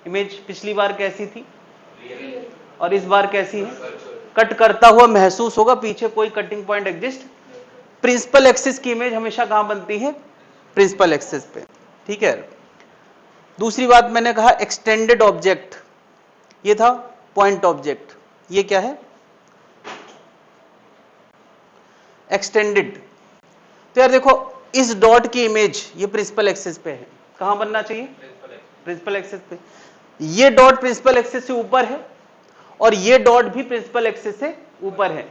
Image पिछली बार कैसी थी और इस बार कैसी है? कट करता हुआ महसूस होगा, पीछे कोई cutting point exist. Principal axis की इमेज हमेशा कहां बनती है? प्रिंसिपल एक्सिस पे, ठीक है। दूसरी बात मैंने कहा एक्सटेंडेड ऑब्जेक्ट, ये था पॉइंट ऑब्जेक्ट, ये क्या है? एक्सटेंडेड। तो यार देखो, इस डॉट की इमेज ये प्रिंसिपल एक्सिस पे है, कहां बनना चाहिए? प्रिंसिपल एक्सिस पे। ये डॉट प्रिंसिपल एक्सिस से ऊपर है और ये डॉट भी प्रिंसिपल एक्सिस से ऊपर है,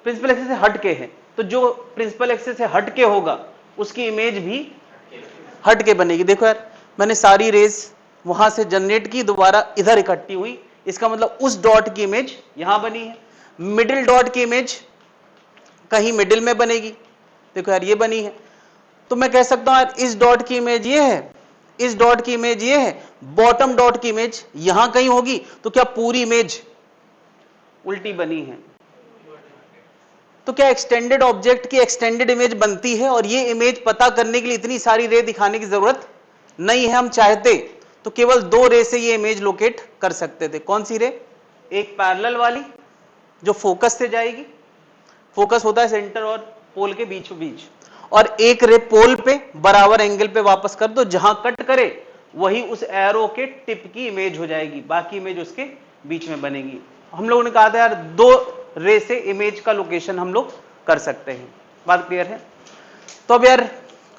प्रिंसिपल एक्सिस से हट के है। तो जो प्रिंसिपल एक्सिस से हट के होगा उसकी इमेज भी हट के बनेगी। देखो यार, मैंने सारी रेज वहां से जनरेट की, दोबारा इधर इकट्ठी हुई, इसका मतलब उस डॉट की इमेज यहां बनी है। मिडिल डॉट की इमेज कहीं मिडिल में बनेगी, देखो यार ये बनी है। तो मैं कह सकता हूं यार इस डॉट की इमेज ये है, इस डॉट की इमेज ये है, बॉटम डॉट की इमेज यहां कहीं होगी। तो क्या पूरी इमेज उल्टी बनी है? तो क्या एक्सटेंडेड ऑब्जेक्ट की एक्सटेंडेड इमेज बनती है? और ये इमेज पता करने के लिए इतनी सारी रे दिखाने की जरूरत नहीं है। हम चाहते तो केवल 2 रे से ये इमेज लोकेट कर सकते थे। कौन सी रे? एक पैरेलल वाली जो फोकस से जाएगी, फोकस होता है सेंटर और पोल के बीचों बीच, और एक रे पोल पे बराबर एंगल पे वापस कर दो, जहां कट करे वही उस एरो के टिप की इमेज हो जाएगी, बाकी इमेज उसके बीच में बनेगी। हम लोगों ने कहा था यार 2 रे से इमेज का लोकेशन हम लोग कर सकते हैं। बात क्लियर है? तो अब यार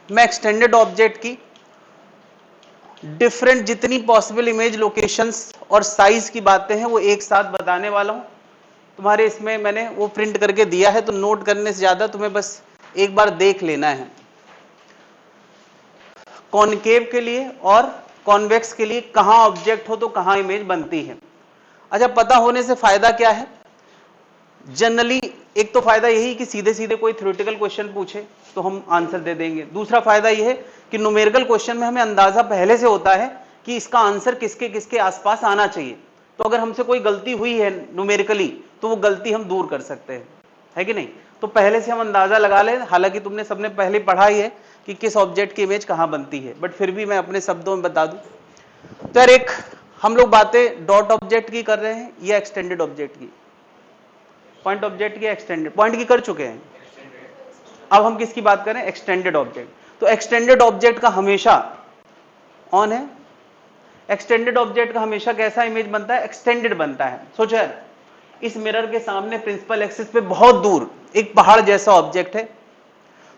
मैं एक्सटेंडेड ऑब्जेक्ट की डिफरेंट जितनी पॉसिबल इमेज लोकेशंस और साइज की बातें हैं वो एक साथ बताने वाला हूं। तुम्हारे इसमें मैंने वो प्रिंट करके दिया है, तो नोट करने से ज्यादा तुम्हें बस एक बार देख लेना है। कॉनकेव के लिए और कॉन्वेक्स के लिए कहां ऑब्जेक्ट हो तो कहां इमेज बनती है। अच्छा, पता होने से फायदा क्या है? जनरली एक तो फायदा यही कि सीधे सीधे कोई थ्योरेटिकल क्वेश्चन पूछे तो हम आंसर दे देंगे। दूसरा फायदा यह है कि न्यूमेरिकल क्वेश्चन में हमें अंदाजा पहले से होता है कि इसका आंसर किसके किसके आसपास आना चाहिए। तो अगर हमसे कोई गलती हुई है न्यूमेरिकली तो वो गलती हम दूर कर सकते हैं, है कि नहीं? तो पहले से हम अंदाजा लगा लें। हालांकि तुमने सबने पहले पढ़ा ही है कि किस ऑब्जेक्ट की इमेज कहां बनती है, बट फिर भी मैं अपने शब्दों में बता दूं। तो यार एक हम लोग बातें डॉट ऑब्जेक्ट की कर रहे हैं या एक्सटेंडेड ऑब्जेक्ट की? पॉइंट ऑब्जेक्ट की, एक्सटेंडेड पॉइंट की कर चुके हैं। अब हम किसकी बात करें? Extended object. तो एक्सटेंडेड ऑब्जेक्ट का हमेशा ऑन है। एक्सटेंडेड ऑब्जेक्ट का हमेशा कैसा इमेज बनता है? एक्सटेंडेड बनता है। सोचो यार, इस मिरर के सामने प्रिंसिपल एक्सिस पे बहुत दूर एक पहाड़ जैसा ऑब्जेक्ट है,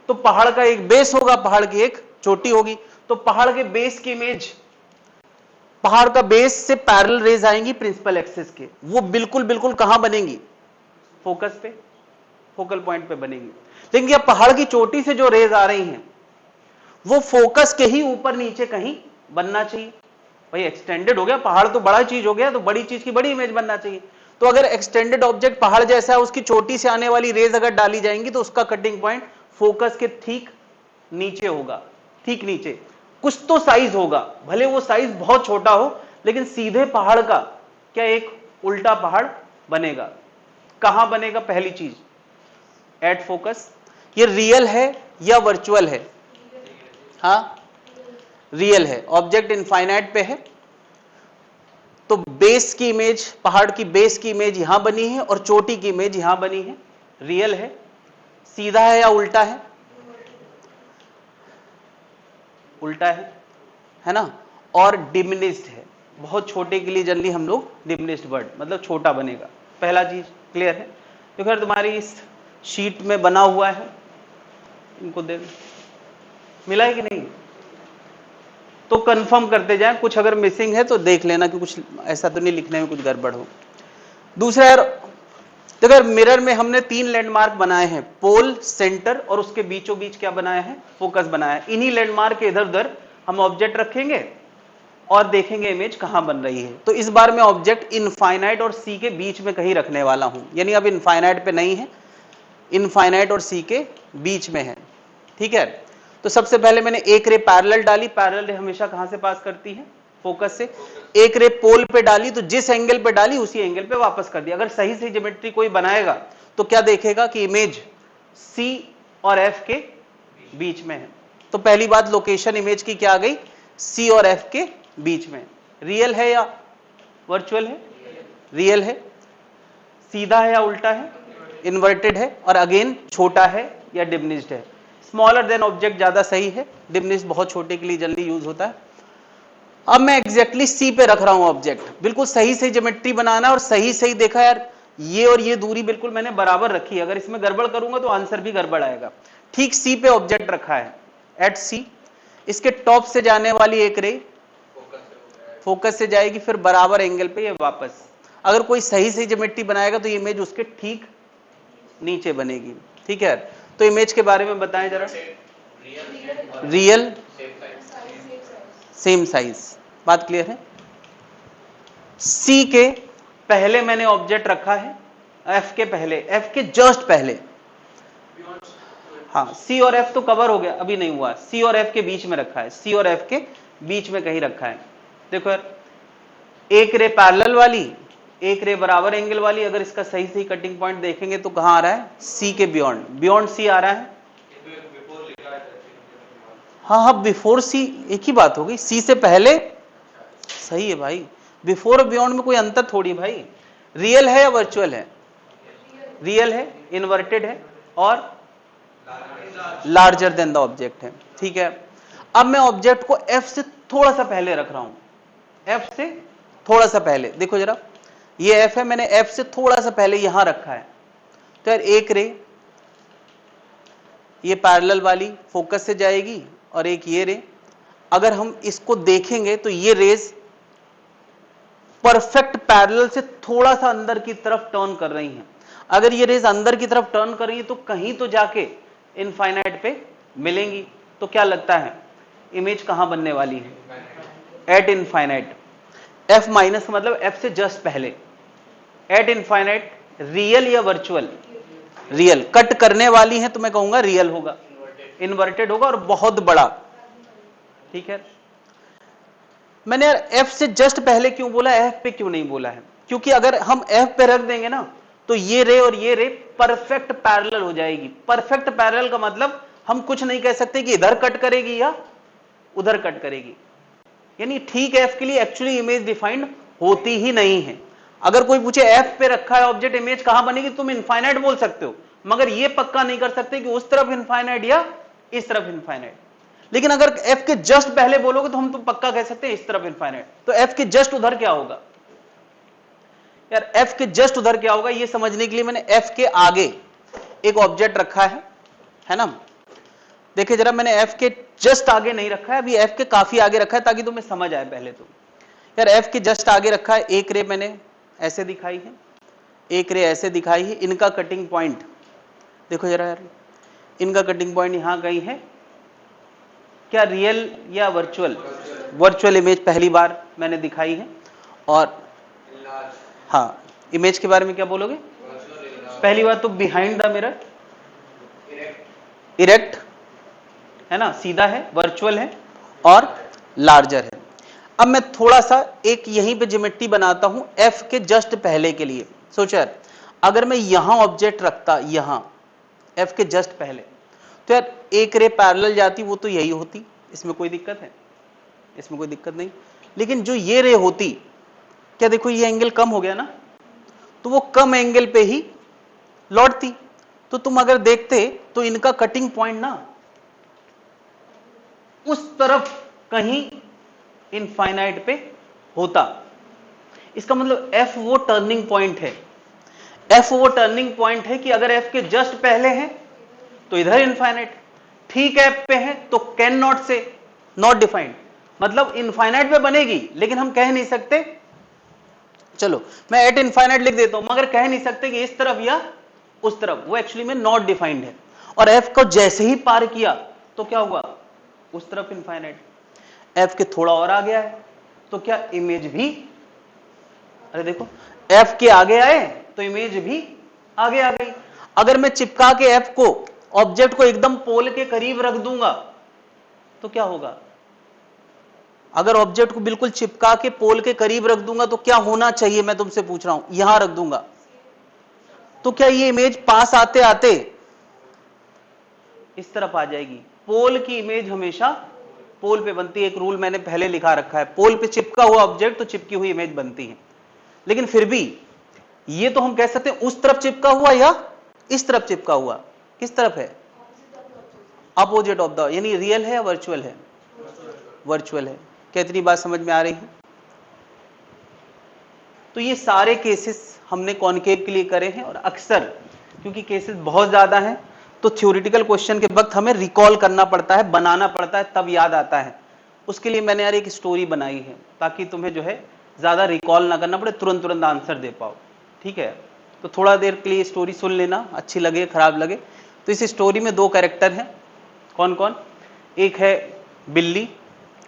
तो पहाड़ का एक बेस होगा, पहाड़ की एक चोटी होगी। तो पहाड़ के बेस की इमेज, पहाड़ का बेस से पैरेलल रेज आएंगी प्रिंसिपल एक्सिस के, वो बिल्कुल बिल्कुल कहां बनेंगी? फोकस पे, फोकल पॉइंट पे बनेंगी। लेकिन क्या पहाड़ की चोटी से जो रेज आ रही हैं वो फोकस के ही ऊपर नीचे कहीं बनना चाहिए? भाई एक्सटेंडेड हो गया, पहाड़ तो बड़ा चीज हो गया, तो बड़ी चीज की बड़ी इमेज बनना चाहिए। तो अगर एक्सटेंडेड ऑब्जेक्ट पहाड़ जैसा है, उसकी चोटी से आने वाली रेज अगर डाली जाएंगी तो उसका कटिंग पॉइंट फोकस के ठीक नीचे होगा, ठीक नीचे। कुछ तो साइज होगा, भले वो साइज बहुत छोटा हो, लेकिन सीधे पहाड़ का क्या एक उल्टा पहाड़ बनेगा। कहां बनेगा? पहली चीज एट फोकस। ये रियल है या वर्चुअल है? हाँ, रियल है। ऑब्जेक्ट इनफाइनाइट पे है, तो बेस की इमेज, पहाड़ की बेस की इमेज यहां बनी है और चोटी की इमेज यहां बनी है। रियल है। सीधा है या उल्टा है? उल्टा है ना। और डिमिनिश्ड है। बहुत छोटे के लिए जनरली हम लोग डिमिनिश्ड वर्ड मतलब छोटा बनेगा। पहला चीज क्लियर है? देखो यार तुम्हारी इस शीट में बना हुआ है, इनको दे मिला है कि नहीं? तो कंफर्म करते जाएं, कुछ अगर मिसिंग है तो देख लेना कि कुछ ऐसा तो नहीं लिखने में कुछ गड़बड़ हो। दूसरा यार देखो यार, मिरर में हमने 3 लैंडमार्क बनाए हैं, पोल, सेंटर और उसके बीचों बीच क्या बनाया है? फोकस बनाया है। इन्हीं लैंडमार्क के इधर उधर हम ऑब्जेक्ट रखेंगे और देखेंगे इमेज कहां बन रही है। तो इस बार मैं ऑब्जेक्ट इनफाइनाइट और सी के बीच में कहीं रखने वाला हूं, यानी अब इनफाइनाइट पे नहीं है, इनफाइनाइट और सी के बीच में है, ठीक है। तो सबसे पहले मैंने एक रे पैरेलल डाली। पैरेलल रे हमेशा कहां से पास करती है? फोकस से। एक रे पोल पे डाली, तो जिस एंगल पे डाली उसी एंगल पे वापस कर दिया। अगर सही सही ज्योमेट्री कोई बनाएगा तो क्या देखेगा कि इमेज सी और एफ के बीच में है। तो पहली बात लोकेशन इमेज की क्या आ गई? सी और एफ के बीच में। रियल है या वर्चुअल है? रियल है। सीधा है या उल्टा है? इन्वर्टेड है। और अगेन छोटा है या डिमिनिश्ड है? स्मॉलर देन ऑब्जेक्ट ज्यादा सही है, डिमिनिश्ड बहुत छोटे के लिए जल्दी यूज होता है। अब मैं एग्जैक्टली सी पे रख रहा हूं ऑब्जेक्ट, बिल्कुल सही सही ज्योमेट्री बनाना है और सही सही देखा यार, ये और ये दूरी बिल्कुल मैंने बराबर रखी है, अगर इसमें गड़बड़ करूंगा तो आंसर भी गड़बड़ आएगा। ठीक सी पे ऑब्जेक्ट रखा है, एट सी। इसके टॉप से जाने वाली एक रे फोकस से जाएगी, फिर बराबर एंगल पे ये वापस। अगर कोई सही सही ज्योमेट्री बनाएगा तो ये इमेज उसके ठीक नीचे बनेगी। ठीक है, तो इमेज के बारे में बताएं जरा। रियल, सेम साइज, बात क्लियर है। सी के पहले मैंने ऑब्जेक्ट रखा है, एफ के पहले, एफ के जस्ट पहले। हाँ, सी और एफ तो कवर हो गया, अभी नहीं हुआ। सी और एफ के बीच में रखा है, सी और एफ के बीच में कहीं रखा है। देखो यार, एक रे पैरेलल वाली, एक रे बराबर एंगल वाली, अगर इसका सही सही कटिंग पॉइंट देखेंगे तो कहां आ रहा है? सी के बियॉन्ड, बियॉन्ड सी आ रहा है। हाँ हाँ, बिफोर सी एक ही बात हो गई, सी से पहले। सही है भाई, बिफोर और बियॉन्ड में कोई अंतर थोड़ी भाई। रियल है या वर्चुअल है? रियल है, इन्वर्टेड है और लार्जर देन द ऑब्जेक्ट है। ठीक है, अब मैं ऑब्जेक्ट को एफ से थोड़ा सा पहले रख रहा हूं, एफ से थोड़ा सा पहले। देखो जरा, ये एफ है, मैंने एफ से थोड़ा सा पहले यहां रखा है। तो यार एक रे ये पैरेलल वाली फोकस से जाएगी और एक ये रे, अगर हम इसको देखेंगे तो ये रेज परफेक्ट पैरेलल से थोड़ा सा अंदर की तरफ टर्न कर रही हैं। अगर ये रेज अंदर की तरफ टर्न कर रही है तो कहीं तो जाके इनफाइनाइट पे मिलेंगी। तो क्या लगता है इमेज कहां बनने वाली है? Eight infinite. एफ माइनस का मतलब एफ से जस्ट पहले, एट इनफाइनाइट। रियल या वर्चुअल? रियल। कट करने वाली है तो मैं कहूंगा रियल होगा, इन्वर्टेड होगा और बहुत बड़ा। ठीक है, मैंने यार एफ से जस्ट पहले क्यों बोला, एफ पे क्यों नहीं बोला है? क्योंकि अगर हम एफ पे रख देंगे ना तो ये रे और ये रे परफेक्ट पैरेलल हो जाएगी। परफेक्ट पैरेलल का मतलब हम कुछ नहीं कह सकते कि इधर कट करेगी या उधर कट करेगी। यानी ठीक एफ के लिए एक्चुअली इमेज डिफाइंड होती ही नहीं है। अगर कोई पूछे एफ पे रखा है ऑब्जेक्ट, इमेज कहां बनेगी, तुम इनफाइनाइट बोल सकते हो, मगर ये पक्का नहीं कर सकते कि उस तरफ इनफाइनाइट या इस तरफ इनफाइनाइट। लेकिन अगर एफ के जस्ट पहले बोलोगे तो हम तो पक्का कह सकते हैं इस तरफ इनफाइनाइट। तो एफ के जस्ट उधर क्या होगा यार? एफ के जस्ट उधर क्या होगा ये समझने के लिए मैंने एफ के आगे एक ऑब्जेक्ट रखा है ना। देखिए जरा, मैंने एफ के जस्ट आगे नहीं रखा है, अभी एफ के काफी आगे रखा है ताकि तुम्हें समझ आए। पहले तो यार एफ के जस्ट आगे रखा है, एक रे मैंने ऐसे दिखाई है, एक रे ऐसे दिखाई है। इनका कटिंग पॉइंट देखो जरा यार, इनका कटिंग पॉइंट यहां कहीं है। क्या रियल या वर्चुअल? वर्चुअल इमेज पहली बार मैंने दिखाई है। और हाँ, इमेज के बारे में क्या बोलोगे? पहली बार तो बिहाइंड द मिरर, इरेक्ट है ना, सीधा है, वर्चुअल है और लार्जर है। अब मैं थोड़ा सा एक यहीं पे ज्योमेट्री बनाता हूं एफ के जस्ट पहले के लिए। सोचो यार, अगर मैं यहां ऑब्जेक्ट रखता, यहां एफ के जस्ट पहले, तो यार एक रे पैरेलल जाती, वो तो यही होती, इसमें कोई दिक्कत है? इसमें कोई दिक्कत नहीं। लेकिन जो ये रे होती, क्या देखो ये एंगल कम हो गया ना, तो वो कम एंगल पे ही लौटती। तो तुम अगर देखते तो इनका कटिंग पॉइंट ना उस तरफ कहीं इनफाइनाइट पे होता। इसका मतलब एफ वो टर्निंग पॉइंट है, एफ वो टर्निंग पॉइंट है कि अगर एफ के जस्ट पहले है तो इधर इनफाइनाइट, ठीक एफ पे है तो कैन नॉट से, नॉट डिफाइंड, मतलब इनफाइनाइट पे बनेगी लेकिन हम कह नहीं सकते। चलो मैं एट इनफाइनाइट लिख देता हूं, मगर कह नहीं सकते कि इस तरफ या उस तरफ, वो एक्चुअली में नॉट डिफाइंड है। और एफ को जैसे ही पार किया तो क्या हुआ? उस तरफ इनफाइनाइट। एफ के थोड़ा और आ गया है तो क्या इमेज भी, अरे देखो एफ के आगे आए तो इमेज भी आगे आ गई। अगर मैं चिपका के एफ को, ऑब्जेक्ट को एकदम पोल के करीब रख दूंगा तो क्या होगा? अगर ऑब्जेक्ट को बिल्कुल चिपका के पोल के करीब रख दूंगा तो क्या होना चाहिए, मैं तुमसे पूछ रहा हूं, यहां रख दूंगा तो क्या ये इमेज पास आते आते इस तरफ आ जाएगी? पोल की इमेज हमेशा पोल पे बनती है। एक रूल मैंने पहले लिखा रखा है, पोल पे चिपका हुआ ऑब्जेक्ट तो चिपकी हुई इमेज बनती है। लेकिन फिर भी ये तो हम कह सकते हैं उस तरफ चिपका हुआ या इस तरफ चिपका हुआ, किस तरफ है? अपोजिट ऑफ द, यानी रियल है या वर्चुअल है? वर्चुअल है। क्या इतनी बात समझ में आ रही है? तो ये सारे केसेस हमने कॉनकेव के लिए करे हैं, और अक्सर क्योंकि केसेस बहुत ज्यादा हैं तो थ्योरेटिकल क्वेश्चन के वक्त हमें रिकॉल करना पड़ता है, बनाना पड़ता है, तब याद आता है। उसके लिए मैंने यार एक स्टोरी बनाई है ताकि तुम्हें जो है ज्यादा रिकॉल ना करना पड़े, तुरंत तुरंत आंसर दे पाओ। ठीक है, तो थोड़ा देर के लिए स्टोरी सुन लेना, अच्छी लगे खराब लगे। तो इस स्टोरी में दो कैरेक्टर हैं, कौन कौन? एक है बिल्ली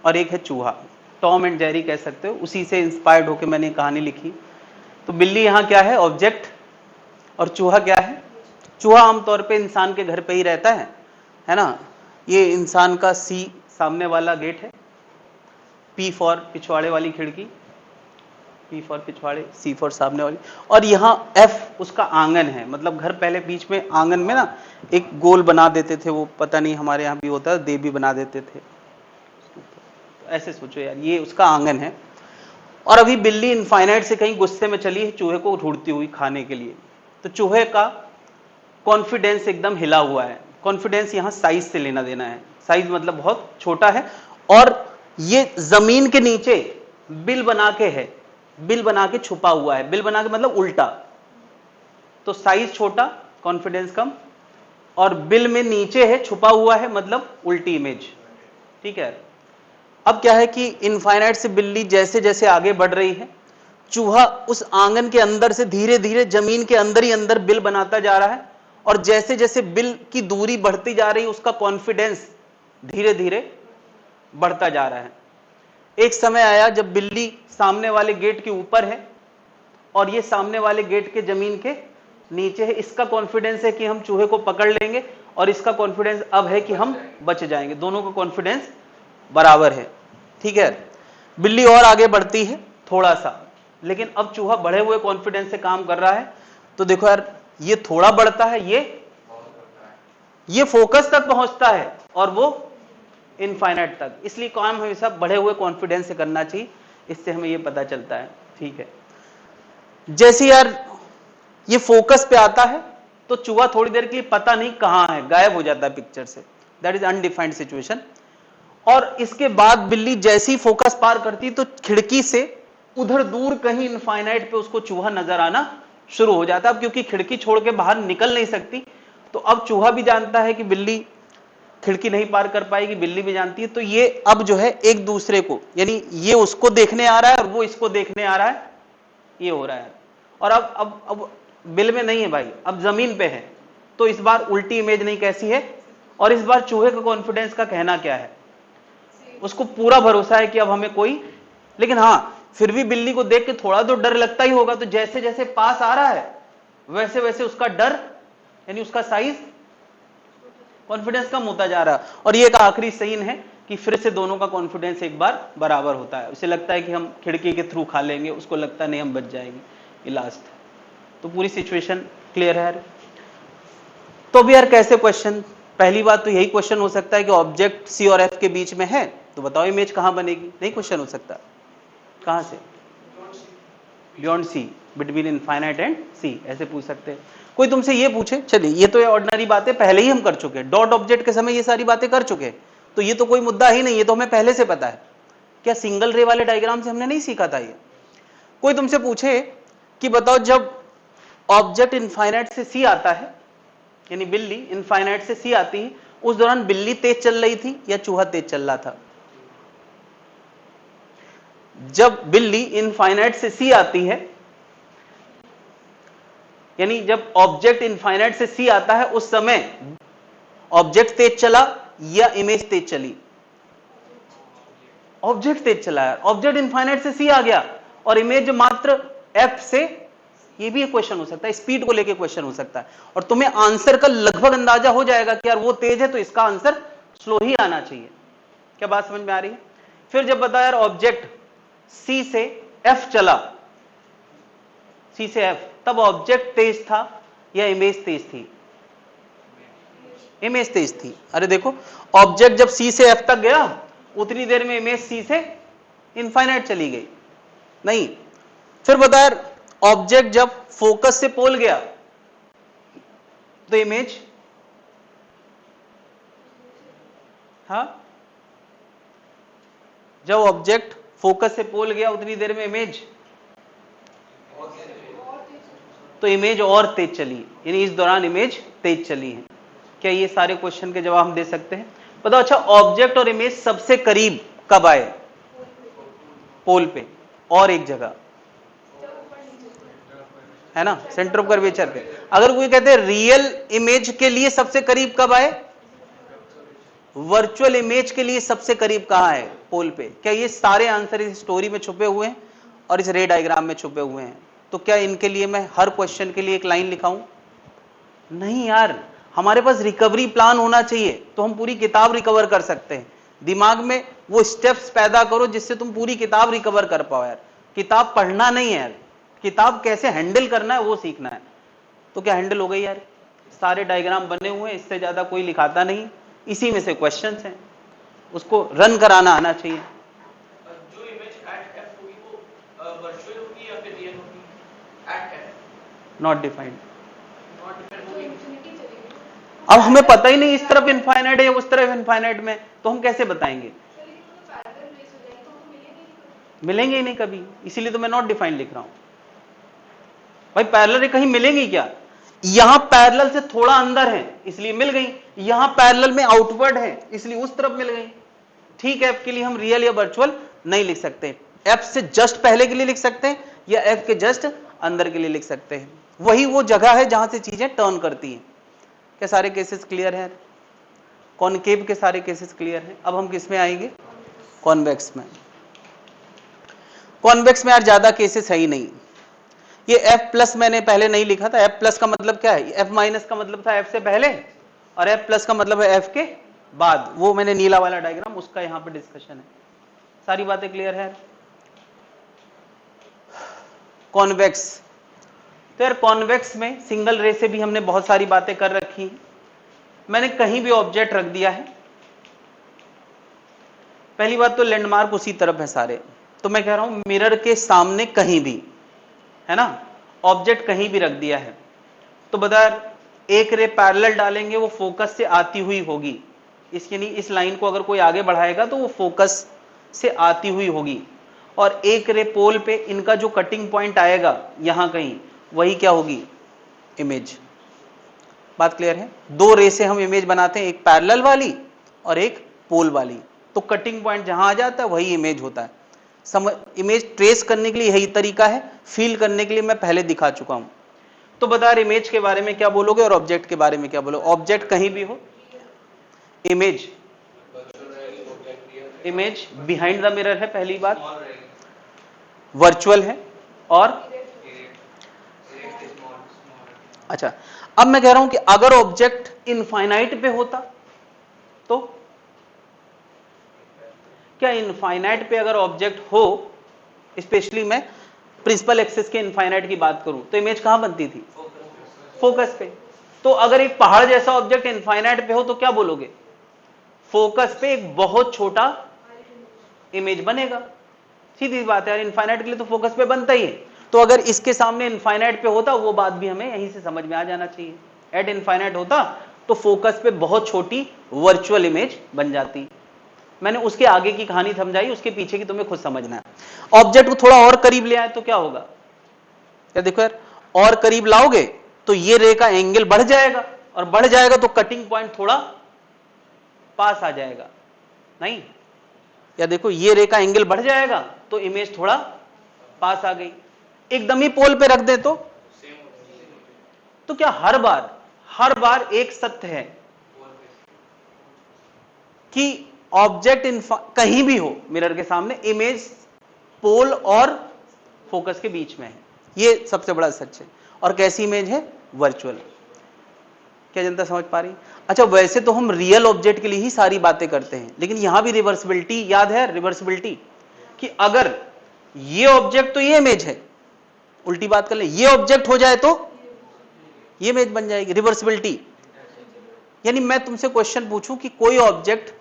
और एक है चूहा, टॉम एंड जेरी कह सकते हो, उसी से इंस्पायर्ड होकर मैंने कहानी लिखी। तो बिल्ली यहाँ क्या है? ऑब्जेक्ट, और चूहा क्या है? चूहा आमतौर पे इंसान के घर पे ही रहता है ना। ये इंसान का सी सामने वाला गेट है, पी फॉर पिछवाड़े वाली खिड़की, पी फॉर पिछवाड़े, सी फॉर सामने वाली, और यहाँ एफ उसका आंगन है। मतलब घर पहले बीच में आंगन में ना एक गोल बना देते थे, वो पता नहीं हमारे यहाँ भी होता है, देवी बना देते थे। ऐसे सोचो यार, ये उसका आंगन है। और अभी बिल्ली इनफाइनाइट से कहीं गुस्से में चली है चूहे को ढूंढती हुई खाने के लिए। तो चूहे का कॉन्फिडेंस एकदम हिला हुआ है। कॉन्फिडेंस यहां साइज से लेना देना है, साइज मतलब बहुत छोटा है, और ये जमीन के नीचे बिल बना के है, बिल बना के छुपा हुआ है। बिल बना के मतलब उल्टा, तो साइज छोटा, कॉन्फिडेंस कम, और बिल में नीचे है, छुपा हुआ है, मतलब उल्टी इमेज। ठीक है, अब क्या है कि इनफाइनाइट से बिल्ली जैसे जैसे आगे बढ़ रही है, चूहा उस आंगन के अंदर से धीरे धीरे जमीन के अंदर ही अंदर बिल बनाता जा रहा है, और जैसे जैसे बिल की दूरी बढ़ती जा रही है उसका कॉन्फिडेंस धीरे धीरे बढ़ता जा रहा है। एक समय आया जब बिल्ली सामने वाले गेट के ऊपर है और ये सामने वाले गेट के जमीन के नीचे है। इसका कॉन्फिडेंस है कि हम चूहे को पकड़ लेंगे, और इसका कॉन्फिडेंस अब है कि हम बच जाएंगे। दोनों का कॉन्फिडेंस बराबर है। ठीक है, बिल्ली और आगे बढ़ती है थोड़ा सा, लेकिन अब चूहा बढ़े हुए कॉन्फिडेंस से काम कर रहा है। तो देखो यार, ये थोड़ा बढ़ता है, ये फोकस तक पहुंचता है, और वो इनफाइनाइट तक। इसलिए काम हमेशा बढ़े हुए कॉन्फिडेंस से करना चाहिए, इससे हमें ये पता चलता है। ठीक है, जैसे यार ये फोकस पे आता है तो चूहा थोड़ी देर के लिए पता नहीं कहां है, गायब हो जाता है पिक्चर से, दैट इज अनडिफाइंड सिचुएशन। और इसके बाद बिल्ली जैसी फोकस पार करती तो खिड़की से उधर दूर कहीं इनफाइनाइट पे उसको चूहा नजर आना शुरू हो जाता है। अब क्योंकि खिड़की छोड़ के बाहर निकल नहीं सकती, तो अब चूहा भी जानता है कि बिल्ली खिड़की नहीं पार कर पाएगी, बिल्ली भी जानती है। तो ये अब जो है एक दूसरे को, यानी ये उसको देखने आ रहा है और वो इसको देखने आ रहा है, ये हो रहा है। और अब बिल में नहीं है भाई, अब जमीन पे है। तो इस बार उल्टी इमेज नहीं, कैसी है? और इस बार चूहे का कॉन्फिडेंस का कहना क्या है? उसको पूरा भरोसा है कि अब हमें कोई, लेकिन हां फिर भी बिल्ली को देख के थोड़ा तो डर लगता ही होगा। तो जैसे जैसे पास आ रहा है वैसे वैसे उसका डर, यानी उसका साइज, कॉन्फिडेंस कम होता जा रहा है। और ये एक आखिरी सीन है कि फिर से दोनों का कॉन्फिडेंस एक बार बराबर होता है। उसे लगता है कि हम खिड़की के थ्रू खा लेंगे, उसको लगता नहीं हम बच जाएंगे, ये लास्ट। तो पूरी सिचुएशन क्लियर है यार। तो अभी यार कैसे क्वेश्चन, पहली बात तो यही क्वेश्चन हो सकता है कि ऑब्जेक्ट सी और एफ के बीच में है, तो बताओ इमेज कहां बनेगी? नहीं क्वेश्चन हो सकता, कहां से? Beyond C, between infinite and C, ऐसे पूछ सकते हैं। कोई तुमसे ये पूछे, चलिए ये तो ये ऑर्डिनरी बातें पहले ही हम कर चुके हैं, डॉट ऑब्जेक्ट के समय ये सारी बातें कर चुके हैं, तो ये तो कोई मुद्दा ही नहीं, ये तो हमें पहले से पता है। क्या सिंगल रे वाले डायग्राम से हमने नहीं सीखा था ये? कोई तुमसे पूछे कि बताओ जब ऑब्जेक्ट इनफाइनाइट से सी आता है, यानी बिल्ली इनफाइनाइट से सी आती है, उस दौरान बिल्ली तेज चल रही थी या चूहा तेज चल रहा था? जब बिल्ली इनफाइनाइट से सी आती है, यानी जब ऑब्जेक्ट इनफाइनाइट से सी आता है, उस समय ऑब्जेक्ट तेज चला या इमेज तेज चली? ऑब्जेक्ट तेज चला है। ऑब्जेक्ट इनफाइनाइट से सी आ गया और इमेज मात्र एफ से, ये भी एक क्वेश्चन हो सकता है, स्पीड को लेके क्वेश्चन हो सकता है, और तुम्हें आंसर का लगभग अंदाजा हो जाएगा कि यार वो तेज है तो इसका आंसर स्लो ही आना चाहिए। क्या बात समझ में आ रही है? फिर जब बताया यार ऑब्जेक्ट सी से एफ चला, सी से एफ, तब ऑब्जेक्ट तेज था या इमेज तेज थी? इमेज तेज थी। अरे देखो, ऑब्जेक्ट जब सी से एफ तक गया उतनी देर में इमेज सी से इनफाइनाइट चली गई। नहीं, फिर बता यार, ऑब्जेक्ट जब फोकस से पोल गया तो इमेज, हाँ, जब ऑब्जेक्ट फोकस से पोल गया उतनी देर में इमेज, तो इमेज और तेज चली, यानी इस दौरान इमेज तेज चली है। क्या ये सारे क्वेश्चन के जवाब हम दे सकते हैं? बताओ। अच्छा, ऑब्जेक्ट और इमेज सबसे करीब कब आए? पोल पे और एक जगह, है ना, सेंटर ऑफ कर्वेचर पे। अगर कोई कहते हैं रियल इमेज के लिए सबसे करीब कब आए? वर्चुअल इमेज के लिए सबसे करीब कहां है? पोल पे। क्या ये सारे आंसर इस स्टोरी में छुपे हुए हैं और इस रे डायग्राम में छुपे हुए हैं? तो क्या इनके लिए मैं हर क्वेश्चन के लिए एक लाइन लिखाऊं? नहीं यार, हमारे पास रिकवरी प्लान होना चाहिए, तो हम पूरी किताब रिकवर कर सकते हैं। दिमाग में वो स्टेप्स पैदा करो जिससे तुम पूरी किताब रिकवर कर पाओ यार। किताब पढ़ना नहीं है यार, किताब कैसे हैंडल करना है वो सीखना है। तो क्या हैंडल हो गई यार? सारे डायग्राम बने हुए हैं, इससे ज्यादा कोई लिखाता नहीं, इसी में से क्वेश्चंस हैं, उसको रन कराना आना चाहिए। जो इमेज एट एफ होगी वो वर्चुअल होगी या फिर रियल होगी? At F not defined. Not defined होगी। अब हमें पता ही नहीं इस तरफ इनफाइनाइट है या उस तरफ इनफाइनाइट में, तो हम कैसे बताएंगे? मिलेंगे ही नहीं कभी, इसीलिए तो मैं नॉट डिफाइंड लिख रहा हूं। भाई पैरेलल कहीं मिलेंगी क्या? यहां पैरेलल से थोड़ा अंदर है इसलिए मिल गई, यहां पैरेलल में आउटवर्ड है इसलिए उस तरफ मिल गई। ठीक है, एफ के लिए हम रियल या वर्चुअल नहीं लिख सकते, एफ से जस्ट पहले के लिए लिख सकते हैं या एफ के जस्ट अंदर के लिए लिख सकते हैं। वही वो जगह है जहां से चीजें टर्न करती हैं। क्या सारे केसेस क्लियर हैं? कॉनकेव के सारे केसेस क्लियर हैं। अब हम किस में आएंगे? कॉन्वेक्स में। कॉन्वेक्स में यार ज्यादा केसेस है ही नहीं। ये F प्लस मैंने पहले नहीं लिखा था। F प्लस का मतलब क्या है? F माइनस का मतलब था F से पहले और F प्लस का मतलब है F के बाद। वो मैंने नीला वाला डायग्राम, उसका यहां पे डिस्कशन है। सारी बातें क्लियर है? कॉन्वेक्स, तो यार कॉन्वेक्स में सिंगल रे से भी हमने बहुत सारी बातें कर रखी हैं। मैंने कहीं भी ऑब्जेक्ट रख दिया है, पहली बात तो लैंडमार्क उसी तरफ है सारे, तो मैं कह रहा हूं मिरर के सामने कहीं भी, है ना, ऑब्जेक्ट कहीं भी रख दिया है, तो बता एक रे पैरेलल डालेंगे वो फोकस से आती हुई होगी। इसके नहीं, इस लाइन को अगर कोई आगे बढ़ाएगा तो वो फोकस से आती हुई होगी, और एक रे पोल पे इनका जो कटिंग पॉइंट आएगा यहां कहीं, वही क्या होगी? इमेज। बात क्लियर है? दो रे से हम इमेज बनाते हैं, एक पैरेलल वाली और एक पोल वाली, तो कटिंग पॉइंट जहां आ जाता है वही इमेज होता है। इमेज ट्रेस करने के लिए यही तरीका है, फील करने के लिए मैं पहले दिखा चुका हूं। तो बता, इमेज के बारे में क्या बोलोगे और ऑब्जेक्ट के बारे में क्या बोलोगे? ऑब्जेक्ट कहीं भी हो, इमेज बिहाइंड द मिरर है, पहली बात वर्चुअल है, और अच्छा, अब मैं कह रहा हूं कि अगर ऑब्जेक्ट इनफाइनाइट पे होता तो क्या इनफाइनाइट पे अगर ऑब्जेक्ट हो, स्पेशली मैं प्रिंसिपल एक्सिस के इनफाइनाइट की बात करूं, तो इमेज कहां बनती थी? फोकस पे। तो अगर एक पहाड़ जैसा ऑब्जेक्ट इनफाइनाइट पे हो तो क्या बोलोगे? फोकस पे एक बहुत छोटा इमेज बनेगा। सीधी बात है यार, इनफाइनाइट के लिए तो फोकस पे बनता ही है। तो अगर इसके सामने इनफाइनाइट पे होता, वो बात भी हमें यहीं से समझ में आ जाना चाहिए। एट इनफाइनाइट होता तो फोकस पे बहुत छोटी वर्चुअल इमेज बन जाती। मैंने उसके आगे की कहानी समझाई, उसके पीछे की तुम्हें खुद समझना है। ऑब्जेक्ट को थोड़ा और करीब ले आए तो क्या होगा? क्या देखो यार, और करीब लाओगे तो ये रे का एंगल बढ़ जाएगा, और बढ़ जाएगा तो कटिंग पॉइंट थोड़ा पास आ जाएगा। नहीं, या देखो ये रे का एंगल बढ़ जाएगा तो इमेज थोड़ा पास आ गई। एकदम ही पोल पे रख दे तो क्या हर बार एक सत्य है कि ऑब्जेक्ट कहीं भी हो मिरर के सामने, इमेज पोल और फोकस के बीच में है। ये सबसे बड़ा सच है। और कैसी इमेज है? वर्चुअल। क्या जनता समझ पा रही? अच्छा, वैसे तो हम रियल ऑब्जेक्ट के लिए ही सारी बातें करते हैं, लेकिन यहां भी रिवर्सिबिलिटी याद है? रिवर्सिबिलिटी कि अगर ये ऑब्जेक्ट तो ये इमेज है, उल्टी बात कर ले, ये ऑब्जेक्ट हो जाए तो ये इमेज बन जाएगी। रिवर्सिबिलिटी यानी मैं तुमसे क्वेश्चन पूछूं कि कोई ऑब्जेक्ट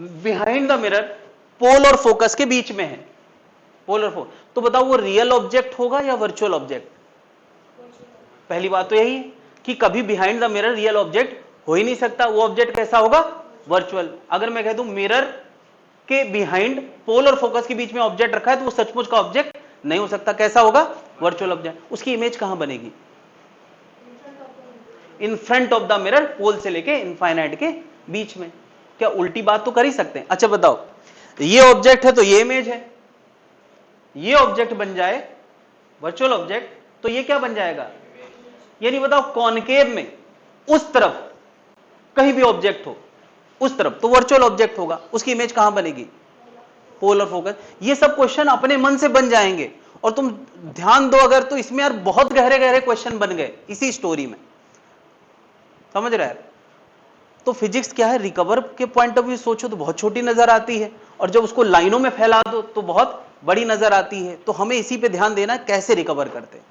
बिहाइंड द मिरर पोल और फोकस के बीच में है, पोल और फोकस, तो बताओ वो रियल ऑब्जेक्ट होगा या वर्चुअल ऑब्जेक्ट? पहली बात तो यही है कि कभी behind the mirror real object हो ही नहीं सकता, वो ऑब्जेक्ट कैसा होगा? वर्चुअल। अगर मैं कह दूं मिरर के बिहाइंड पोल और फोकस के बीच में ऑब्जेक्ट रखा है तो वो सचमुच का ऑब्जेक्ट नहीं हो सकता, कैसा होगा? Virtual object. उसकी इमेज कहां बनेगी? In front of the mirror, pole से लेके इनफाइनाइट के बीच में। क्या उल्टी बात तो कर ही सकते हैं? अच्छा बताओ, ये ऑब्जेक्ट है तो ये इमेज है, ये ऑब्जेक्ट बन जाए वर्चुअल ऑब्जेक्ट तो ये क्या बन जाएगा? यानी बताओ कॉनकेव में उस तरफ कहीं भी ऑब्जेक्ट हो उस तरफ तो वर्चुअल ऑब्जेक्ट होगा, उसकी इमेज कहां बनेगी? पोल और फोकस। ये सब क्वेश्चन अपने मन से बन जाएंगे और तुम ध्यान दो अगर तो इसमें यार बहुत गहरे गहरे क्वेश्चन बन गए इसी स्टोरी में, समझ रहे हैं? तो फिजिक्स क्या है, रिकवर के पॉइंट ऑफ व्यू सोचो तो बहुत छोटी नजर आती है और जब उसको लाइनों में फैला दो तो बहुत बड़ी नजर आती है। तो हमें इसी पे ध्यान देना है कैसे रिकवर करते हैं।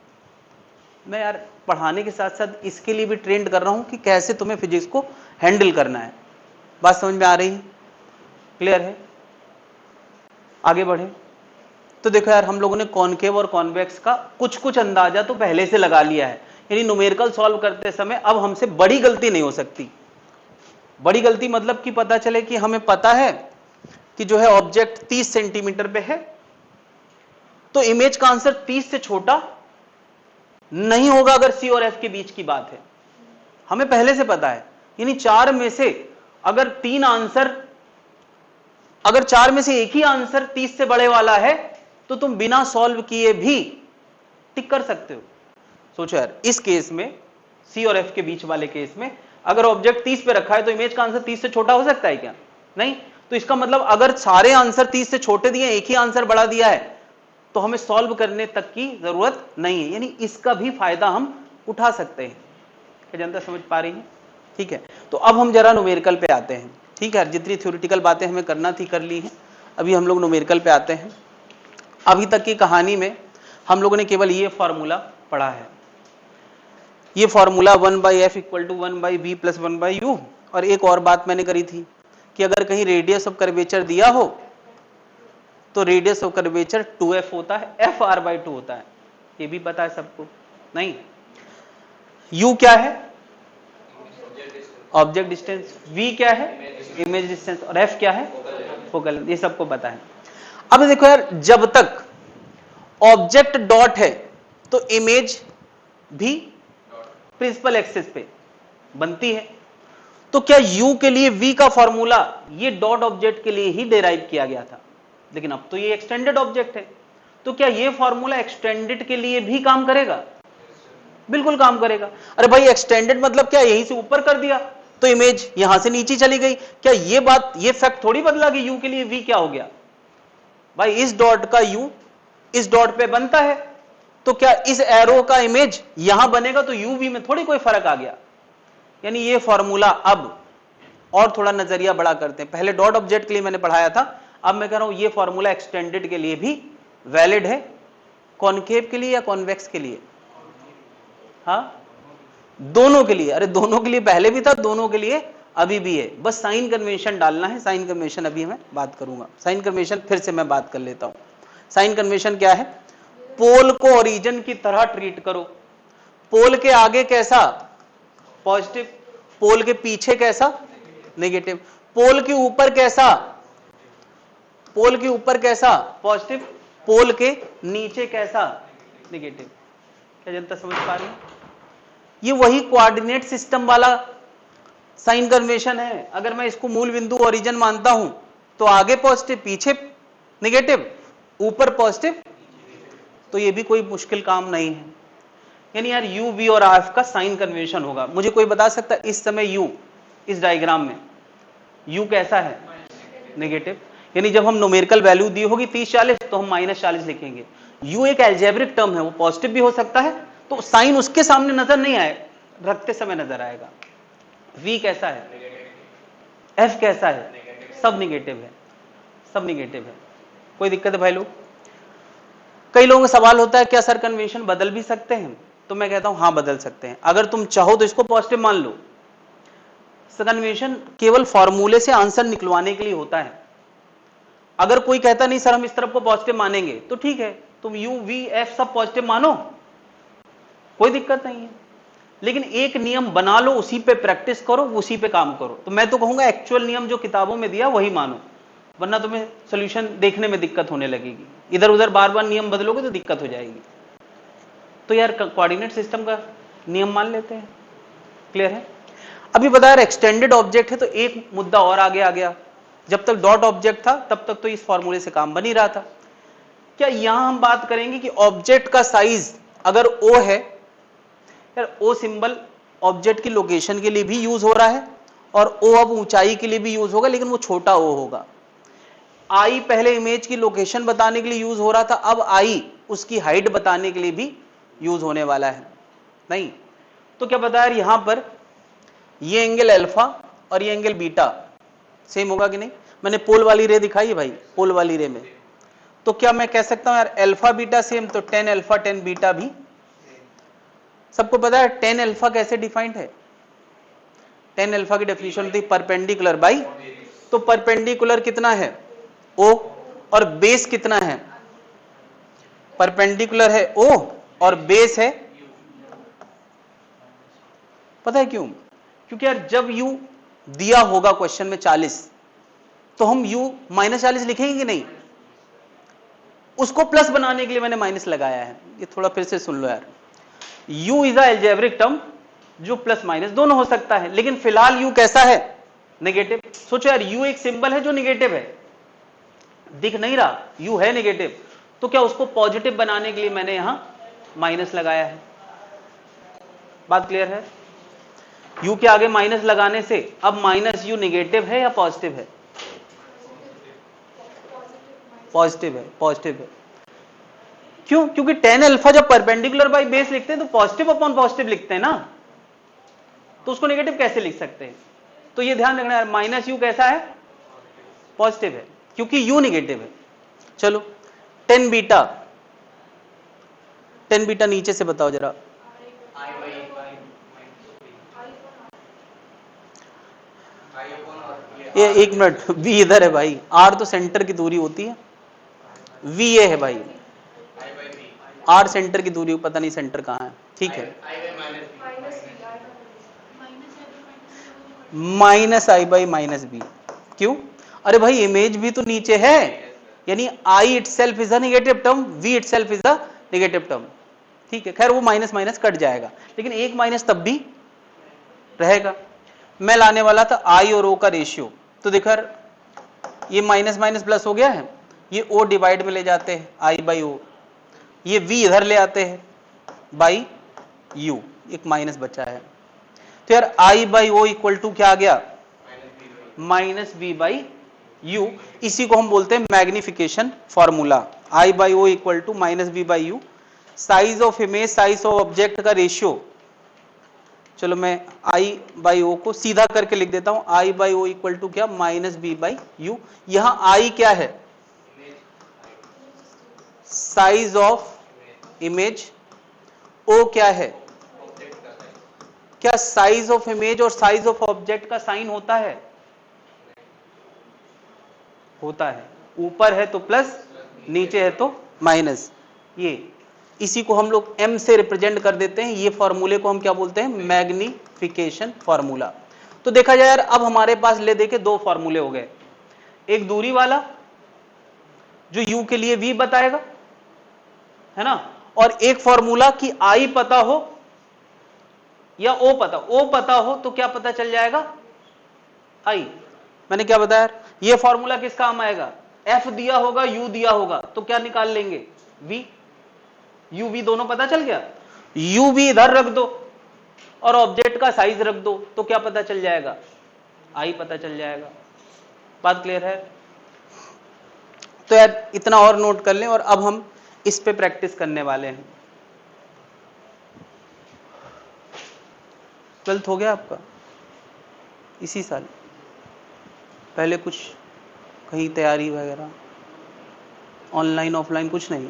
मैं यार पढ़ाने के साथ साथ इसके लिए भी ट्रेंड कर रहा हूं कि कैसे तुम्हें फिजिक्स को हैंडल करना है। बात समझ में आ रही है? क्लियर है? आगे बढ़े तो देखो यार, हम लोगों ने कॉनकेव और कॉन्वेक्स का कुछ कुछ अंदाजा तो पहले से लगा लिया है, यानी न्यूमेरिकल सॉल्व करते समय अब हमसे बड़ी गलती नहीं हो सकती। बड़ी गलती मतलब कि पता चले कि हमें पता है कि जो है ऑब्जेक्ट 30 सेंटीमीटर पे है तो इमेज का आंसर 30 से छोटा नहीं होगा अगर सी और एफ के बीच की बात है, हमें पहले से पता है। यानी चार में से अगर चार में से एक ही आंसर 30 से बड़े वाला है तो तुम बिना सॉल्व किए भी टिक कर सकते हो। सोचो यार, इस केस में सी और एफ के बीच वाले केस में अगर ऑब्जेक्ट 30 पे रखा है तो इमेज का आंसर 30 से छोटा हो सकता है क्या? नहीं। तो इसका मतलब अगर सारे आंसर 30 से छोटे दिए, एक ही आंसर बड़ा दिया है तो हमें सॉल्व करने तक की जरूरत नहीं है, यानी इसका भी फायदा हम उठा सकते हैं। क्या जनता समझ पा रही है? ठीक है, तो अब हम जरा न्यूमेरिकल पे आते हैं। ठीक है, जितनी थ्योरेटिकल बातें हमें करना थी कर ली हैं, अभी हम लोग न्यूमेरिकल पे आते हैं। अभी तक की कहानी में हम लोगों ने केवल ये फॉर्मूला पढ़ा है, ये फॉर्मूला 1/f = 1/v + 1/u। और एक और बात मैंने करी थी कि अगर कहीं रेडियस ऑफ कर्वेचर दिया हो तो रेडियस ऑफ कर्वेचर 2f होता है, f r/2 होता है, ये भी पता है सबको? नहीं। u क्या है? Object distance. v क्या है? Image distance. और f क्या है? Focal length. ये सबको पता है। अब देखो यार, जब तक ऑब्जेक्ट डॉट है तो इमेज भी प्रिंसिपल एक्सिस पे बनती है। तो क्या u के लिए v का फॉर्मूला ये डॉट ऑब्जेक्ट के लिए ही डिराइव किया गया था, लेकिन अब तो ये एक्सटेंडेड ऑब्जेक्ट है, तो क्या ये फॉर्मूला एक्सटेंडेड के लिए भी काम करेगा? बिल्कुल काम करेगा। अरे भाई, एक्सटेंडेड मतलब क्या, यहीं से ऊपर कर दिया तो इमेज यहां से नीचे चली गई, क्या ये बात, ये फैक्ट थोड़ी बदला कि u के लिए v क्या हो गया? भाई इस डॉट का u इस डॉट पे बनता है, तो क्या इस एरो का इमेज यहां बनेगा तो uv में थोड़ी कोई फर्क आ गया? यानी ये फॉर्मूला अब और थोड़ा नजरिया बड़ा करते हैं। पहले डॉट ऑब्जेक्ट के लिए मैंने पढ़ाया था, अब मैं कह रहा हूं ये फॉर्मूला एक्सटेंडेड के लिए भी वैलिड है। कॉनकेव के लिए या कॉन्वेक्स के लिए? हाँ, दोनों के लिए। अरे दोनों के लिए पहले भी था, दोनों के लिए अभी भी है, बस साइन कन्वेंशन डालना है। साइन कन्वेंशन अभी मैं बात करूंगा, साइन कन्वेंशन फिर से मैं बात कर लेता हूं। साइन कन्वेंशन क्या है? पोल को ओरिजिन की तरह ट्रीट करो। पोल के आगे कैसा? पॉजिटिव। पोल के पीछे कैसा? नेगेटिव। पोल के ऊपर कैसा? पोल के ऊपर कैसा? पॉजिटिव। पोल के नीचे कैसा? नेगेटिव। क्या जनता समझ पा रही है? ये वही कोऑर्डिनेट सिस्टम वाला साइन कन्वेंशन है। अगर मैं इसको मूल बिंदु ओरिजिन मानता हूं तो आगे पॉजिटिव, पीछे नेगेटिव, ऊपर पॉजिटिव, तो ये भी कोई मुश्किल काम नहीं है। यानी यार u, v और r का साइन कन्वेंशन होगा। मुझे कोई बता सकता है इस समय u, इस डायग्राम में u कैसा है? नेगेटिव। यानी जब हम न्यूमेरिकल वैल्यू दी होगी 30-40 तो हम -40 लिखेंगे। u एक अलजेब्रिक टर्म है, वो पॉजिटिव भी हो सकता है, तो साइन उसके सामने नजर नहीं आए, रखते समय नजर आएगा। v कैसा है? f कैसा है? सब निगेटिव है, सब निगेटिव है। कोई दिक्कत है भाई लोग? कई लोगों का सवाल होता है क्या सर कन्वेंशन बदल भी सकते हैं? तो मैं कहता हूं हाँ बदल सकते हैं। अगर तुम चाहो तो इसको पॉजिटिव मान लो, कन्वेंशन केवल फॉर्मूले से आंसर निकलवाने के लिए होता है। अगर कोई कहता नहीं सर हम इस तरफ को पॉजिटिव मानेंगे तो ठीक है, तुम यू वी एफ सब पॉजिटिव मानो, कोई दिक्कत नहीं है, लेकिन एक नियम बना लो, उसी पे प्रैक्टिस करो, उसी पे काम करो। तो मैं तो कहूंगा एक्चुअल नियम जो किताबों में दिया वही मानो, वरना तुम्हें सोल्यूशन देखने में दिक्कत होने लगेगी। इधर उधर बार बार नियम बदलोगे तो दिक्कत हो जाएगी। तो यार कोऑर्डिनेट सिस्टम का नियम मान लेते हैं। क्लियर है? अभी बता यार एक्सटेंडेड ऑब्जेक्ट है तो एक मुद्दा और आगे आ गया। जब तक डॉट ऑब्जेक्ट था तब तक तो इस फॉर्मूले से काम बन ही रहा था। क्या यहां हम बात करेंगे कि ऑब्जेक्ट का साइज अगर ओ है, यार ओ सिंबल ऑब्जेक्ट की लोकेशन के लिए भी यूज हो रहा है और ओ अब ऊंचाई के लिए भी यूज होगा, लेकिन वो छोटा ओ होगा। आई पहले इमेज की लोकेशन बताने के लिए यूज हो रहा था, अब आई उसकी हाइट बताने के लिए भी यूज होने वाला है। नहीं तो क्या बता यार यहां पर ये एंगल अल्फा और ये एंगल बीटा सेम होगा कि नहीं? मैंने पोल वाली रे दिखाई है भाई, पोल वाली रे में। तो क्या मैं कह सकता हूं यार अल्फा बीटा सेम, तो टेन अल्फा टेन बीटा भी। सबको पता है टेन अल्फा कैसे डिफाइंड है? टेन अल्फा की डेफिनेशन होती है परपेंडिकुलर बाई, तो परपेंडिकुलर कितना है? ओ, और बेस कितना है? परपेंडिकुलर है ओ और बेस है, पता है क्यों? क्योंकि यार जब यू दिया होगा क्वेश्चन में 40 तो हम यू माइनस 40 लिखेंगे कि नहीं? उसको प्लस बनाने के लिए मैंने माइनस लगाया है। ये थोड़ा फिर से सुन लो यार, u is a algebraic term जो प्लस माइनस दोनों हो सकता है, लेकिन फिलहाल u कैसा है? नेगेटिव। सोचो यार u एक सिंबल है जो नेगेटिव है, दिख नहीं रहा, u है नेगेटिव, तो क्या उसको पॉजिटिव बनाने के लिए मैंने यहां माइनस लगाया है। बात क्लियर है? u के आगे माइनस लगाने से अब माइनस u नेगेटिव है या पॉजिटिव है? पॉजिटिव है, पॉजिटिव है। क्यों? क्योंकि टेन अल्फा जब परपेंडिकुलर बाई बेस लिखते हैं तो पॉजिटिव अपॉन पॉजिटिव लिखते हैं ना, तो उसको नेगेटिव कैसे लिख सकते हैं? तो ये ध्यान रखना है, माइनस यू कैसा है? पॉजिटिव है, क्योंकि यू नेगेटिव है। चलो टेन बीटा, टेन बीटा नीचे से बताओ जरा। ये एक मिनट, v इधर है भाई, r तो सेंटर की दूरी होती है, v ये है भाई, r सेंटर की दूरी, पता नहीं सेंटर कहाँ है। ठीक है, minus I by minus B. क्यों? अरे भाई इमेज भी तो नीचे है, यानी I itself is a negative term, V itself is a negative term. ठीक है, खैर वो माइनस माइनस कट जाएगा, लेकिन एक माइनस तब भी रहेगा। मैं लाने वाला था आई और ओ का रेशियो, तो देखो ये माइनस माइनस प्लस हो गया है, ये ओ डिवाइड में ले जाते हैं आई बाई ओ, ये v इधर ले आते हैं बाई u, एक माइनस बचा है। तो यार i by O equal to क्या आ गया? Minus B by U. इसी को हम बोलते हैं magnification formula, i by O equal to minus B by U. Size of image, size of object का रेशियो, चलो मैं i बाई ओ को सीधा करके लिख देता हूं, i by O equal to क्या? Minus B by u. यहां i क्या है? साइज ऑफ इमेज, o क्या है? क्या साइज ऑफ इमेज और साइज ऑफ ऑब्जेक्ट का साइन होता है? होता है, ऊपर है तो प्लस, नीचे है तो माइनस। ये इसी को हम लोग m से रिप्रेजेंट कर देते हैं, ये फॉर्मूले को हम क्या बोलते हैं? Magnification formula. तो देखा जाए यार अब हमारे पास ले देखे दो फॉर्मूले हो गए, एक दूरी वाला जो u के लिए v बताएगा, है ना, और एक फॉर्मूला कि i पता हो या o पता हो तो क्या पता चल जाएगा? i। मैंने क्या बताया? ये फॉर्मूला किस काम आएगा? f दिया होगा, u दिया होगा, तो क्या निकाल लेंगे? v। u v दोनों पता चल गया, u v इधर रख दो और ऑब्जेक्ट का साइज रख दो, तो क्या पता चल जाएगा? i पता चल जाएगा। बात क्लियर है? तो यार इतना और नोट कर लें, और अब हम इस पे प्रैक्टिस करने वाले हैं। 12th हो गया आपका इसी साल? पहले कुछ कहीं तैयारी वगैरह, ऑनलाइन ऑफलाइन कुछ नहीं?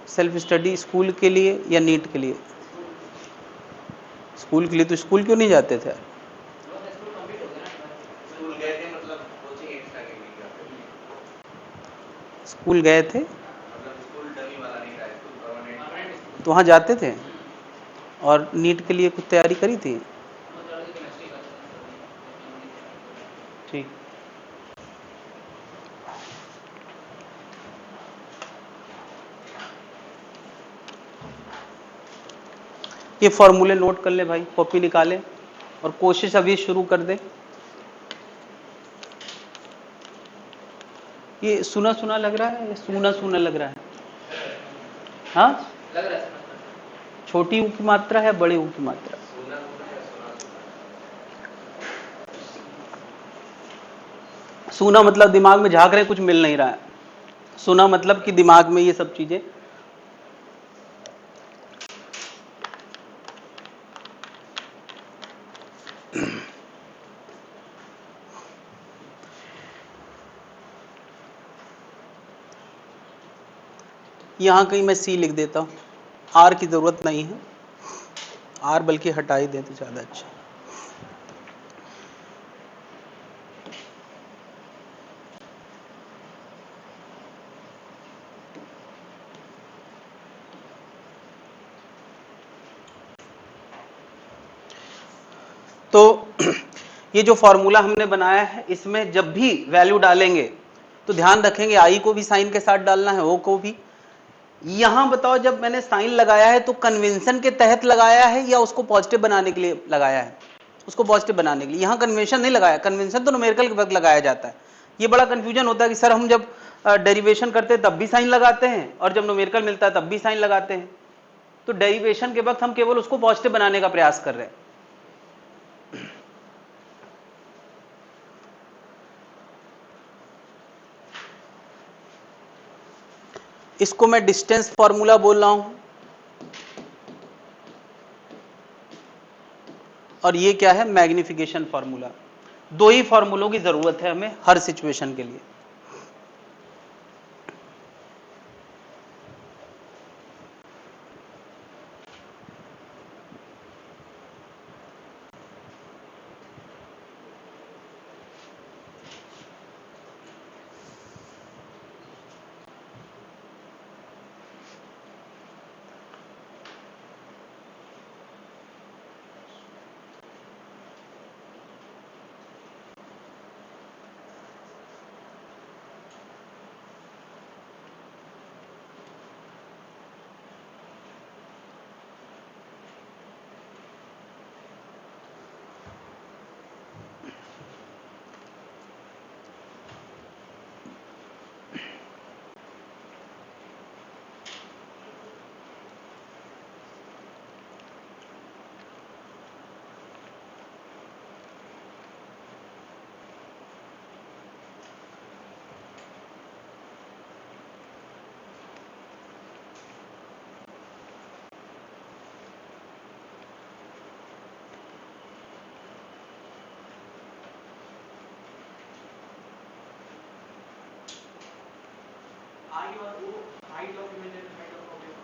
सेल्फ स्टडी स्कूल के लिए या नीट के लिए? स्कूल के लिए तो स्कूल क्यों नहीं जाते थे? स्कूल गए थे मतलब कोचिंग एक्स्ट्रा के लिए क्या? स्कूल गए थे मतलब स्कूल डमी वाला नहीं था, स्कूल परमानेंट। तो वहाँ जाते थे और नीट के लिए कुछ तैयारी करी थी? ठीक। ये फॉर्मूले नोट कर ले भाई, कॉपी निकाले और कोशिश अभी शुरू कर दे। ये सुना सुना लग रहा है, ये सूना सूना लग रहा है? हाँ, लग रहा है छोटी ऊ की मात्रा है, बड़ी ऊ की मात्रा? सुना सुना है, सुना सुना। सूना मतलब दिमाग में झांक रहे कुछ मिल नहीं रहा है, सुना मतलब कि दिमाग में ये सब चीजें। यहां कहीं मैं सी लिख देता हूं, आर की जरूरत नहीं है, आर बल्कि हटा ही दे तो ज्यादा अच्छा। तो ये जो फॉर्मूला हमने बनाया है, इसमें जब भी वैल्यू डालेंगे तो ध्यान रखेंगे आई को भी साइन के साथ डालना है, ओ को भी। यहां बताओ, जब मैंने साइन लगाया है तो कन्वेंशन के तहत लगाया है या उसको पॉजिटिव बनाने के लिए लगाया है? उसको पॉजिटिव बनाने के लिए। यहां कन्वेंशन नहीं लगाया, कन्वेंशन तो न्यूमेरिकल के वक्त लगाया जाता है। ये बड़ा कंफ्यूजन होता है कि सर हम जब डेरिवेशन करते हैं तब भी साइन लगाते हैं और जब न्यूमेरिकल मिलता है तब भी साइन लगाते हैं। तो डेरिवेशन के वक्त हम केवल उसको पॉजिटिव बनाने का प्रयास कर रहे हैं। इसको मैं डिस्टेंस फॉर्मूला बोल रहा हूं, और ये क्या है? Magnification formula. दो ही फॉर्मूलों की जरूरत है हमें हर सिचुएशन के लिए।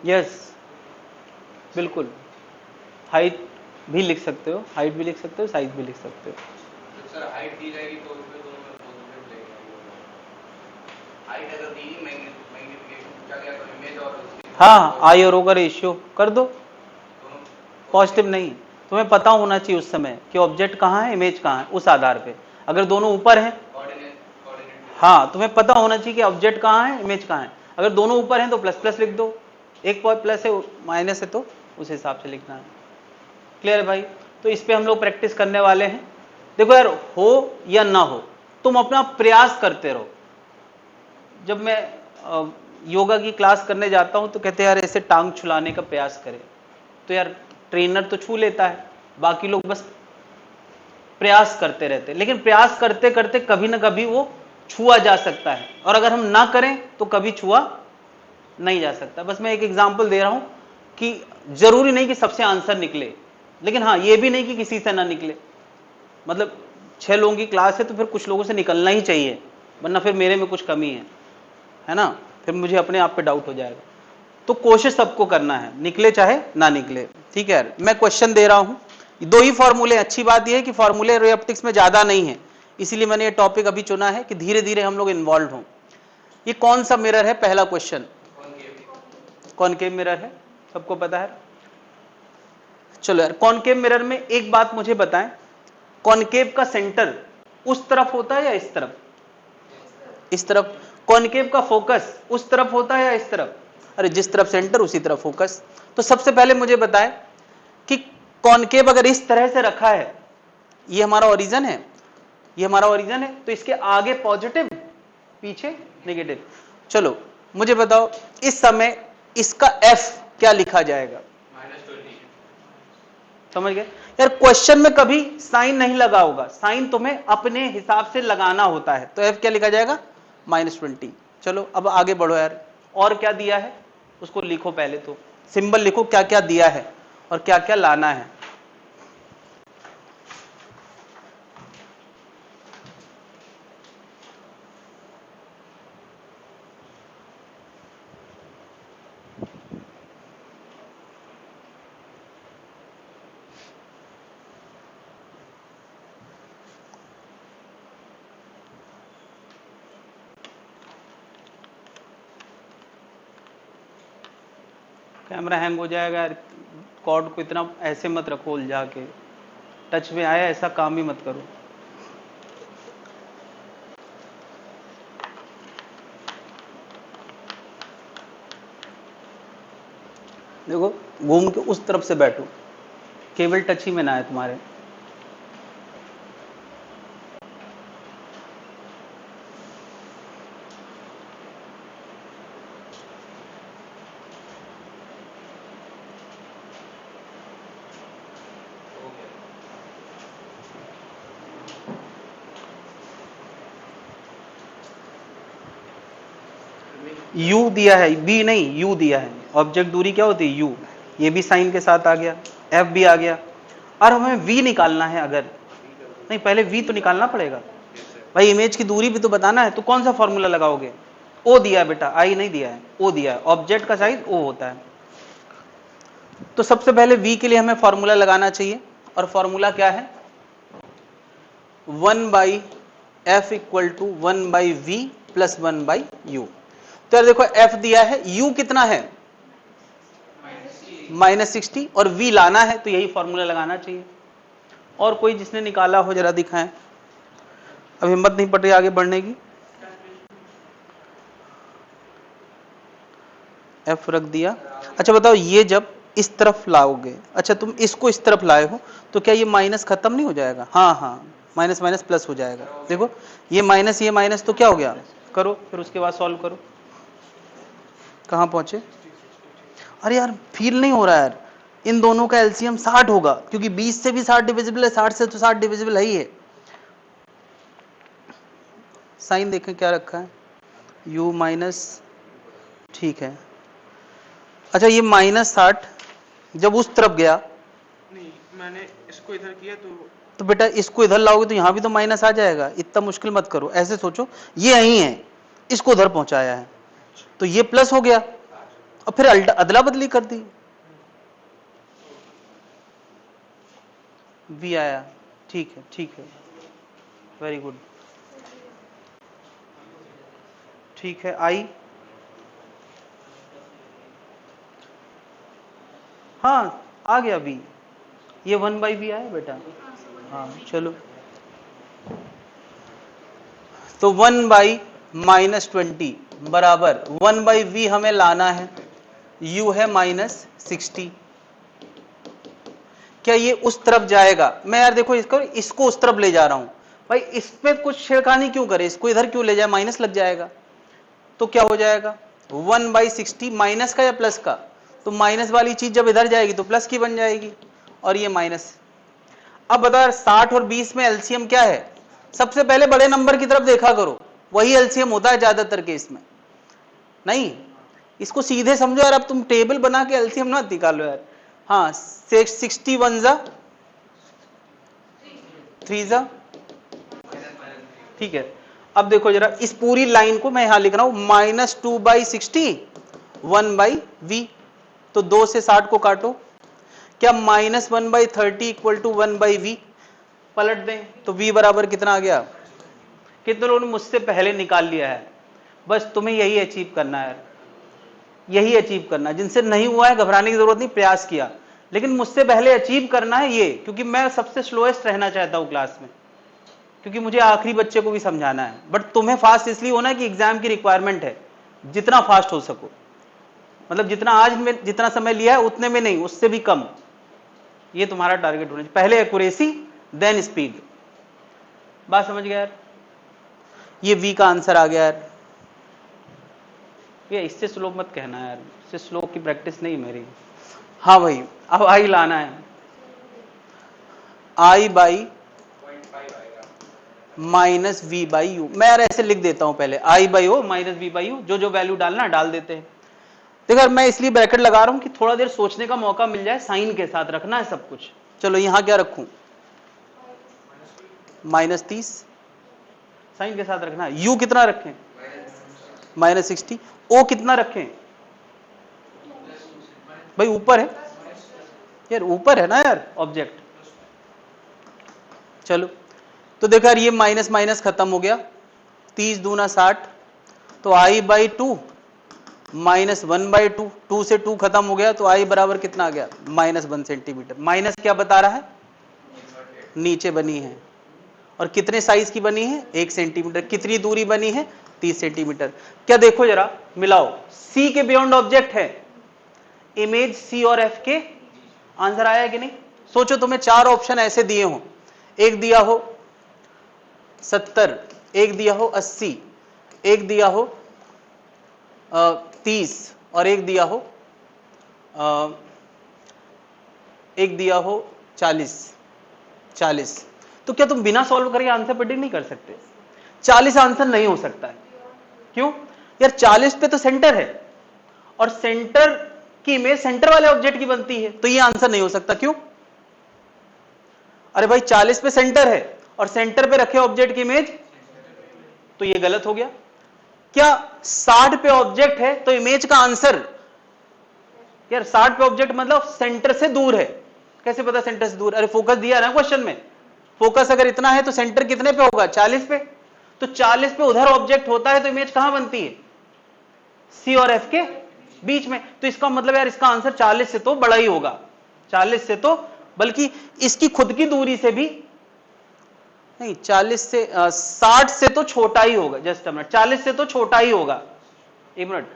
यस, बिल्कुल। हाइट भी लिख सकते हो, हाइट भी लिख सकते हो, साइज भी लिख सकते हो। तो सर हाइट दी जाएगी तो उसमें दोनों में पॉजिटिव लगेगा। हाइट अगर दी मैग्निफिकेशन पूछा गया तो इमेज और उसकी हाँ, आई और ओ का रेशियो कर दो। दोनों पॉजिटिव नहीं, तुम्हें पता होना चाहिए उस समय कि ऑब्जेक्ट कहाँ है, इमेज कहाँ है। उस आधार पे अगर दोनों ऊपर हैं, कोऑर्डिनेट हाँ, तुम्हें पता होना चाहिए कि ऑब्जेक्ट कहाँ है, इमेज कहाँ है। अगर दोनों ऊपर हैं तो प्लस प्लस लिख दो, एक पॉइंट प्लस है माइनस है तो उस हिसाब से लिखना है। क्लियर है भाई? तो इस पे हम लोग प्रैक्टिस करने वाले हैं। देखो यार, हो या ना हो, तुम अपना प्रयास करते रहो। जब मैं योगा की क्लास करने जाता हूं तो कहते हैं यार ऐसे टांग छुलाने का प्रयास करें, तो यार ट्रेनर तो छू लेता है, बाकी लोग बस प्रयास करते रहते हैं। लेकिन प्रयास करते करते कभी ना कभी वो छुआ जा सकता है, और अगर हम ना करें तो कभी छुआ नहीं जा सकता। बस मैं एक एग्जांपल दे रहा हूं कि जरूरी नहीं कि सबसे आंसर निकले, लेकिन हाँ ये भी नहीं कि किसी से ना निकले। मतलब 6 लोगों की क्लास है तो फिर कुछ लोगों से निकलना ही चाहिए, वरना फिर मेरे में कुछ कमी है ना, फिर मुझे अपने आप पे डाउट हो जाएगा। तो कोशिश सबको करना है, निकले चाहे ना निकले। ठीक है यार, मैं क्वेश्चन दे रहा हूं, दो ही फॉर्मूले। अच्छी बात यह है कि फॉर्मूले रे ऑप्टिक्स में ज्यादा नहीं है, इसीलिए मैंने ये टॉपिक अभी चुना है कि धीरे धीरे हम लोग इन्वॉल्व हों। ये कौन सा मिरर है, पहला क्वेश्चन? कॉनकेव मिरर है, सबको पता है। चलो यार, कॉनकेव मिरर में एक बात मुझे बताएं, कॉनकेव का सेंटर उस तरफ होता है या इस तरफ? इस तरफ। कॉनकेव का फोकस उस तरफ होता है या इस तरफ? अरे जिस तरफ सेंटर उसी तरफ फोकस। तो सबसे पहले मुझे बताएं कि कॉनकेव अगर इस तरह से रखा है, ये हमारा ओरिजिन है, ये हमारा ओरिजिन है, तो इसके आगे पॉजिटिव, पीछे नेगेटिव। चलो मुझे बताओ इस समय इसका F क्या लिखा जाएगा? समझ गए यार? क्वेश्चन में कभी साइन नहीं लगा होगा, साइन तुम्हें अपने हिसाब से लगाना होता है। तो F क्या लिखा जाएगा? -20। चलो अब आगे बढ़ो यार, और क्या दिया है उसको लिखो। पहले तो सिंबल लिखो, क्या क्या दिया है और क्या क्या लाना है। कैमरा हैंग हो जाएगा यार, कॉर्ड को इतना ऐसे मत रखो उलझा के, टच में आया ऐसा काम ही मत करो। देखो घूम के उस तरफ से बैठो, केवल टच ही में ना आए तुम्हारे। U दिया है, B नहीं U दिया है। ऑब्जेक्ट दूरी क्या होती है? U। ये भी साइन के साथ आ गया, F भी आ गया। और हमें V निकालना है। अगर नहीं, पहले V तो निकालना पड़ेगा भाई, इमेज की दूरी भी तो बताना है। तो कौन सा फॉर्मूला लगाओगे? O दिया है बेटा, I नहीं दिया है, O दिया है। ऑब्जेक्ट का साइज O होता है। तो सबसे पहले V के लिए हमें फॉर्मूला लगाना चाहिए, और फॉर्मूला क्या है? 1/f = 1/v + 1/u। तो यार देखो F दिया है, U कितना है? -60, और V लाना है, तो यही फॉर्मूला लगाना चाहिए। और कोई जिसने निकाला हो जरा दिखाएं। अब हिम्मत नहीं पड़ रही आगे बढ़ने की। F रख दिया। अच्छा बताओ, ये जब इस तरफ लाओगे, अच्छा तुम इसको इस तरफ लाए हो, तो क्या ये माइनस खत्म नहीं हो जाएगा? हाँ हाँ, माइनस माइनस प्लस हो जाएगा। देखो ये माइनस तो क्या हो गया? करो फिर उसके बाद सॉल्व करो। कहाँ पहुंचे? अरे यार फील नहीं हो रहा यार। इन दोनों का एलसीएम 60 होगा, क्योंकि 20 से भी 60 डिविजिबल है, 60 से तो 60 डिविजिबल है ही है। साइन देखें क्या रखा है? U माइनस, ठीक है। अच्छा ये -60 जब उस तरफ गया, नहीं मैंने इसको इधर किया तो बेटा इसको इधर लाओगे तो यहां भी तो माइनस आ जाएगा। इतना मुश्किल मत करो, ऐसे सोचो ये यही है, इसको उधर पहुंचाया है, तो ये प्लस हो गया और फिर अदला बदली कर दी, V आया। ठीक है ठीक है, वेरी गुड। ठीक है, I, हाँ आ गया V, ये 1/v आया बेटा। हाँ चलो, तो 1/-20 बराबर 1/v हमें लाना है, U है -60। क्या ये उस तरफ जाएगा? मैं यार देखो इसको उस तरफ ले जा रहा हूं भाई, इसमें कुछ छेड़खानी क्यों करे, इसको इधर क्यों ले जाए, माइनस लग जाएगा। तो क्या हो जाएगा? 1/60 माइनस का या प्लस का? तो माइनस वाली चीज जब इधर जाएगी तो प्लस की बन जाएगी, और ये माइनस। अब बता 60 और 20 में एलसीएम क्या है? सबसे पहले बड़े नंबर की तरफ देखा करो, वही एलसीएम होता है ज्यादातर केस में। नहीं, इसको सीधे समझो यार, अब तुम टेबल बना के एलसीएम ना निकालो यार। हाँ 61 जा 3 जा, ठीक है। अब देखो जरा इस पूरी लाइन को मैं यहां लिख रहा हूं, -2/60 1/v। तो 2 से 60 को काटो, क्या -1/30 इक्वल टू 1/v? पलट दें तो v बराबर कितना आ गया? कितने लोगों ने मुझसे पहले निकाल लिया है? बस तुम्हें यही अचीव करना है, यही अचीव करना है। जिनसे नहीं हुआ है घबराने की जरूरत नहीं, प्रयास किया, लेकिन मुझसे पहले अचीव करना है ये, क्योंकि मैं सबसे स्लोएस्ट रहना चाहता हूं क्लास में, क्योंकि मुझे आखिरी बच्चे को भी समझाना है। बट तुम्हें फास्ट इसलिए होना है कि एग्जाम की रिक्वायरमेंट है, जितना फास्ट हो सको, मतलब जितना आज में जितना समय लिया है उतने में नहीं, उससे भी कम। ये तुम्हारा टारगेट होना चाहिए, पहले एक्यूरेसी देन स्पीड। बात समझ गया यार? ये वी का आंसर आ गया यार। ये इससे स्लो मत कहना यार, इससे स्लो की प्रैक्टिस नहीं मेरी। हाँ भाई, अब आई लाना है, i by minus we by u. मैं यार ऐसे लिख देता हूं पहले, i by o minus we by u, जो जो वैल्यू डालना डाल देते हैं। देखो मैं इसलिए ब्रैकेट लगा रहा हूं कि थोड़ा देर सोचने का मौका मिल जाए, साइन के साथ रखना है सब कुछ। चलो यहां क्या रखूं? -30 साइन के साथ रखना है। यू कितना रखें? -60। ओ कितना रखें भाई? ऊपर है यार, ऊपर है ना यार ऑब्जेक्ट। चलो तो देखो यार, ये माइनस माइनस खत्म हो गया, 30 दूना 60, तो i बाई 2 -1/2, 2 से 2 खत्म हो गया, तो i बराबर कितना आ गया? -1 सेंटीमीटर। माइनस क्या बता रहा है? नीचे बनी है, और कितने साइज की बनी है? 1 सेंटीमीटर। कितनी दूरी बनी है? 30 सेंटीमीटर। क्या देखो जरा मिलाओ, C के बियॉन्ड ऑब्जेक्ट है, इमेज C और F के, आंसर आया कि नहीं? सोचो तुम्हें 4 ऑप्शन ऐसे दिए हो, एक दिया हो 70, एक दिया हो 80, एक दिया हो 30, और एक दिया हो 40। तो क्या तुम बिना सॉल्व करके आंसर प्रेडिक्ट नहीं कर सकते? 40 आंसर नहीं हो सकता है। क्यों यार? 40 पे तो सेंटर है, और सेंटर की इमेज सेंटर वाले ऑब्जेक्ट की बनती है, तो ये आंसर नहीं हो सकता। क्यों? अरे भाई 40 पे सेंटर है और सेंटर पे रखे ऑब्जेक्ट की इमेज, तो ये गलत हो गया। क्या 60 पे ऑब्जेक्ट है तो इमेज का आंसर, यार 60 पे ऑब्जेक्ट मतलब सेंटर से दूर है, कैसे पता सेंटर से दूर? अरे फोकस दिया ना क्वेश्चन में, फोकस अगर इतना है तो सेंटर कितने पे होगा? 40 पे। तो 40 पे उधर ऑब्जेक्ट होता है तो इमेज कहां बनती है? सी और एफ के बीच में। तो इसका मतलब यार इसका आंसर 40 से तो बड़ा ही होगा, 40 से तो, बल्कि इसकी खुद की दूरी से भी नहीं, 40 से 60 से तो छोटा ही होगा। जस्ट अ मिनट, 40 से तो छोटा ही होगा। एक मिनट,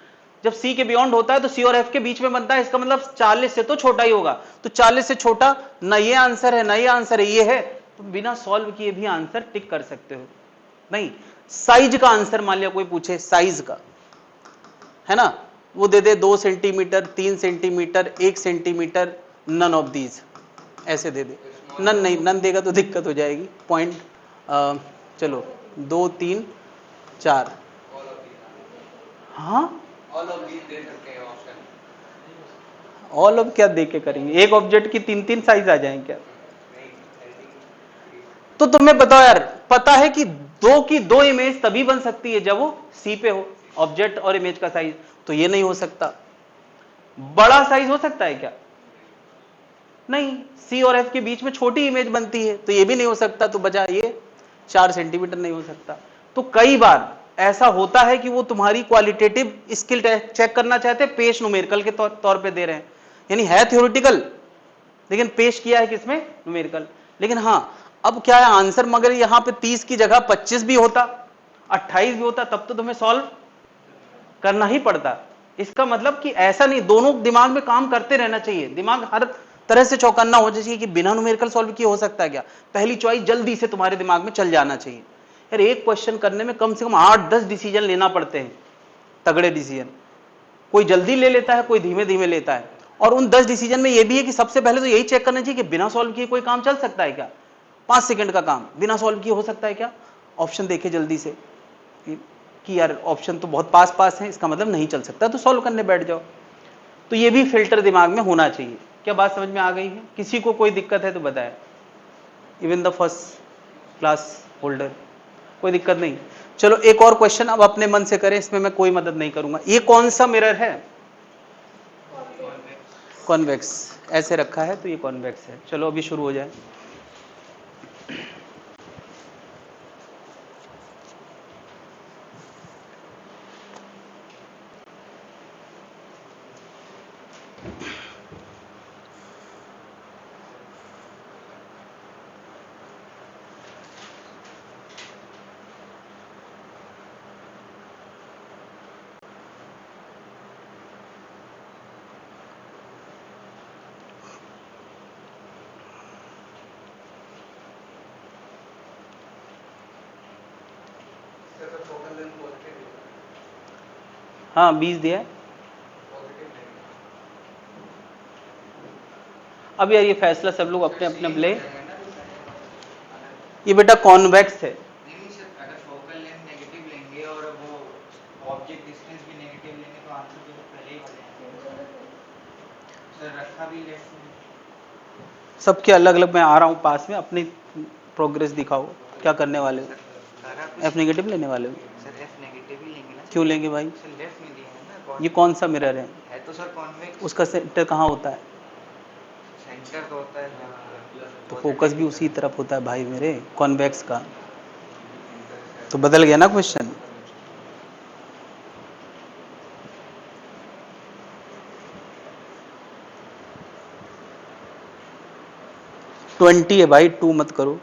जब C के बियॉन्ड होता है तो C और F के बीच में बनता है, इसका मतलब 40 से तो छोटा ही होगा। तो 40 से छोटा ना ये आंसर है ना ये आंसर है, ये है। तुम बिना सॉल्व किए भी आंसर टिक कर सकते हो। नहीं, साइज का आंसर मान लिया कोई पूछे, साइज का है ना, वो दे दे 2 centimetre, 3 centimetre, 1 centimetre, none of these, ऐसे दे दे। नन नहीं, नन देगा तो दिक्कत हो जाएगी। पॉइंट चलो 2 3 4, हाँ ऑल ऑफ दीज दे सकते हैं ऑप्शन। ऑल ऑफ क्या दे के करेंगे? एक ऑब्जेक्ट की 3 साइज आ जाएंगे क्या? तो तुम्हें बताओ यार, पता है कि 2 की 2 इमेज तभी बन सकती है जब वो C पे हो, ऑब्जेक्ट और इमेज का साइज। तो ये नहीं हो सकता। बड़ा साइज हो सकता है क्या? नहीं, C और F के बीच में छोटी इमेज बनती है, तो ये भी नहीं हो सकता। तो बचा ये 4 सेंटीमीटर नहीं हो सकता। तो कई बार ऐसा होता है कि वो तुम्हारी क्वालिटेटिव स्किल चेक करना चाहते हैं, पेश न्यूमेरिकल के तौर पे दे रहे हैं, यानी है थ्योरेटिकल लेकिन पेश किया है किसमें? न्यूमेरिकल। लेकिन हाँ, अब क्या है आंसर, मगर यहां पे 30 की जगह 25 भी होता, 28 भी होता, तब तो तुम्हें सॉल्व करना ही पड़ता। इसका मतलब कि ऐसा नहीं, दोनों दिमाग में काम करते रहना चाहिए। दिमाग हर तरह से चौकन्ना हो चाहिए कि बिना न्यूमेरिकल सॉल्व किए हो सकता है क्या? पहली चॉइस जल्दी से तुम्हारे दिमाग में चल जाना चाहिए। यार एक क्वेश्चन करने में कम से कम 8-10 डिसीजन लेना पड़ते हैं, तगड़े डिसीजन। कोई जल्दी ले लेता है, कोई धीमे धीमे लेता है। और उन 10 डिसीजन में यह भी है कि सबसे पहले तो यही चेक करना चाहिए कि बिना सॉल्व किए कोई काम चल सकता है क्या? 5 सेकंड का काम बिना सॉल्व किए हो सकता है क्या? ऑप्शन देखे जल्दी से कि यार ऑप्शन तो बहुत पास पास है, इसका मतलब नहीं चल सकता, तो सॉल्व करने बैठ जाओ। तो ये भी फिल्टर दिमाग में होना चाहिए। क्या बात समझ में आ गई है? किसी को कोई दिक्कत है तो बताए, even the first class holder, कोई दिक्कत नहीं। चलो एक और क्वेश्चन अब अपने मन से करें, इसमें मैं कोई मदद नहीं करूंगा। ये कौन सा मिरर है? कॉन्वेक्स ऐसे रखा है तो ये कॉन्वेक्स है। चलो अभी शुरू हो जाए। हाँ 20 दिया है। अब यार ये फैसला सब लोग अपने अपने ले। ये बेटा कॉन्वेक्स है। नहीं सर, अगर फोकल लेंथ नेगेटिव लेंगे और वो ऑब्जेक्ट डिस्टेंस भी नेगेटिव लेंगे तो आंसर जो है पहले ही हो जाएगा सर। रखा भी लेफ्ट में। सबके अलग अलग, मैं आ रहा हूँ पास में, अपनी प्रोग्रेस दिखाओ क्या करने वाले हो। एफ नेगेटिव लेने वाले हो? सर एफ नेगेटिव ही लेंगे ना। क्यों लेंगे भाई? सर लेफ्ट में दिया है ना। ये कौन सा मिरर है? तो सर कॉन्वेक्स। उसका सेंटर कहाँ होता है? सेंटर तो होता है तो फोकस भी उसी तरफ होता है भाई मेरे, कॉन्वेक्स का। तो बदल गया ना क्वेश्चन। ट्वेंटी है भाई, 2 मत करो।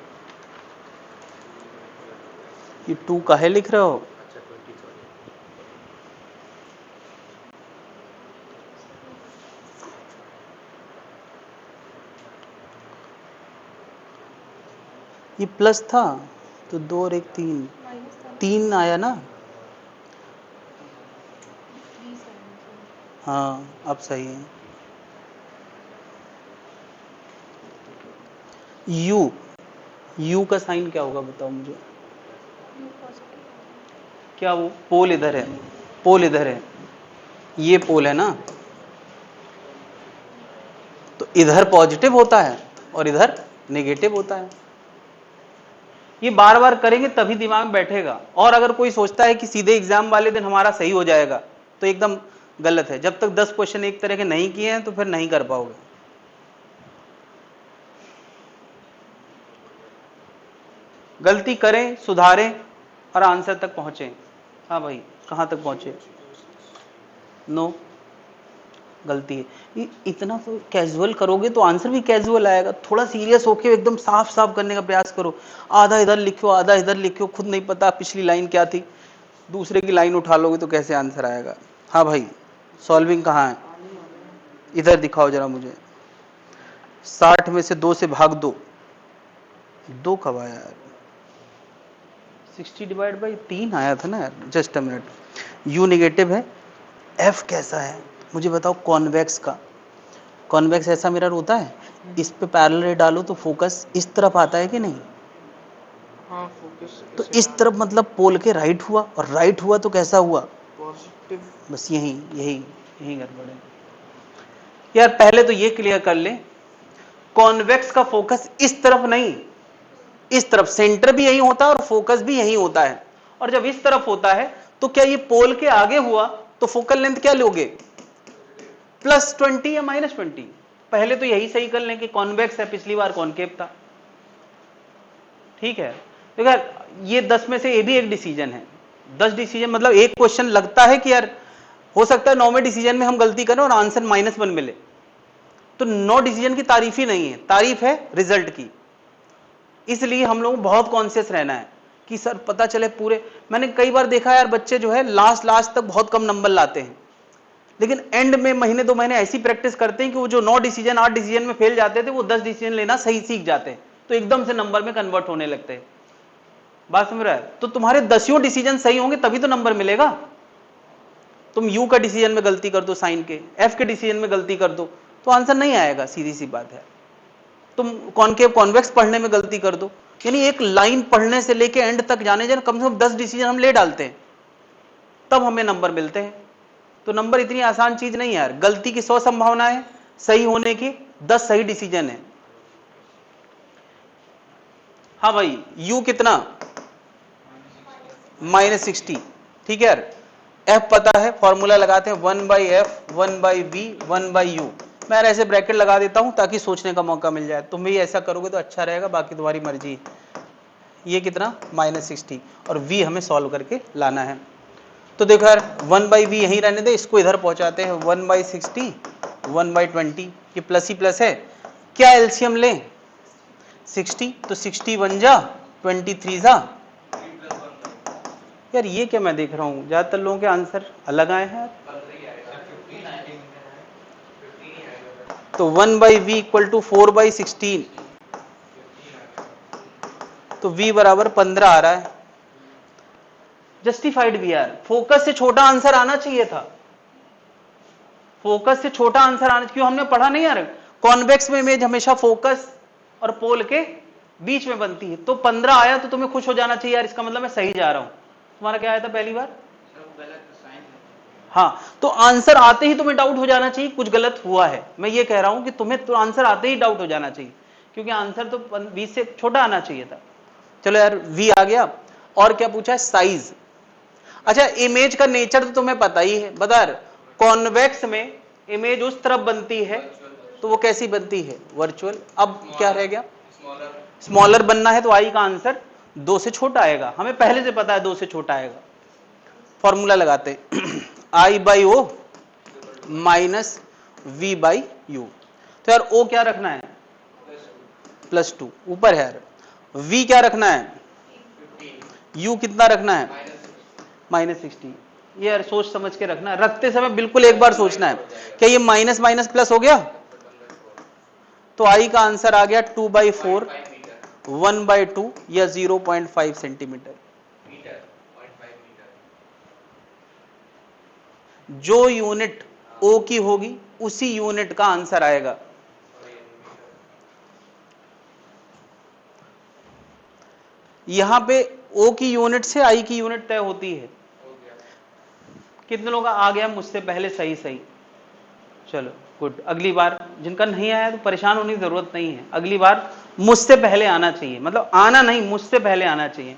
ये 2 काहे लिख रहे हो? ये प्लस था तो 2 और 1 3, 3 आया ना। हाँ अब सही है। यू का साइन क्या होगा बताओ मुझे। क्या वो पोल इधर है, पोल इधर है, ये पोल है ना, तो इधर पॉजिटिव होता है और इधर नेगेटिव होता है। ये बार बार करेंगे तभी दिमाग में बैठेगा। और अगर कोई सोचता है कि सीधे एग्जाम वाले दिन हमारा सही हो जाएगा तो एकदम गलत है। जब तक 10 क्वेश्चन एक तरह के नहीं किए हैं तो फिर नहीं कर पाओगे। गलती करें, सुधारें और आंसर तक पहुंचे। हाँ भाई कहां तक पहुंचे? नो, गलती है। इतना तो कैजुअल करोगे तो आंसर भी कैजुअल आएगा। थोड़ा सीरियस होके एकदम साफ साफ करने का प्रयास करो। आधा इधर लिखो आधा इधर लिखो, खुद नहीं पता पिछली लाइन क्या थी, दूसरे की लाइन उठा लोगे तो कैसे आंसर आएगा। हाँ भाई सॉल्विंग कहाँ है? इधर दिखाओ जरा मुझे। 60 में से 2 से भाग दो। 2 कब आया यार? 60 डिवाइड बाई 3 आया था ना यार। Just a minute. You negative है, एफ कैसा है मुझे बताओ? कॉन्वेक्स का। कॉन्वेक्स ऐसा मिरर होता है, इस पे पैरेलल रे डालो तो फोकस इस तरफ आता है कि नहीं? हाँ फोकस तो इस तरफ मतलब पोल के राइट हुआ, और राइट हुआ तो कैसा हुआ? पॉजिटिव। बस यही यही यही गड़बड़ है यार। पहले तो ये क्लियर कर ले, कॉन्वेक्स का फोकस इस तरफ नहीं, इस तरफ। सेंटर भी यही होता है और फोकस भी यही होता है। और जब इस तरफ होता है तो क्या ये पोल के आगे हुआ तो फोकल लेंथ क्या लोगे? +20 या -20? पहले तो यही सही कर लें कि कॉन्वेक्स है, पिछली बार कॉनकेव था। ठीक है, देखो ये 10 में से ये भी एक डिसीजन है। 10 डिसीजन मतलब एक क्वेश्चन लगता है कि यार हो सकता है 9वें डिसीजन में हम गलती करें और आंसर -1 मिले। तो 9 डिसीजन की तारीफ ही नहीं है, तारीफ है रिजल्ट की। इसलिए हम लोग बहुत कॉन्शियस रहना है कि सर पता चले पूरे। मैंने कई बार देखा यार बच्चे जो है लास्ट तक बहुत कम नंबर लाते हैं, लेकिन एंड में महीने 2 महीने ऐसी प्रैक्टिस करते हैं कि वो जो 9 डिसीजन 8 डिसीजन में फेल जाते थे वो 10 डिसीजन लेना सही सीख जाते हैं, तो एकदम से नंबर में कन्वर्ट होने लगते हैं। बात समझ रहा है? तो तुम्हारे 10 डिसीजन सही होंगे तभी तो नंबर मिलेगा। तुम यू का डिसीजन में गलती कर दो, साइन के, एफ के डिसीजन में गलती कर दो तो आंसर नहीं आएगा, सीधी सी बात है। तुम कॉनकेव कॉन्वेक्स पढ़ने में गलती कर दो, यानी एक लाइन पढ़ने से लेके एंड तक जाने जाने कम से कम 10 डिसीजन हम ले डालते हैं, तब हमें नंबर मिलते हैं। तो नंबर इतनी आसान चीज नहीं है यार। गलती की 100 संभावना है, सही होने की 10 सही डिसीजन है। हाँ भाई यू कितना? -60। ठीक है यार, एफ पता है, फॉर्मूला लगाते हैं 1/f 1/v 1/u। मैं ऐसे ब्रैकेट लगा देता हूं ताकि सोचने का मौका मिल जाए। तुम भी ऐसा करोगे तो अच्छा रहेगा, बाकी तुम्हारी मर्जी। ये कितना -60 और v हमें सॉल्व करके लाना है। तो देखो यार 1/v यहीं रहने दे, इसको इधर पहुंचाते हैं। 1/60 1/20, ये प्लस ही प्लस है। क्या एलसीएम लें? 60, तो 60 1 जा 23 जा। यार ये क्या मैं देख रहा हूँ, ज्यादातर लोगों के आंसर अलग आए हैं। तो 1/v = 4/16, तो v बराबर 15 आ रहा है। जस्टिफाइड भी यार, फोकस से छोटा आंसर आना चाहिए था। फोकस से छोटा आंसर आना, क्यों हमने पढ़ा नहीं यार, कॉन्वेक्स में इमेज हमेशा फोकस और पोल के बीच में बनती है। तो 15 आया तो तुम्हें खुश हो जाना चाहिए यार, इसका मतलब मैं सही जा रहा हूं। तुम्हारा क्या आया था पहली बार? हाँ, तो आंसर आते ही तुम्हें डाउट हो जाना चाहिए कुछ गलत हुआ है। मैं ये कह रहा हूं कि तुम्हें तो आंसर आते ही डाउट हो जाना चाहिए, क्योंकि आंसर तो 20 से छोटा आना चाहिए था। चलो यार v आ गया। और क्या पूछा है? साइज। अच्छा, इमेज का नेचर तो तुम्हें पता ही है। बता, कॉन्वेक्स में इमेज उस तरफ बनती है तो वो कैसी बनती है? वर्चुअल। अब क्या रह गया? स्मॉलर बनना है तो आई का आंसर 2 से छोटा आएगा, हमें पहले से पता है 2 से छोटा आएगा। फॉर्मूला लगाते I/O -V/U। तो यार O क्या रखना है? +2 ऊपर है यार। V क्या रखना है? U कितना रखना है? -60। ये यार सोच समझ के रखना, रखते समय बिल्कुल एक बार सोचना है। क्या ये माइनस माइनस प्लस हो गया? तो I का आंसर आ गया 2/4 1/2 या 0.5 सेंटीमीटर। जो यूनिट O की होगी उसी यूनिट का आंसर आएगा। यहां पे O की यूनिट से I की यूनिट तय होती है। कितने लोगों का आ गया मुझसे पहले सही सही? चलो गुड। अगली बार जिनका नहीं आया तो परेशान होने की जरूरत नहीं है, अगली बार मुझसे पहले आना चाहिए, मतलब आना नहीं, मुझसे पहले आना चाहिए।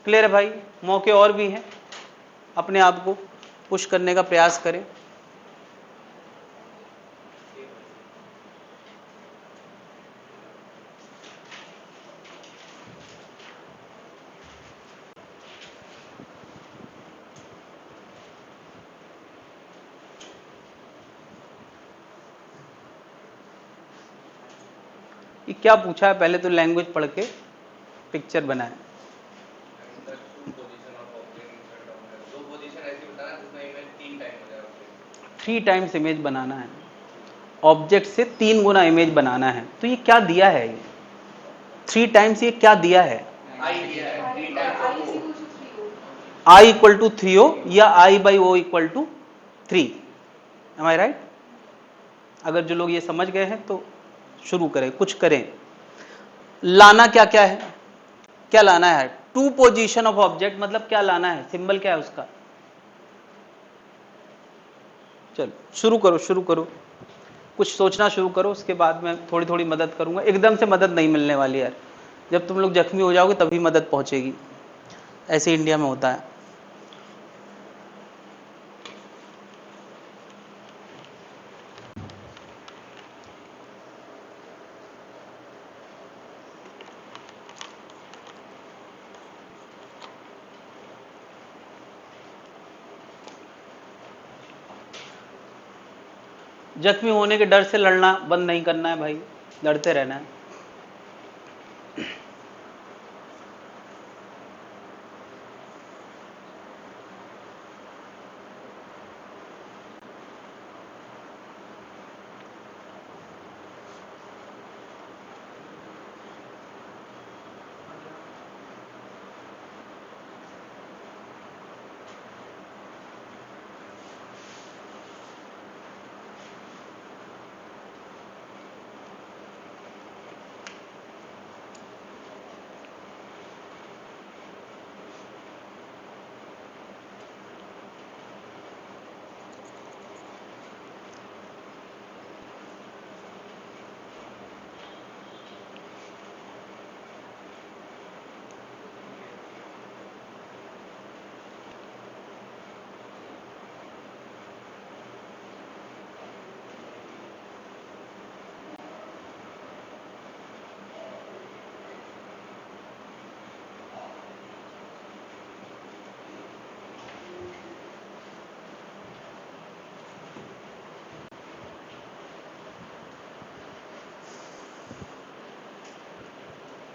क्लियर है भाई? मौके और भी हैं, अपने आप को पुश करने का प्रयास करें। ये क्या पूछा है? पहले तो लैंग्वेज पढ़ के पिक्चर बनाए। थ्री टाइम्स इमेज बनाना है, ऑब्जेक्ट से 3 गुना इमेज बनाना है। तो ये क्या दिया है? ये 3 टाइम्स, ये क्या दिया है? I = 3O या I/O = 3। Am I right? अगर जो लोग ये समझ गए हैं तो शुरू करें, कुछ करें। लाना क्या क्या है? क्या लाना है? टू पोजीशन ऑफ ऑब्जेक्ट, मतलब क्या लाना है? सिंबल क्या है उसका? चलो शुरू करो, शुरू करो, कुछ सोचना शुरू करो, उसके बाद मैं थोड़ी थोड़ी मदद करूंगा। एकदम से मदद नहीं मिलने वाली यार, जब तुम लोग जख्मी हो जाओगे तभी मदद पहुंचेगी। ऐसे इंडिया में होता है। जख्मी होने के डर से लड़ना बंद नहीं करना है भाई, लड़ते रहना है।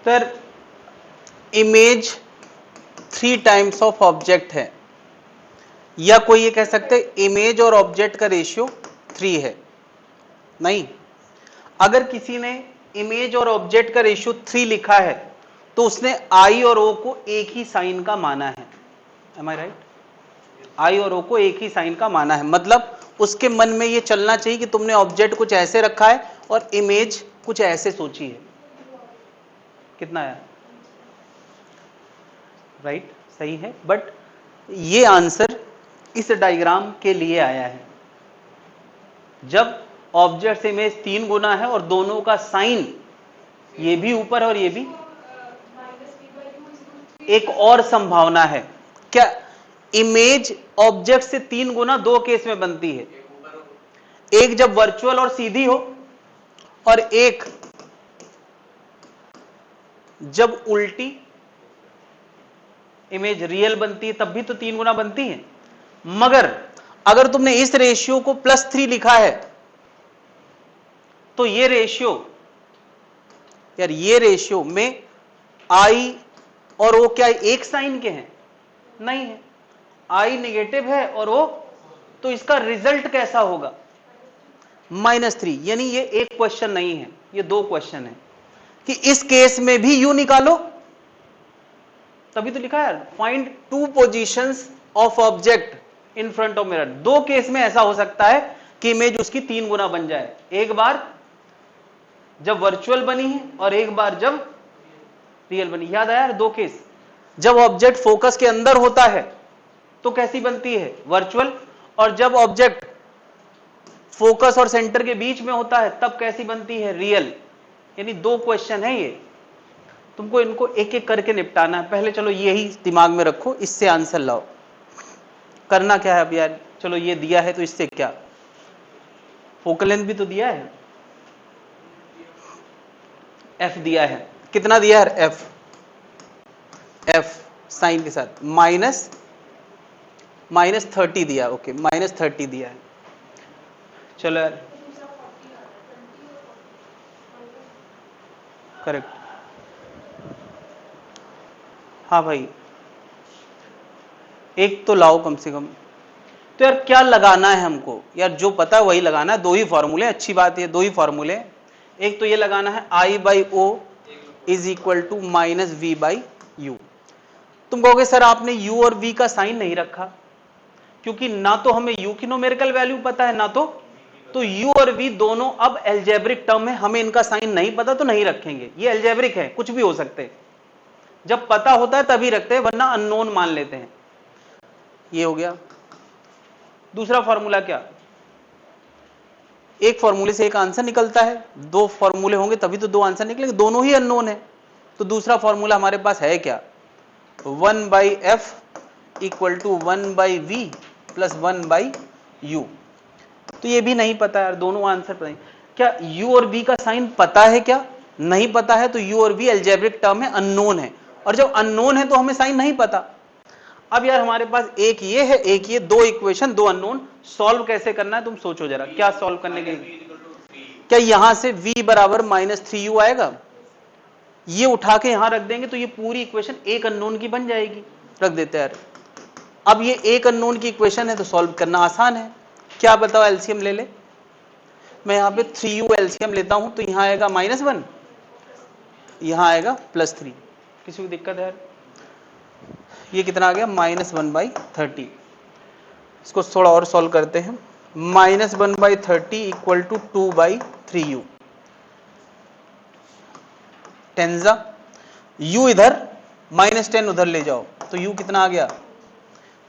तो इमेज 3 टाइम्स ऑफ ऑब्जेक्ट है, या कोई ये कह सकते हैं इमेज और ऑब्जेक्ट का रेशियो 3 है। नहीं, अगर किसी ने इमेज और ऑब्जेक्ट का रेशियो 3 लिखा है तो उसने आई और ओ को एक ही साइन का माना है। एम आई राइट? आई और ओ को एक ही साइन का माना है, मतलब उसके मन में ये चलना चाहिए कि तुमने ऑब्जेक्ट कुछ ऐसे रखा है और इमेज कुछ ऐसे सोची है। कितना आया? राइट, सही है। बट ये आंसर इस डायग्राम के लिए आया है। जब ऑब्जेक्ट से इमेज 3 गुना है और दोनों का साइन ये भी ऊपर और ये भी, एक और संभावना है क्या? इमेज ऑब्जेक्ट से 3 गुना 2 केस में बनती है, एक जब वर्चुअल और सीधी हो, और एक जब उल्टी इमेज रियल बनती है, तब भी तो 3 गुना बनती है। मगर अगर तुमने इस रेशियो को +3 लिखा है तो ये रेशियो, यार ये रेशियो में आई और ओ क्या एक साइन के हैं? नहीं है, आई नेगेटिव है और ओ, तो इसका रिजल्ट कैसा होगा? -3। यानी ये एक क्वेश्चन नहीं है, ये 2 क्वेश्चन है कि इस केस में भी यू निकालो, तभी तो लिखा है find 2 positions of object in front of mirror. 2 case में ऐसा हो सकता है कि इमेज उसकी 3 गुना बन जाए, एक बार जब वर्चुअल बनी है और एक बार जब रियल बनी। याद आया 2 केस? जब ऑब्जेक्ट फोकस के अंदर होता है तो कैसी बनती है? वर्चुअल, और जब ऑब्जेक्ट फोकस और सेंटर के बीच में होता है तब कैसी बनती है? रियल। यानी 2 क्वेश्चन है ये, तुमको इनको एक एक करके निपटाना है। पहले चलो यही दिमाग में रखो, इससे आंसर लाओ। करना क्या है अब यार? चलो ये दिया है तो इससे क्या, फोकल लेंथ भी तो दिया है, एफ दिया है, कितना दिया है? एफ साइन के साथ -30 दिया। ओके, -30 दिया है। चलो यार, करेक्ट। हाँ भाई, एक तो लाओ कम से कम। तो यार क्या लगाना है हमको? यार जो पता है वही लगाना है। 2 ही फॉर्मूले, अच्छी बात है, 2 ही फॉर्मूले। एक तो ये लगाना है I/O is equal to -V/U। तुम कहोगे सर आपने U और V का साइन नहीं रखा, क्योंकि ना तो हमें U की न्यूमेरिकल वैल्यू पता है, ना तो U और V दोनों अब एल्जेब्रिक टर्म है, हमें इनका साइन नहीं पता तो नहीं रखेंगे। ये एल्जेब्रिक है, कुछ भी हो सकते हैं, जब पता होता है तभी रखते हैं, वरना अननोन मान लेते हैं। ये हो गया। दूसरा फॉर्मूला क्या? एक फॉर्मूले से एक आंसर निकलता है, 2 फॉर्मूले होंगे तभी तो 2 आंसर निकलेंगे, दोनों ही अननोन है। तो दूसरा फॉर्मूला हमारे पास है क्या? 1/f equal to 1/v plus 1/u। तो ये भी नहीं पता यार, दोनों आंसर पता नहीं। क्या u और v का साइन पता है क्या? नहीं पता है, तो u और v एल्जेब्रिक टर्म है, अननोन है, और जब अननोन है तो हमें साइन नहीं पता। अब यार हमारे पास एक ये है, एक ये, 2 इक्वेशन, 2 अननोन। सॉल्व कैसे करना है तुम सोचो जरा, क्या सॉल्व करने के लिए? क्या यहां से v बराबर -3u आएगा? ये उठा के यहां रख देंगे तो ये पूरी इक्वेशन एक अननोन की बन जाएगी। रख देते हैं यार। अब ये एक अननोन की इक्वेशन है तो सॉल्व करना आसान है। क्या बताओ, एलसीएम ले ले। मैं यहां पे 3u एलसीएम लेता हूं तो यहां आएगा -1, यहां आएगा +3। किसी को दिक्कत है? ये कितना आ गया? -1/30। इसको थोड़ा और सॉल्व करते हैं। -1/30 इक्वल टू 2/3u। टेंजा u इधर, -10 उधर ले जाओ तो u कितना आ गया?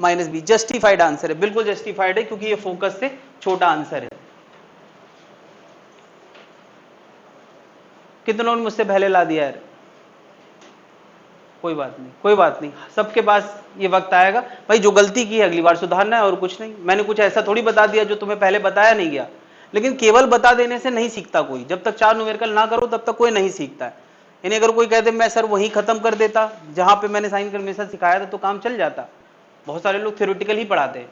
-b। जस्टिफाइड आंसर है, बिल्कुल जस्टिफाइड है, क्योंकि ये फोकस से छोटा आंसर है। कितनों ने मुझसे पहले ला दिया यार? कोई बात नहीं, कोई बात नहीं, सबके पास ये वक्त आएगा भाई। जो गलती की है अगली बार सुधारना है, और कुछ नहीं। मैंने कुछ ऐसा थोड़ी बता दिया जो तुम्हें पहले बताया नहीं गया। लेकिन केवल बता देने से नहीं सीखता कोई, जब तक 4 न्यूमेरिकल ना करो तब तक कोई नहीं सीखता है। यानी अगर कोई कहते मैं सर वहीं खत्म कर देता जहां पे मैंने साइन कन्वेंशन सिखाया था तो काम चल जाता। बहुत सारे लोग थ्योरेटिकल ही पढ़ाते हैं,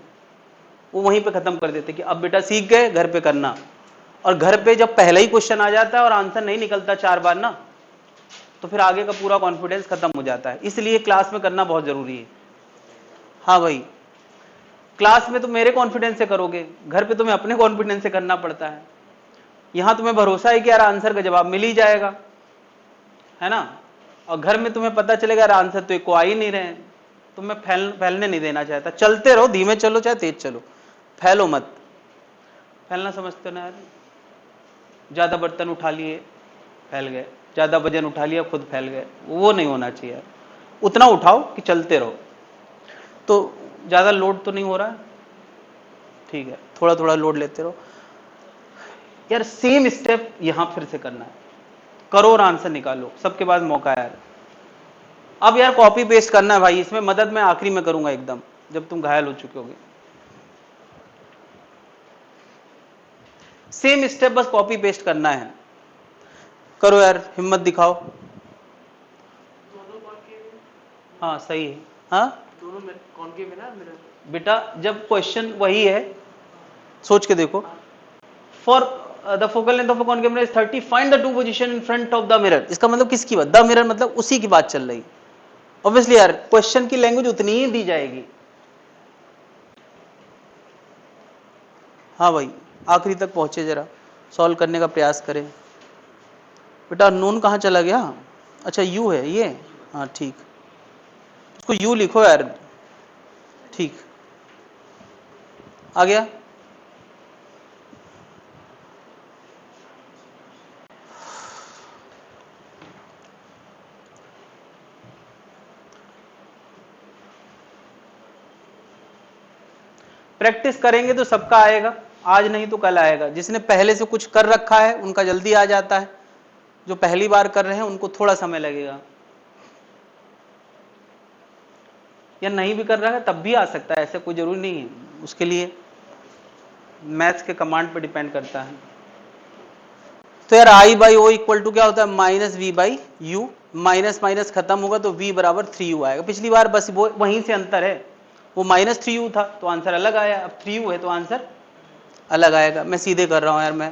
वो वहीं पे खत्म कर देते कि अब बेटा सीख गए, घर पे करना। और घर पे जब पहला ही क्वेश्चन आ जाता है और आंसर नहीं निकलता 4 बार ना, तो फिर आगे का पूरा कॉन्फिडेंस खत्म हो जाता है। इसलिए क्लास में करना बहुत जरूरी है। हाँ भाई, क्लास में तुम मेरे कॉन्फिडेंस से करोगे, घर पे तुम्हें अपने कॉन्फिडेंस से करना पड़ता है। यहां तुम्हें भरोसा है कि यार आंसर का जवाब मिल ही जाएगा, है ना, और घर में तुम्हें पता चलेगा यार आंसर तो एक को आ ही नहीं रहे हैं, तो मैं फैलने नहीं देना चाहता। चलते रहो, धीमे चलो चाहे तेज चलो, फैलो मत। फैलना समझते हो ना यार, ज्यादा बर्तन उठा लिए फैल गए, ज्यादा वजन उठा लिया खुद फैल गए, वो नहीं होना चाहिए यार। उतना उठाओ कि चलते रहो। तो ज्यादा लोड तो नहीं हो रहा, ठीक है, थोड़ा थोड़ा लोड लेते रहो यार। सेम स्टेप यहां फिर से करना है, करो और आंसर निकालो, सबके पास मौका है यार। अब यार कॉपी पेस्ट करना है भाई, इसमें मदद मैं आखिरी में करूंगा एकदम, जब तुम घायल हो चुके होगे। सेम स्टेप बस कॉपी पेस्ट करना है, करो यार, हिम्मत दिखाओ। दोनों कॉनकेव है? हाँ सही है, हाँ दोनों में कॉनकेव है ना मिरर? बेटा, जब क्वेश्चन वही है, सोच के देखो। For the focal length of a concave mirror is 30, find the two position in front of the mirror. इसका मतलब किसकी बात? द मिरर, मतलब उसी की बात चल रही। ऑब्वियसली यार क्वेश्चन की लैंग्वेज उतनी ही दी जाएगी। हाँ भाई, आखिरी तक पहुंचे, जरा सॉल्व करने का प्रयास करें। बेटा नून कहाँ चला गया? अच्छा यू है ये, हाँ ठीक, इसको यू लिखो यार, ठीक आ गया। प्रैक्टिस करेंगे तो सबका आएगा, आज नहीं तो कल आएगा। जिसने पहले से कुछ कर रखा है उनका जल्दी आ जाता है, जो पहली बार कर रहे हैं उनको थोड़ा समय लगेगा, या नहीं भी कर रहा है तब भी आ सकता है, ऐसे कोई जरूरी नहीं है। उसके लिए मैथ्स के कमांड पर डिपेंड करता है। तो यार I by O equal to क्या होता है? Minus we by U. Minus minus खत्म होगा तो v बराबर 3u आएगा। पिछली बार बस वो वहीं से अंतर है, वो माइनस 3u था तो आंसर अलग आया, अब 3u है तो आंसर अलग आएगा। मैं सीधे कर रहा हूं यार, मैं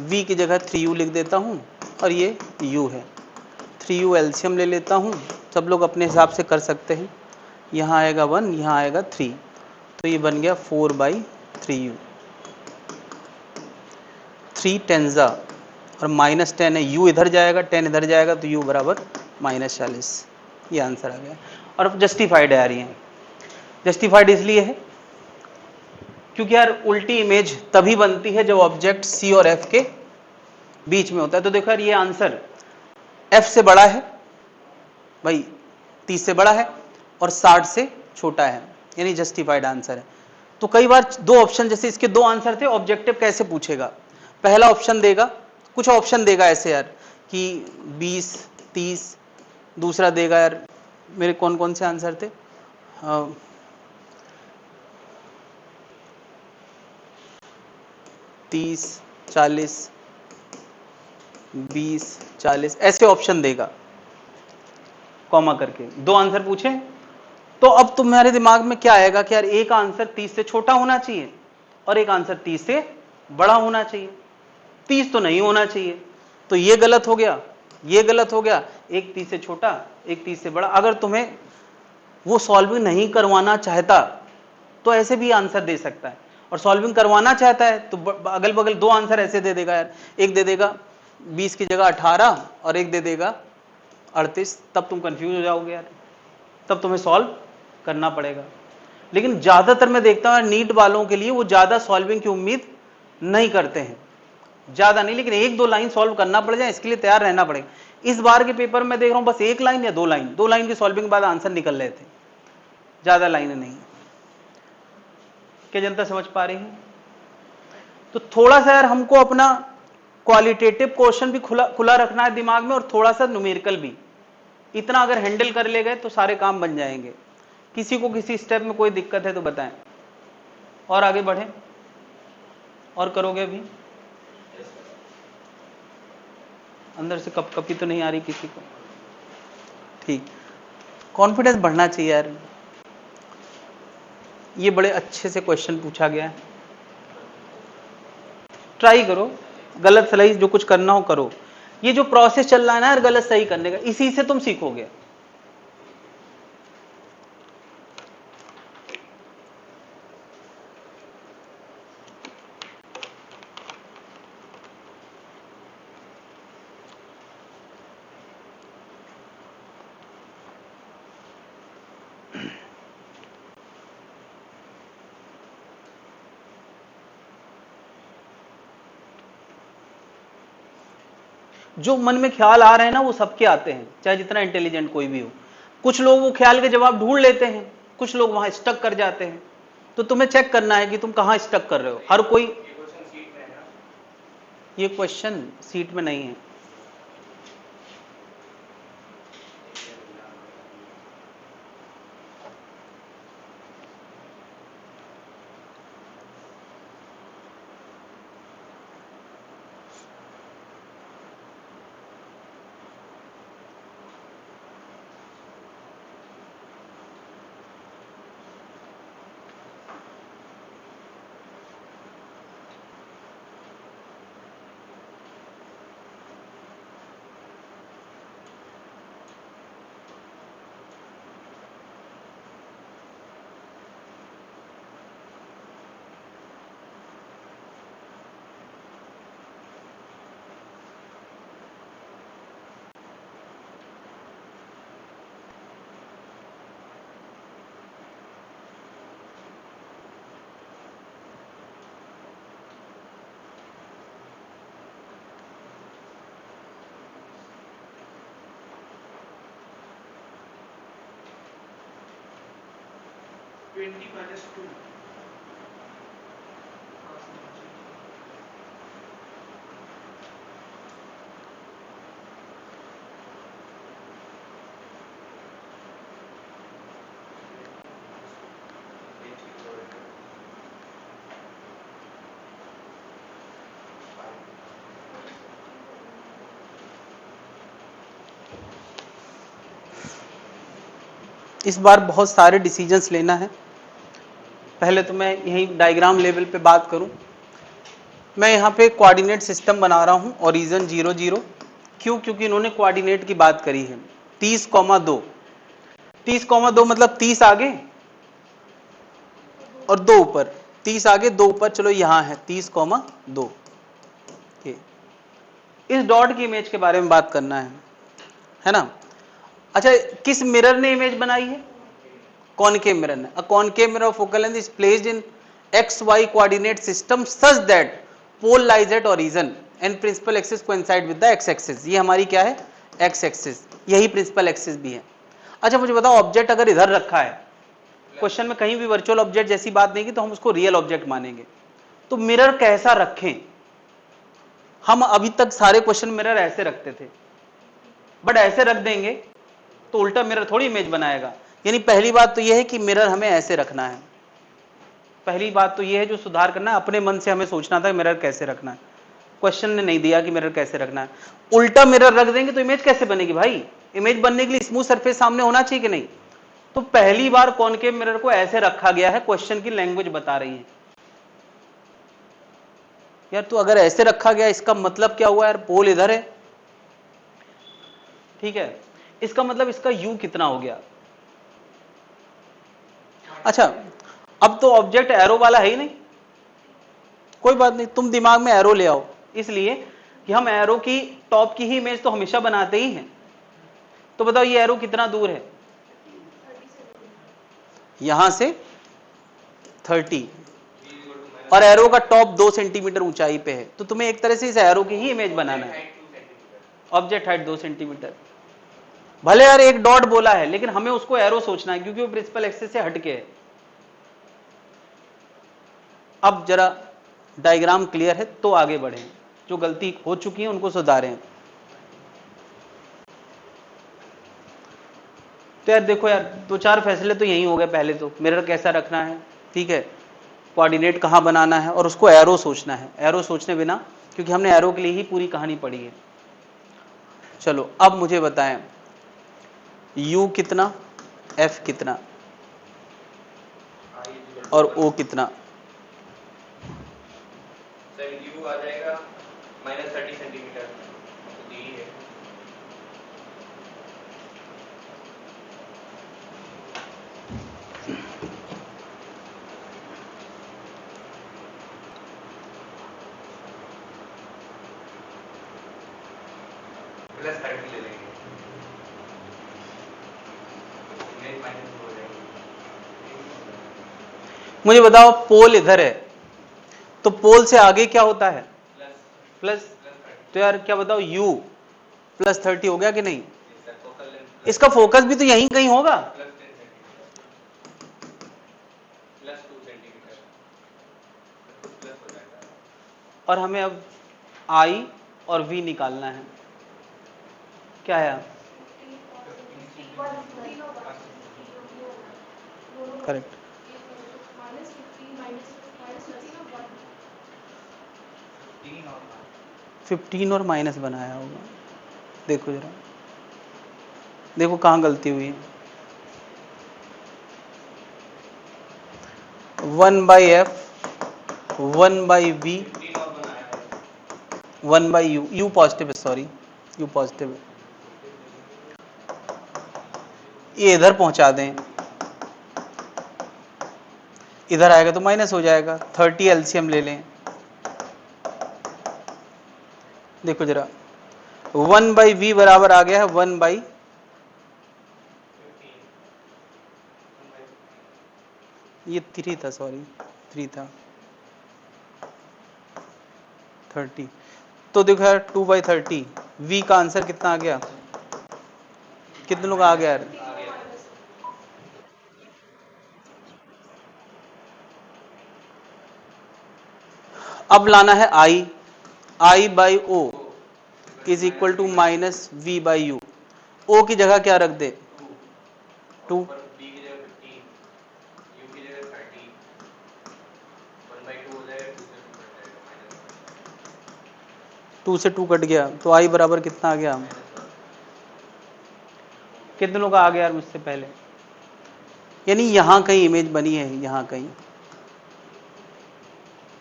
v की जगह 3u लिख देता हूं और ये u है। 3u एलसीएम ले लेता हूं, सब लोग अपने हिसाब से कर सकते हैं। यहाँ आएगा 1, यहाँ आएगा 3, तो ये बन गया 4/3u। 3 टेंजा और माइनस 10 है, u इधर जाएगा 10 इधर जाएगा तो u बराबर -40। ये आंसर आ गया। और अब जस्टिफाइड है यार, ये जस्टिफाइड इसलिए है क्योंकि यार उल्टी इमेज तभी बनती है जब ऑब्जेक्ट c और f के बीच में होता है। तो देखो यार, ये आंसर f से बड़ा है भाई, 30 से बड़ा है और 60 से छोटा है, यानी जस्टिफाइड आंसर है। तो कई बार दो ऑप्शन, जैसे इसके दो आंसर थे, ऑब्जेक्टिव कैसे पूछेगा? पहला ऑप्शन देगा, कुछ ऑप्शन देगा ऐसे यार कि 20, 30, दूसरा देगा यार, मेरे कौन कौन से आंसर थे, 30, 40, 20, 40, ऐसे ऑप्शन देगा कॉमा करके। दो आंसर पूछे तो अब तुम्हारे दिमाग में क्या आएगा कि यार एक आंसर 30 से छोटा होना चाहिए और एक आंसर 30 से बड़ा होना चाहिए, 30 तो नहीं होना चाहिए, तो ये गलत हो गया, ये गलत हो गया, एक 30 से छोटा एक 30 से बड़ा। अगर तुम्हें वो सॉल्विंग नहीं करवाना चाहता तो ऐसे भी आंसर दे सकता है, और सॉल्विंग करवाना चाहता है तो अगल बगल दो आंसर ऐसे दे देगा यार, एक दे देगा 20 की जगह 18 और एक दे देगा 38, तब तुम कंफ्यूज हो जाओगे यार, तब तुम्हें सॉल्व करना पड़ेगा। लेकिन ज्यादातर मैं देखता हूं नीट वालों के लिए वो ज्यादा सॉल्विंग की उम्मीद नहीं करते हैं, ज्यादा नहीं, लेकिन एक दो लाइन सॉल्व करना पड़ जाए इसके लिए तैयार रहना पड़ेगा। इस बार के पेपर में देख रहा हूं बस एक लाइन या दो लाइन की सॉल्विंग के बाद आंसर निकल रहे थे, ज्यादा लाइनें नहीं। क्या जनता समझ पा रही है? तो थोड़ा सा यार हमको अपना क्वालिटेटिव क्वेश्चन भी खुला रखना है दिमाग में, और थोड़ा सा न्यूमेरिकल भी। इतना अगर हैंडल कर ले गए तो सारे काम बन जाएंगे। किसी को किसी स्टेप में कोई दिक्कत है तो बताएं, और आगे बढ़े, और करोगे भी? अंदर से कपकपी तो नहीं आ रही किसी को? ठीक, कॉन्फिडेंस बढ़ना चाहिए यार। ये बड़े अच्छे से क्वेश्चन पूछा गया है, ट्राई करो, गलत सही जो कुछ करना हो करो, ये जो प्रोसेस चल रहा है ना यार गलत सही करने का, इसी से तुम सीखोगे। जो मन में ख्याल आ रहे हैं ना वो सबके आते हैं, चाहे जितना इंटेलिजेंट कोई भी हो। कुछ लोग वो ख्याल के जवाब ढूंढ लेते हैं, कुछ लोग वहां स्टक कर जाते हैं। तो तुम्हें चेक करना है कि तुम कहां स्टक कर रहे हो। हर कोई, ये क्वेश्चन सीट में नहीं है। इस बार बहुत सारे डिसीजंस लेना है। पहले तो मैं यही डायग्राम लेवल पे बात करूं। मैं यहाँ पे कोऑर्डिनेट सिस्टम बना रहा हूँ, ओरिजिन 0 0। क्यों? क्योंकि इन्होंने कोऑर्डिनेट की बात करी है। 30,2 30,2 मतलब 30 आगे और 2 ऊपर, 30 आगे 2 ऊपर। चलो यहाँ है 30,2। इस डॉट की इमेज के बारे में बात करना है ना। अच्छा, किस मिरर ने इमेज बनाई है? कॉनकेव मिरर ने। A concave mirror of focal length is placed in XY coordinate system such that pole lies at origin and principal axis coincide with the X axis. ये हमारी क्या है? X axis. यही principal axis भी है। अच्छा मुझे बताओ, ऑब्जेक्ट अगर इधर रखा है, क्वेश्चन में कहीं भी वर्चुअल ऑब्जेक्ट जैसी बात नहीं की तो हम उसको रियल ऑब्जेक्ट मानेंगे। तो मिरर कैसा रखें? हम अभी तक सारे क्वेश्चन मिरर ऐसे रखते थे, बट ऐसे रख देंगे तो उल्टा मिरर थोड़ी इमेज बनाएगा। यानी पहली बात तो यह है कि मिरर हमें ऐसे रखना है। पहली बात तो यह है जो सुधार करना है, अपने मन से हमें सोचना था मिरर कैसे रखना है। क्वेश्चन ने नहीं दिया कि मिरर कैसे रखना है। उल्टा मिरर रख देंगे तो इमेज कैसे बनेगी भाई? इमेज बनने के लिए स्मूथ सरफेस सामने होना चाहिए कि नहीं? तो पहली बार कॉनकेव मिरर को ऐसे रखा गया है, क्वेश्चन की लैंग्वेज बता रही है। यार तो अगर ऐसे रखा गया इसका मतलब क्या हुआ यार? पोल इधर है, ठीक है, इसका मतलब इसका यू कितना हो गया? अच्छा, अब तो ऑब्जेक्ट एरो वाला है ही नहीं। कोई बात नहीं, तुम दिमाग में एरो ले आओ, इसलिए कि हम एरो की टॉप की ही इमेज तो हमेशा बनाते ही हैं। तो बताओ ये एरो कितना दूर है? यहां से 30, और एरो का टॉप 2 सेंटीमीटर ऊंचाई पे है। तो तुम्हें एक तरह से इस एरो की ही इमेज बनाना है। Object height 2 centimetre. भले यार एक डॉट बोला है, लेकिन हमें उसको एरो सोचना है क्योंकि वो प्रिंसिपल एक्सिस से हटके है। अब जरा डायग्राम क्लियर है तो आगे बढ़ें, जो गलती हो चुकी है उनको सुधारें। तो यार देखो यार, 2-4 फैसले तो यही हो गए। पहले तो मिरर कैसा रखना है, ठीक है, कोऑर्डिनेट कहां बनाना है, और उसको एरो सोचना है। एरो सोचने बिना, क्योंकि हमने एरो के लिए ही पूरी कहानी पढ़ी है। चलो अब मुझे बताएं, U कितना, F कितना और O कितना? सर U आ जाएगा -30 सेंटीमीटर, प्लस 30 ले लेंगे, इमेज माइनस हो जाएगी। मुझे बताओ पोल इधर है तो पोल से आगे क्या होता है? प्लस। तो यार क्या बताओ u प्लस 30 हो गया कि नहीं? इसका फोकस भी तो यहीं कहीं होगा। और हमें अब I और V निकालना है। क्या है? करेक्ट। 15 और माइनस बनाया होगा। देखो जरा, देखो कहाँ गलती हुई है। 1/f 1/v 1/u, u positive है, सॉरी u पॉजिटिव है। ये इधर पहुंचा दें, इधर आएगा तो माइनस हो जाएगा। 30 एलसीएम ले लें। देखो जरा 1/v बराबर आ गया है 1/, ये 3 था, सॉरी 3 था, 30। तो देखो यार 2/30, v का आंसर कितना आ गया? कितने लोग आ गया यार? अब लाना है I/O is equal to minus v/u। O की जगह क्या रख दे? 2। 2 से 2 कट गया तो I बराबर कितना आ गया? कितने लोग आ गए यार मुझसे पहले? यानी यहां कहीं इमेज बनी है, यहां कहीं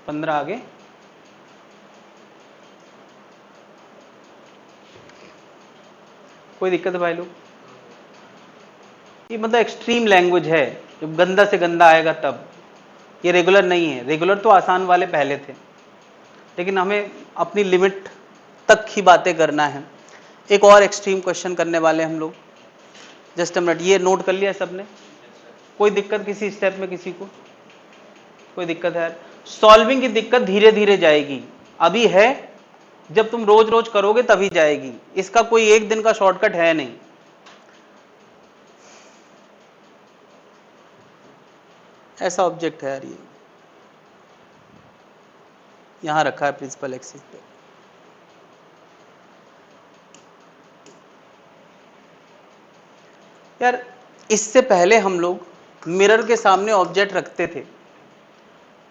15 आगे। कोई दिक्कत है भाई लोग? ये मतलब एक्सट्रीम लैंग्वेज है, जब गंदा से गंदा आएगा तब। ये रेगुलर नहीं है, रेगुलर तो आसान वाले पहले थे, लेकिन हमें अपनी लिमिट तक ही बातें करना है। एक और एक्सट्रीम क्वेश्चन करने वाले हम लोग, जस्ट अ मिनट। ये नोट कर लिया सबने? कोई दिक्कत किसी स्टेप में किसी को? कोई दिक्कत है? सॉल्विंग की दिक्कत धीरे धीरे जाएगी, अभी है, जब तुम रोज रोज करोगे तभी जाएगी। इसका कोई एक दिन का शॉर्टकट है नहीं। ऐसा ऑब्जेक्ट है यार, ये यहां रखा है प्रिंसिपल एक्सिस पे। यार इससे पहले हम लोग मिरर के सामने ऑब्जेक्ट रखते थे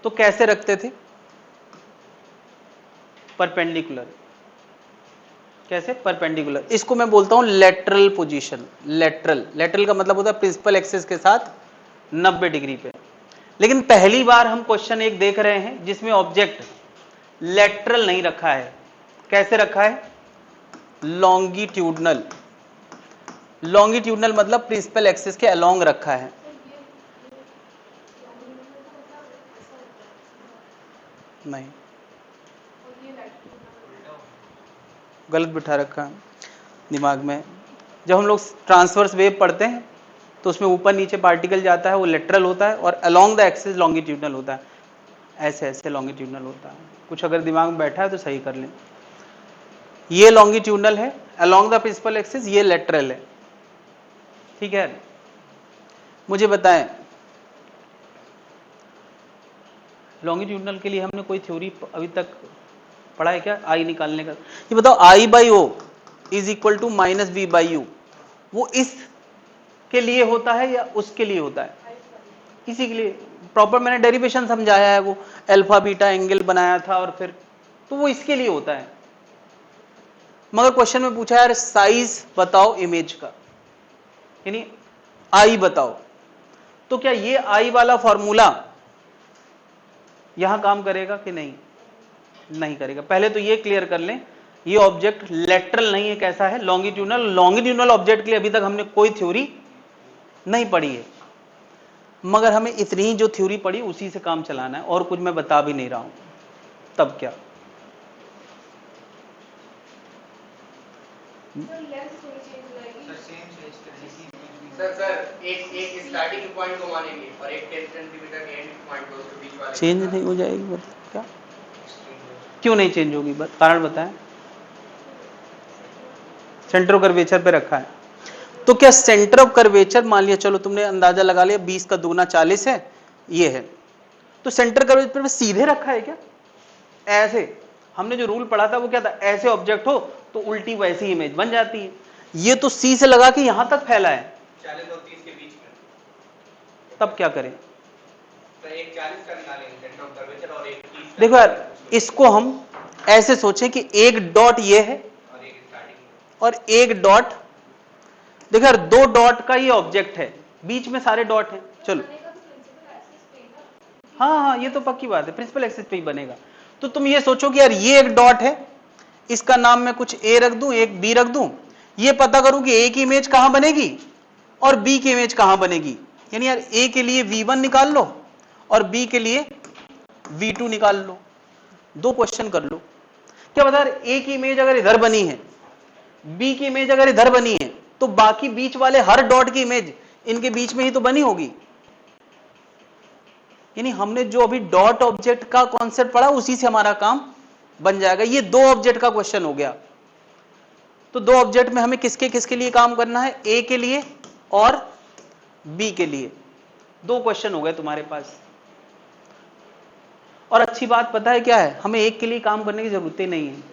तो कैसे रखते थे? परपेंडिकुलर। कैसे? परपेंडिकुलर। इसको मैं बोलता हूं लेटरल पोजीशन। लेटरल का मतलब होता है प्रिंसिपल एक्सिस के साथ 90 डिग्री पे। लेकिन पहली बार हम क्वेश्चन एक देख रहे हैं जिसमें ऑब्जेक्ट लेटरल नहीं रखा है। कैसे रखा है? लॉन्गिट्यूडनल। लॉन्गिट्यूडनल मतलब प्रिंसिपल एक्सिस के अलोंग रखा है। नहीं, गलत बिठा रखा है दिमाग में। जब हम लोग ट्रांसवर्स वेव पढ़ते हैं तो उसमें ऊपर नीचे पार्टिकल जाता है, वो लेटरल होता है, और अलोंग द एक्सिस लॉन्गिट्यूडनल होता है। ऐसे ऐसे लॉन्गिट्यूडनल होता है। कुछ अगर दिमाग में बैठा है तो सही कर लें। ये लॉन्गिट्यूडनल है अलोंग द प्रिंसिपल एक्सिस, ये लेटरल है। ठीक है? मुझे बताएं लॉन्गिट्यूडनल के लिए हमने कोई थ्योरी अभी तक पढ़ा है क्या आई निकालने का? ये बताओ I/O is equal to minus v/u, वो इस के लिए होता है या उसके लिए होता है? इसी के लिए। प्रॉपर मैंने डेरिवेशन समझाया है, वो अल्फा बीटा एंगल बनाया था, और फिर तो वो इसके लिए होता है। मगर क्वेश्चन में पूछा यार साइज बताओ इमेज का, यानी I बताओ, तो क्या ये I वाला फॉर्मूला यहां काम करेगा कि नहीं? नहीं करेगा। पहले तो ये क्लियर कर लें ये ऑब्जेक्ट लेटरल नहीं है, कैसा है, लॉन्गिट्यूडनल। लॉन्गिट्यूडनल ऑब्जेक्ट के लिए अभी तक हमने कोई थ्योरी नहीं पढ़ी है, मगर हमें इतनी ही जो थ्योरी पढ़ी उसी से काम चलाना है, और कुछ मैं बता भी नहीं रहा हूं। तब क्या सर एक स्टार्टिंग पॉइंट को मानेंगे और एक 10 सेंटीमीटर के एंड पॉइंट को, उसके बीच वाले चेंज नहीं हो जाएगी? मतलब क्या, क्यों नहीं चेंज होगी, कारण बताएं। सेंटर ऑफ कर्वेचर पे रखा है, तो क्या सेंटर ऑफ कर्वेचर, मान लिया, चलो तुमने अंदाजा लगा लिया 20 का दुगना 40 है, ये है, तो सेंटर कर्वेचर पे सीधे रखा है क्या? ऐसे हमने जो रूल पढ़ा था वो क्या था, ऐसे ऑब्जेक्ट हो तो उल्टी वैसी इमेज बन जाती है। ये तो सी से लगा के यहां तक फैला है, 40 और 30 के बीच में। तब क्या करें? तो एक 40 का निकालेंगे सेंटर ऑफ कर्वेचर और एक 30 का। देखो यार, इसको हम ऐसे सोचें कि एक डॉट ये है और एक स्टार्टिंग और एक डॉट, देखो यार 2 डॉट का ये ऑब्जेक्ट है, बीच में सारे डॉट हैं। चलो हाँ, ये तो पक्की बात है, प्रिंसिपल एक्सिस पे ही बनेगा। तो तुम ये सोचो कि यार ये एक डॉट है, इसका नाम मैं कुछ ए रख दूं, एक बी रख दूं, ये पता करूं कि ए की इमेज कहां बनेगी और बी की इमेज कहां बनेगी। यानी यार ए के लिए V1 निकाल लो और बी के लिए V2 निकाल लो, 2 क्वेश्चन कर लो। क्या बता रहे, ए की इमेज अगर इधर बनी है, बी की इमेज अगर इधर बनी है, तो बाकी बीच वाले हर डॉट की इमेज इनके बीच में ही तो बनी होगी। यानी हमने जो अभी डॉट ऑब्जेक्ट का कॉन्सेप्ट पढ़ा उसी से हमारा काम बन जाएगा। ये 2 ऑब्जेक्ट का क्वेश्चन हो गया। तो 2 ऑब्जेक्ट में हमें किसके किसके लिए काम करना है, ए के लिए और बी के लिए। 2 क्वेश्चन हो गए तुम्हारे पास। और अच्छी बात पता है क्या है, हमें एक के लिए काम करने की जरूरत ही नहीं है।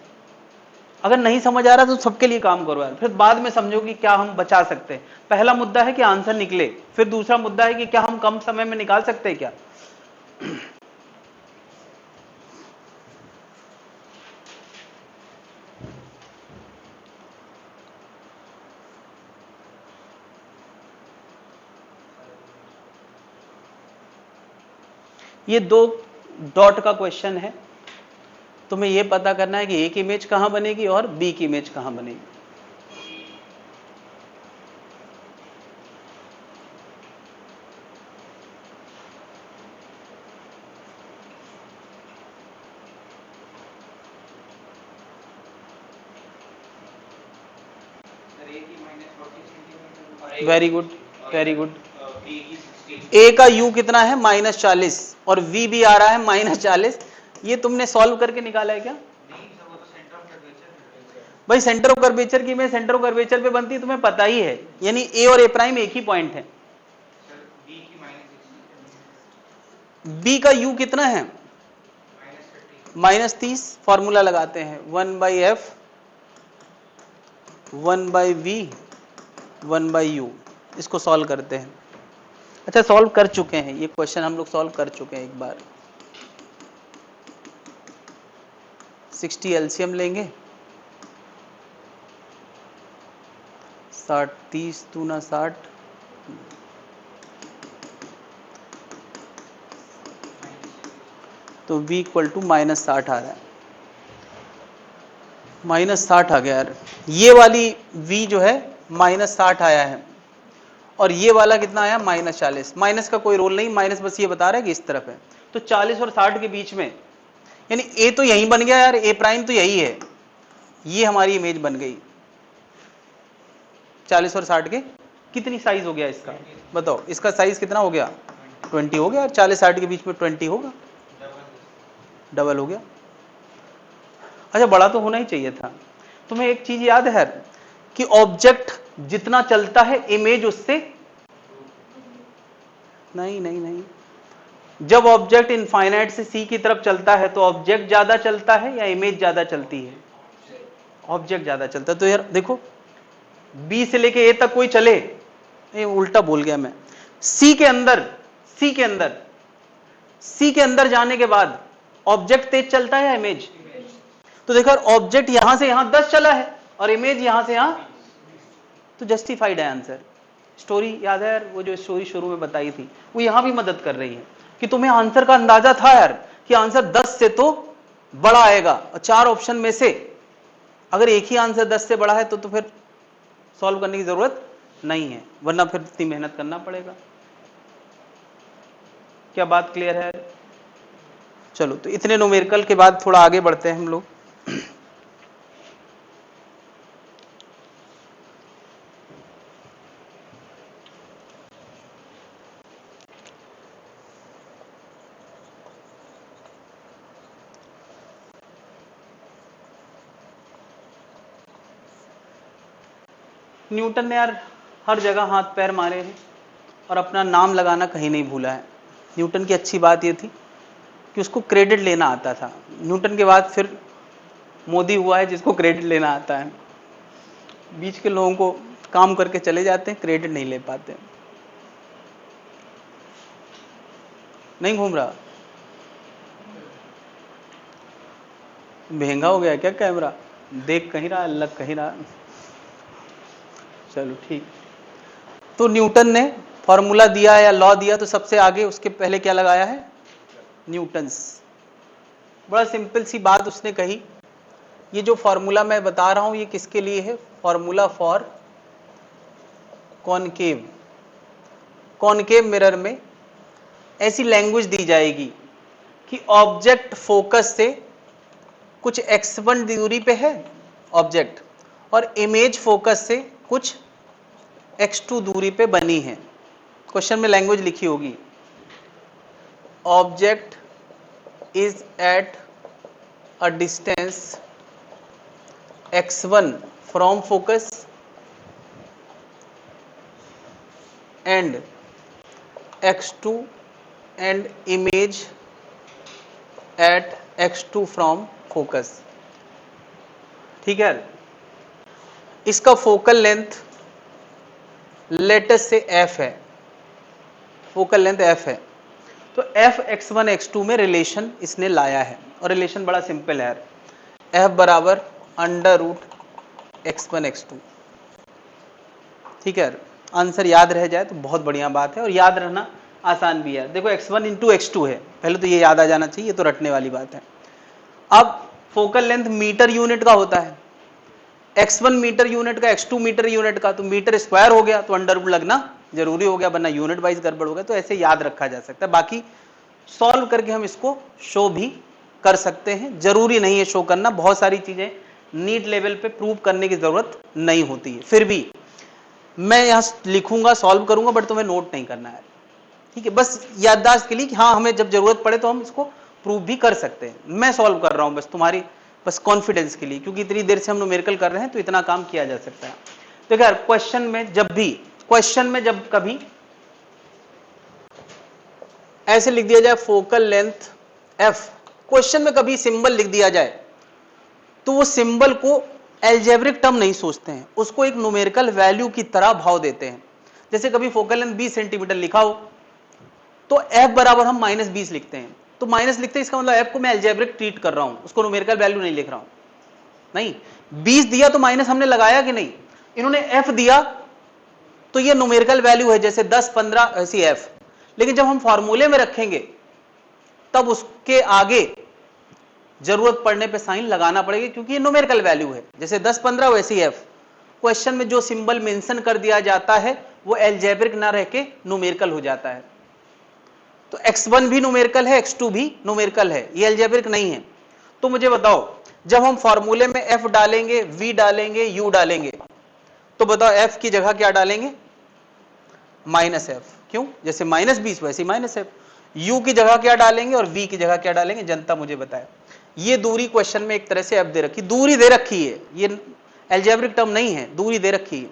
अगर नहीं समझ आ रहा तो सबके लिए काम करो यार, फिर बाद में समझो कि क्या हम बचा सकते हैं। पहला मुद्दा है कि आंसर निकले, फिर दूसरा मुद्दा है कि क्या हम कम समय में निकाल सकते हैं क्या। ये 2 डॉट का क्वेश्चन है, तुम्हें यह पता करना है कि ए की इमेज कहां बनेगी और बी की इमेज कहां बनेगी। Very good, very good. A का यू कितना है, -40, और वी भी आ रहा है -40। ये तुमने सॉल्व करके निकाला है क्या? भाई सेंटर ऑफ कर्वेचर की इमेज सेंटर ऑफ कर्वेचर पे बनती है, तुम्हें पता ही है। यानी ए और ए प्राइम एक ही पॉइंट है। बी का यू कितना है, -30। फॉर्मूला लगाते हैं 1/f 1/v 1/u। इसको सॉल्व करते हैं। अच्छा, सॉल्व कर चुके हैं, ये क्वेश्चन हम लोग सॉल्व कर चुके हैं एक बार। 60 एलसीएम लेंगे, 60 30 दूना 60, तो v इक्वल टू -60 आ रहा है। -60 आ गया यार। ये वाली v जो है -60 आया है, और ये वाला कितना आया, -40। माइनस का कोई रोल नहीं, माइनस बस ये बता रहा है कि इस तरफ है। तो 40 और 60 के बीच में, यानी ए तो यहीं बन गया यार, ए प्राइम तो यही है, ये हमारी इमेज बन गई। 40 और 60 के कितनी साइज हो गया इसका, बताओ, इसका साइज कितना हो गया, 20 हो गया। 40-60 के बीच में 20 होगा, डबल हो गया। अच्छा, बड़ा तो होना ही चाहिए था। तुम्हें एक चीज याद है कि ऑब्जेक्ट जितना चलता है इमेज उससे नहीं नहीं नहीं, जब ऑब्जेक्ट इनफाइनाइट से सी की तरफ चलता है तो ऑब्जेक्ट ज्यादा चलता है या इमेज ज्यादा चलती है? ऑब्जेक्ट ज्यादा चलता है। तो यार देखो, बी से लेके ए तक कोई चले, ये उल्टा बोल गया मैं, सी के अंदर जाने के बाद ऑब्जेक्ट तेज चलता है या इमेज? तो देखो, ऑब्जेक्ट यहां से यहां 10 चला है और इमेज यहां से यहां, तो जस्टिफाइड है आंसर। स्टोरी याद है यार, वो जो स्टोरी शुरू में बताई थी वो यहां भी मदद कर रही है कि तुम्हें आंसर का अंदाजा था यार कि आंसर 10 से तो बड़ा आएगा, और 4 ऑप्शन में से अगर एक ही आंसर 10 से बड़ा है तो फिर सॉल्व करने की जरूरत नहीं है, वरना फिर इतनी मेहनत करना पड़ेगा। क्या बात क्लियर है? चलो, तो इतने न्यूमेरिकल के बाद थोड़ा आगे बढ़ते हैं हम लोग। न्यूटन ने यार हर जगह हाथ पैर मारे हैं और अपना नाम लगाना कहीं नहीं भूला है। न्यूटन की अच्छी बात ये थी कि उसको क्रेडिट लेना आता था। न्यूटन के बाद फिर मोदी हुआ है जिसको क्रेडिट लेना आता है। बीच के लोगों को काम करके चले जाते हैं, क्रेडिट नहीं ले पाते। नहीं घूम रहा? महंगा हो गया क्या कैमरा? देख कहीं रहा, लग कहीं रहा। चलो ठीक। तो न्यूटन ने फॉर्मूला दिया या लॉ दिया तो सबसे आगे उसके पहले क्या लगाया है? न्यूटन्स। बड़ा सिंपल सी बात उसने कही, ये जो फॉर्मूला मैं बता रहा हूं ये किसके लिए है? Formula for concave. Concave mirror में ऐसी लैंग्वेज दी जाएगी कि ऑब्जेक्ट फोकस से कुछ x1 दूरी पे है ऑब्जेक्ट, और इमेज फोकस से कुछ x2 दूरी पे बनी है। क्वेश्चन में लैंग्वेज लिखी होगी, object is at a distance x1 from focus and x2 and image at x2 from focus. ठीक है, इसका फोकल लेंथ लेटेस्ट से f है, फोकल लेंथ f है। तो f x1 x2 में रिलेशन इसने लाया है, और रिलेशन बड़ा सिंपल है, f बराबर अंडर रूट x1 x2। ठीक है, आंसर याद रह जाए तो बहुत बढ़िया बात है, और याद रहना आसान भी है। देखो x1 इंटू x2 है, पहले तो ये याद आ जाना चाहिए, ये तो रटने वाली बात है। अब फोकल लेंथ मीटर यूनिट का होता है, x1 मीटर यूनिट का, x2 मीटर यूनिट का, तो मीटर स्क्वायर हो गया तो अंडर रूट लगना जरूरी हो गया, वरना यूनिट वाइज गड़बड़ हो गया। तो ऐसे याद रखा जा सकता है। बाकी सॉल्व करके हम इसको शो भी कर सकते हैं, जरूरी नहीं है शो करना। बहुत सारी चीजें नीट लेवल पे प्रूव करने की जरूरत नहीं होती है, फिर भी मैं यहां लिखूंगा, सॉल्व करूंगा, बट तुम्हें नोट नहीं करना है। ठीक है, बस याददाश्त के लिए कि हाँ हमें जब जरूरत पड़े तो हम इसको प्रूव भी कर सकते हैं। मैं सॉल्व कर रहा हूं बस तुम्हारी बस कॉन्फिडेंस के लिए, क्योंकि इतनी देर से हम न्यूमेरिकल कर रहे हैं तो इतना काम किया जा सकता है। देखो यार, क्वेश्चन में जब कभी ऐसे लिख दिया जाए फोकल लेंथ f, क्वेश्चन में कभी सिंबल लिख दिया जाए तो वो सिंबल को एल्जेब्रिक टर्म नहीं सोचते हैं, उसको एक न्यूमेरिकल वैल्यू की तरह भाव देते हैं। जैसे कभी फोकल लेंथ 20 सेंटीमीटर लिखा हो तो f बराबर हम -20 लिखते हैं। तो माइनस लिखते हैं, इसका मतलब f को मैं एल्जेब्रिक ट्रीट कर रहा हूं, उसको न्यूमेरिकल वैल्यू नहीं लिख रहा हूं। नहीं, 20 दिया तो माइनस हमने लगाया कि नहीं? इन्होंने f दिया तो ये न्यूमेरिकल वैल्यू है, जैसे 10 15 ऐसी f। लेकिन जब हम फॉर्मूले में रखेंगे तब उसके आगे जरूरत पड़ने पे साइन लगाना पड़ेगा, क्योंकि ये न्यूमेरिकल वैल्यू है। जैसे 10 15 वैसी f। क्वेश्चन में जो सिंबल मेंशन कर दिया जाता है वो एल्जेब्रिक ना रह के न्यूमेरिकल हो जाता है। तो x1 भी न्यूमेरिकल है, x2 भी न्यूमेरिकल है, ये एल्जेब्रिक नहीं है। तो मुझे बताओ, जब हम फॉर्मूले में f डालेंगे, v डालेंगे, u डालेंगे, तो बताओ f की जगह क्या डालेंगे? -f। क्यों? जैसे -20 वैसे -f। u की जगह क्या डालेंगे और v की जगह क्या डालेंगे? जनता मुझे बताए। ये दूरी क्वेश्चन में एक तरह से f दे रखी, दूरी दे रखी है, ये एल्जेब्रिक टर्म नहीं है, दूरी दे रखी है।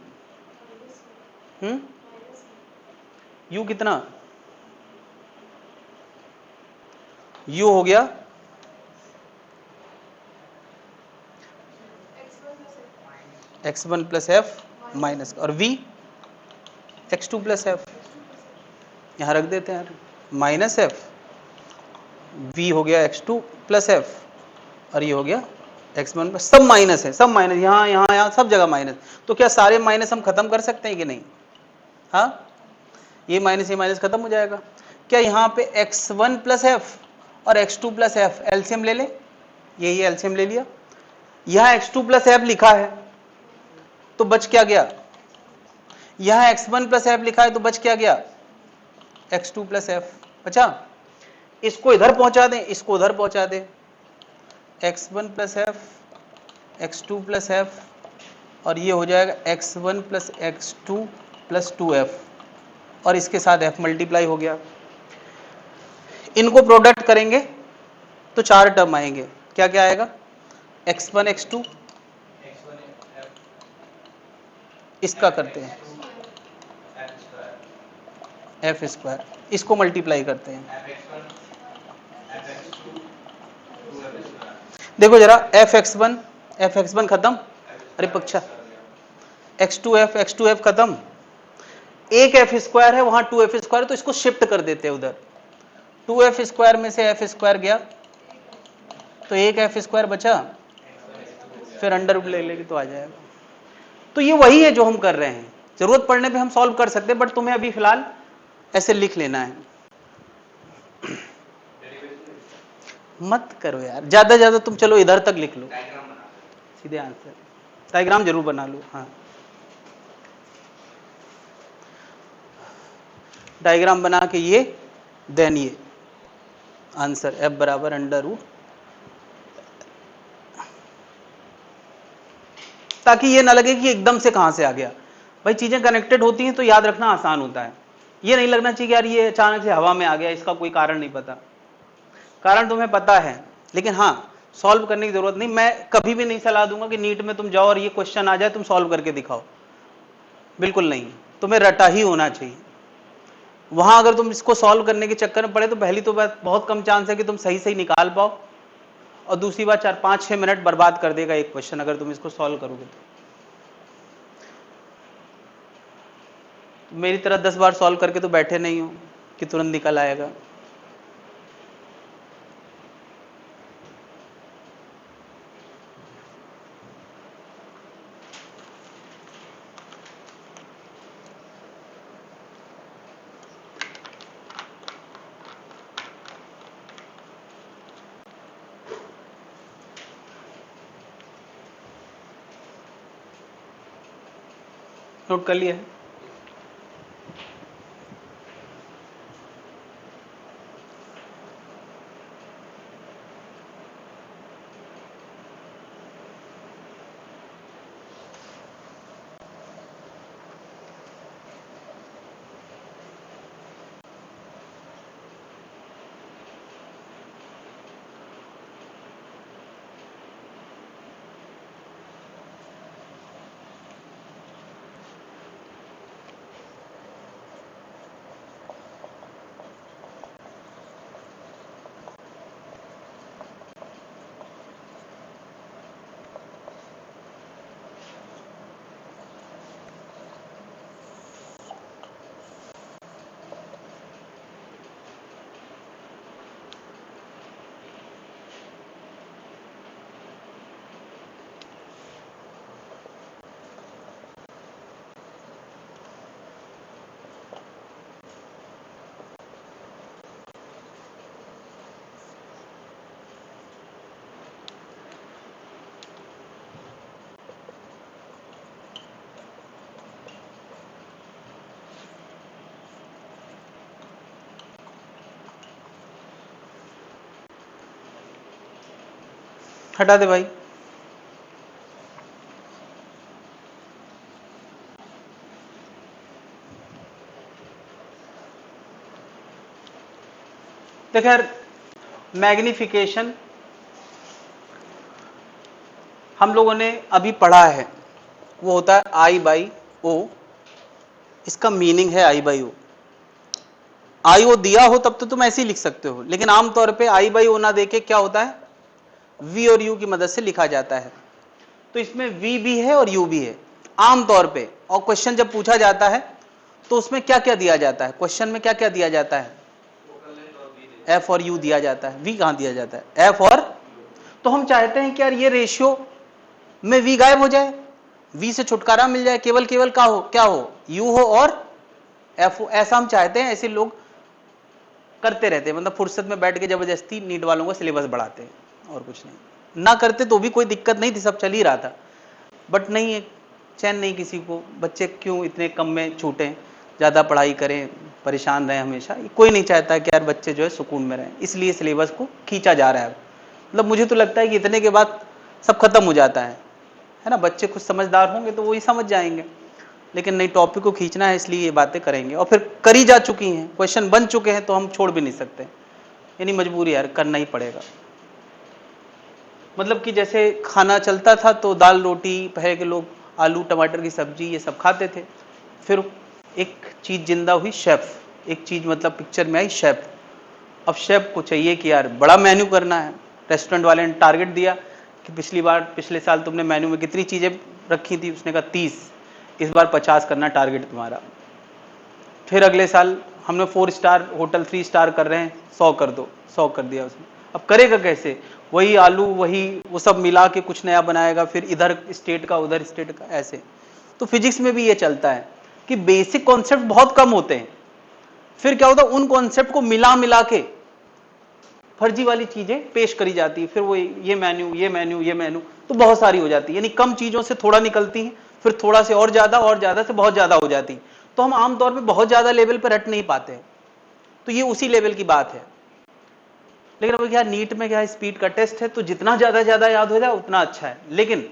u कितना? u हो गया x1 प्लस f माइनस, और v x2 प्लस f। यहां रख देते हैं -f, v हो गया x2 प्लस f, और ये हो गया x1 प्लस, सब माइनस है, सब माइनस, यहां यहां यहां सब जगह माइनस। तो क्या सारे माइनस हम खत्म कर सकते हैं कि नहीं? हाँ, ये माइनस खत्म हो जाएगा। क्या यहां पे x1 प्लस f और x2 प्लस f एलसीएम ले ले? यही एलसीएम ले लिया। यहां x2 प्लस एफ लिखा है तो बच क्या गया, यहां x1 प्लस एफ लिखा है तो बच क्या गया, x2 प्लस एफ। अच्छा, इसको इधर पहुंचा दें, इसको उधर पहुंचा दें, x1 plus F, x2 plus F, और ये हो जाएगा x1 plus x2 plus 2f, और इसके साथ f मल्टीप्लाई हो गया। इनको प्रोडक्ट करेंगे तो 4 टर्म आएंगे, क्या क्या आएगा, x1 x2, इसका करते हैं f स्क्वायर, इसको मल्टीप्लाई करते हैं, देखो जरा fx1 खत्म, अरे पक्षा x2f खत्म, एक f स्क्वायर है वहां 2f स्क्वायर, तो इसको शिफ्ट कर देते हैं उधर, 2f स्क्वायर में से f स्क्वायर गया तो एक f स्क्वायर बचा, फिर अंडर रूट ले लेंगे तो आ जाएगा। तो ये वही है जो हम कर रहे हैं, जरूरत पड़ने पे हम सॉल्व कर सकते हैं, बट तुम्हें अभी फिलहाल ऐसे लिख लेना है। मत करो यार, ज्यादा ज्यादा तुम चलो इधर तक लिख लो, सीधे आंसर, डायग्राम जरूर बना लो। हाँ, डायग्राम बना के ये देन ये आंसर f बराबर अंडर रूट, ताकि ये ना लगे कि एकदम से कहां से आ गया। भाई चीजें कनेक्टेड होती हैं तो याद रखना आसान होता है, ये नहीं लगना चाहिए कि यार ये अचानक से हवा में आ गया, इसका कोई कारण नहीं पता, कारण तुम्हें पता है, लेकिन हाँ सॉल्व करने की जरूरत नहीं। मैं कभी भी नहीं सलाह दूंगा कि नीट में तुम जाओ और ये क्वेश्चन आ जाए तुम सॉल्व करके दिखाओ, बिल्कुल नहीं, तुम्हें रटा ही होना चाहिए। वहां अगर तुम इसको सॉल्व करने के चक्कर में पड़े तो पहली तो बात बहुत कम चांस है कि तुम सही सही निकाल पाओ, और दूसरी बात 4-5-6 मिनट बर्बाद कर देगा एक क्वेश्चन अगर तुम इसको सॉल्व करोगे तो। मेरी तरह 10 बार सॉल्व करके तो बैठे नहीं हो कि तुरंत निकल आएगा। नोट कर लिया है? हटा दे भाई। तो खैर मैग्निफिकेशन हम लोगों ने अभी पढ़ा है, वो होता है I/O, इसका मीनिंग है I/O। I/O दिया हो तब तो तुम ऐसे ही लिख सकते हो, लेकिन आमतौर पे I/O ना देके क्या होता है, V और U की मदद से लिखा जाता है। तो इसमें V भी है और U भी है आमतौर पे, और क्वेश्चन जब पूछा जाता है तो उसमें क्या क्या दिया जाता है, क्वेश्चन में क्या क्या दिया जाता है, F और U दिया जाता है, V कहां दिया जाता है, F और, तो हम चाहते हैं कि यार ये रेशियो में V गायब हो जाए, V से छुटकारा मिल जाए, केवल क्या हो, U हो और F हो, ऐसा हम चाहते हैं। ऐसे लोग करते रहते हैं, मतलब फुर्सत में बैठ के जबरदस्ती नीट वालों का सिलेबस बढ़ाते हैं, और कुछ नहीं। ना करते तो भी कोई दिक्कत नहीं थी, सब चल ही रहा था। बट नहीं है, चैन नहीं किसी को, बच्चे क्यों इतने कम में छूटें, ज़्यादा पढ़ाई करें, परेशान रहें हमेशा, कोई नहीं चाहता कि यार बच्चे जो है सुकून में रहें, इसलिए सिलेबस को खींचा जा रहा है। मतलब मुझे तो लगता है कि इतने के बाद सब खत्म हो जाता है ना, बच्चे कुछ समझदार होंगे तो वही समझ जाएंगे, लेकिन नहीं, टॉपिक को खींचना है इसलिए ये बातें करेंगे, और फिर करी जा चुकी हैं, क्वेश्चन बन चुके हैं तो हम छोड़ भी नहीं सकते, यानी मजबूरी यार, करना ही पड़ेगा। मतलब कि जैसे खाना चलता था तो दाल रोटी, पहले के लोग आलू टमाटर की सब्जी ये सब खाते थे, फिर एक चीज जिंदा हुई, शेफ, एक चीज मतलब पिक्चर में आई, शेफ। अब शेफ को चाहिए कि यार बड़ा मेन्यू करना है, रेस्टोरेंट वाले ने टारगेट दिया कि पिछले साल तुमने मेन्यू में कितनी चीजें रखी थी, उसने कहा 30, इस बार 50 करना टारगेट तुम्हारा। फिर अगले साल हमने 4 स्टार होटल 3 स्टार कर रहे हैं, 100 कर दो, 100 कर दिया उसने। अब करेगा कैसे, वही आलू वही वो सब मिला के कुछ नया बनाएगा, फिर इधर स्टेट का उधर स्टेट का, ऐसे। तो फिजिक्स में भी ये चलता है कि बेसिक कॉन्सेप्ट बहुत कम होते हैं, फिर क्या होता है उन कॉन्सेप्ट को मिला के फर्जी वाली चीजें पेश करी जाती है, फिर वो ये मेन्यू ये मेन्यू ये मेन्यू, तो बहुत सारी हो जाती है, यानी कम चीजों से थोड़ा निकलती है, फिर थोड़ा से और ज्यादा से बहुत ज्यादा हो जाती, तो हम आमतौर पे बहुत ज्यादा लेवल पर रट नहीं पाते, तो ये उसी लेवल की बात है। लेकिन अब क्या नीट में क्या स्पीड का टेस्ट है, तो जितना ज्यादा याद हो जाए उतना अच्छा है, लेकिन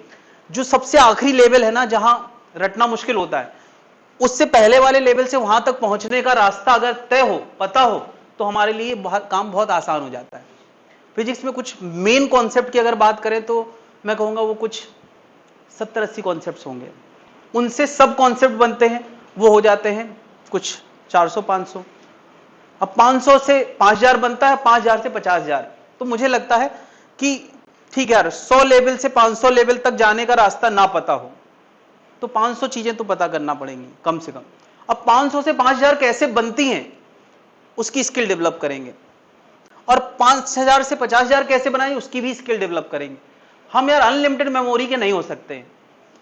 जो सबसे आखिरी लेवल है ना, जहां रटना मुश्किल होता है, उससे पहले वाले लेवल से वहां तक पहुंचने का रास्ता अगर तय हो, पता हो, तो हमारे लिए काम बहुत आसान हो जाता है। फिजिक्स में कुछ मेन कॉन्सेप्ट की अगर बात करें तो मैं कहूंगा वो कुछ 70-80 कॉन्सेप्ट्स होंगे, उनसे सब कॉन्सेप्ट बनते हैं, वो हो जाते हैं कुछ 400-500। अब 500 से 5000 बनता है, 5000 से 50000, तो मुझे लगता है कि ठीक है यार, 100 लेवल से 500 लेवल तक जाने का रास्ता ना पता हो तो 500 चीजें तो पता करना पड़ेंगी कम से कम। अब 500 से 5000 कैसे बनती हैं उसकी स्किल डेवलप करेंगे, और 5000 से 50000 कैसे बनाएं उसकी भी स्किल डेवलप करेंगे। हम यार अनलिमिटेड मेमोरी के नहीं हो सकते हैं,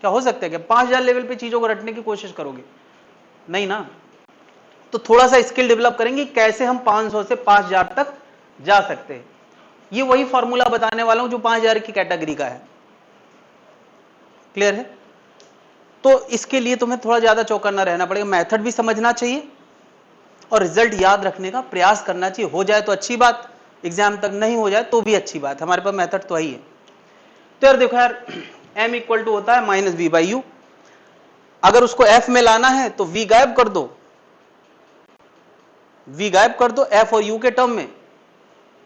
क्या हो सकता है क्या 5000 लेवल पे चीजों को रटने की कोशिश करोगे, नहीं ना, तो थोड़ा सा स्किल डेवलप करेंगे कैसे हम 500 से 5000 तक जा सकते हैं। ये वही फॉर्मूला बताने वाला हूं जो 5000 की कैटेगरी का है, क्लियर है। तो इसके लिए तुम्हें थोड़ा ज्यादा चौकन्ना रहना पड़ेगा, मेथड भी समझना चाहिए और रिजल्ट याद रखने का प्रयास करना चाहिए, हो जाए तो अच्छी बात, एग्जाम तक नहीं हो जाए तो भी अच्छी बात है, हमारे पास मेथड तो ही है। तो यार देखो यार, m इक्वल टू होता है -v/u, अगर उसको f में लाना है तो v गायब कर दो, v गायब कर दो f और u के टर्म में,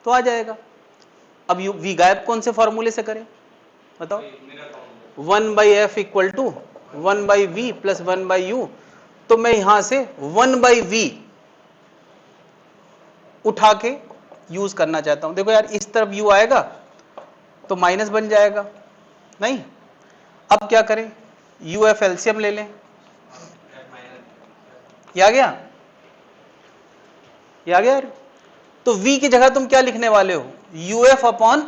तो आ जाएगा। अब v गायब कौन से फॉर्मूले से करें बताओ, 1/f equal to 1/v plus 1/u, तो मैं यहां से 1/v उठा के यूज करना चाहता हूं। देखो यार, इस तरफ u आएगा तो माइनस बन जाएगा, नहीं, अब क्या करें, uf एलसीएम ले लें, ये आ गया, ये आ गया यार। तो v की जगह तुम क्या लिखने वाले हो, uf अपॉन,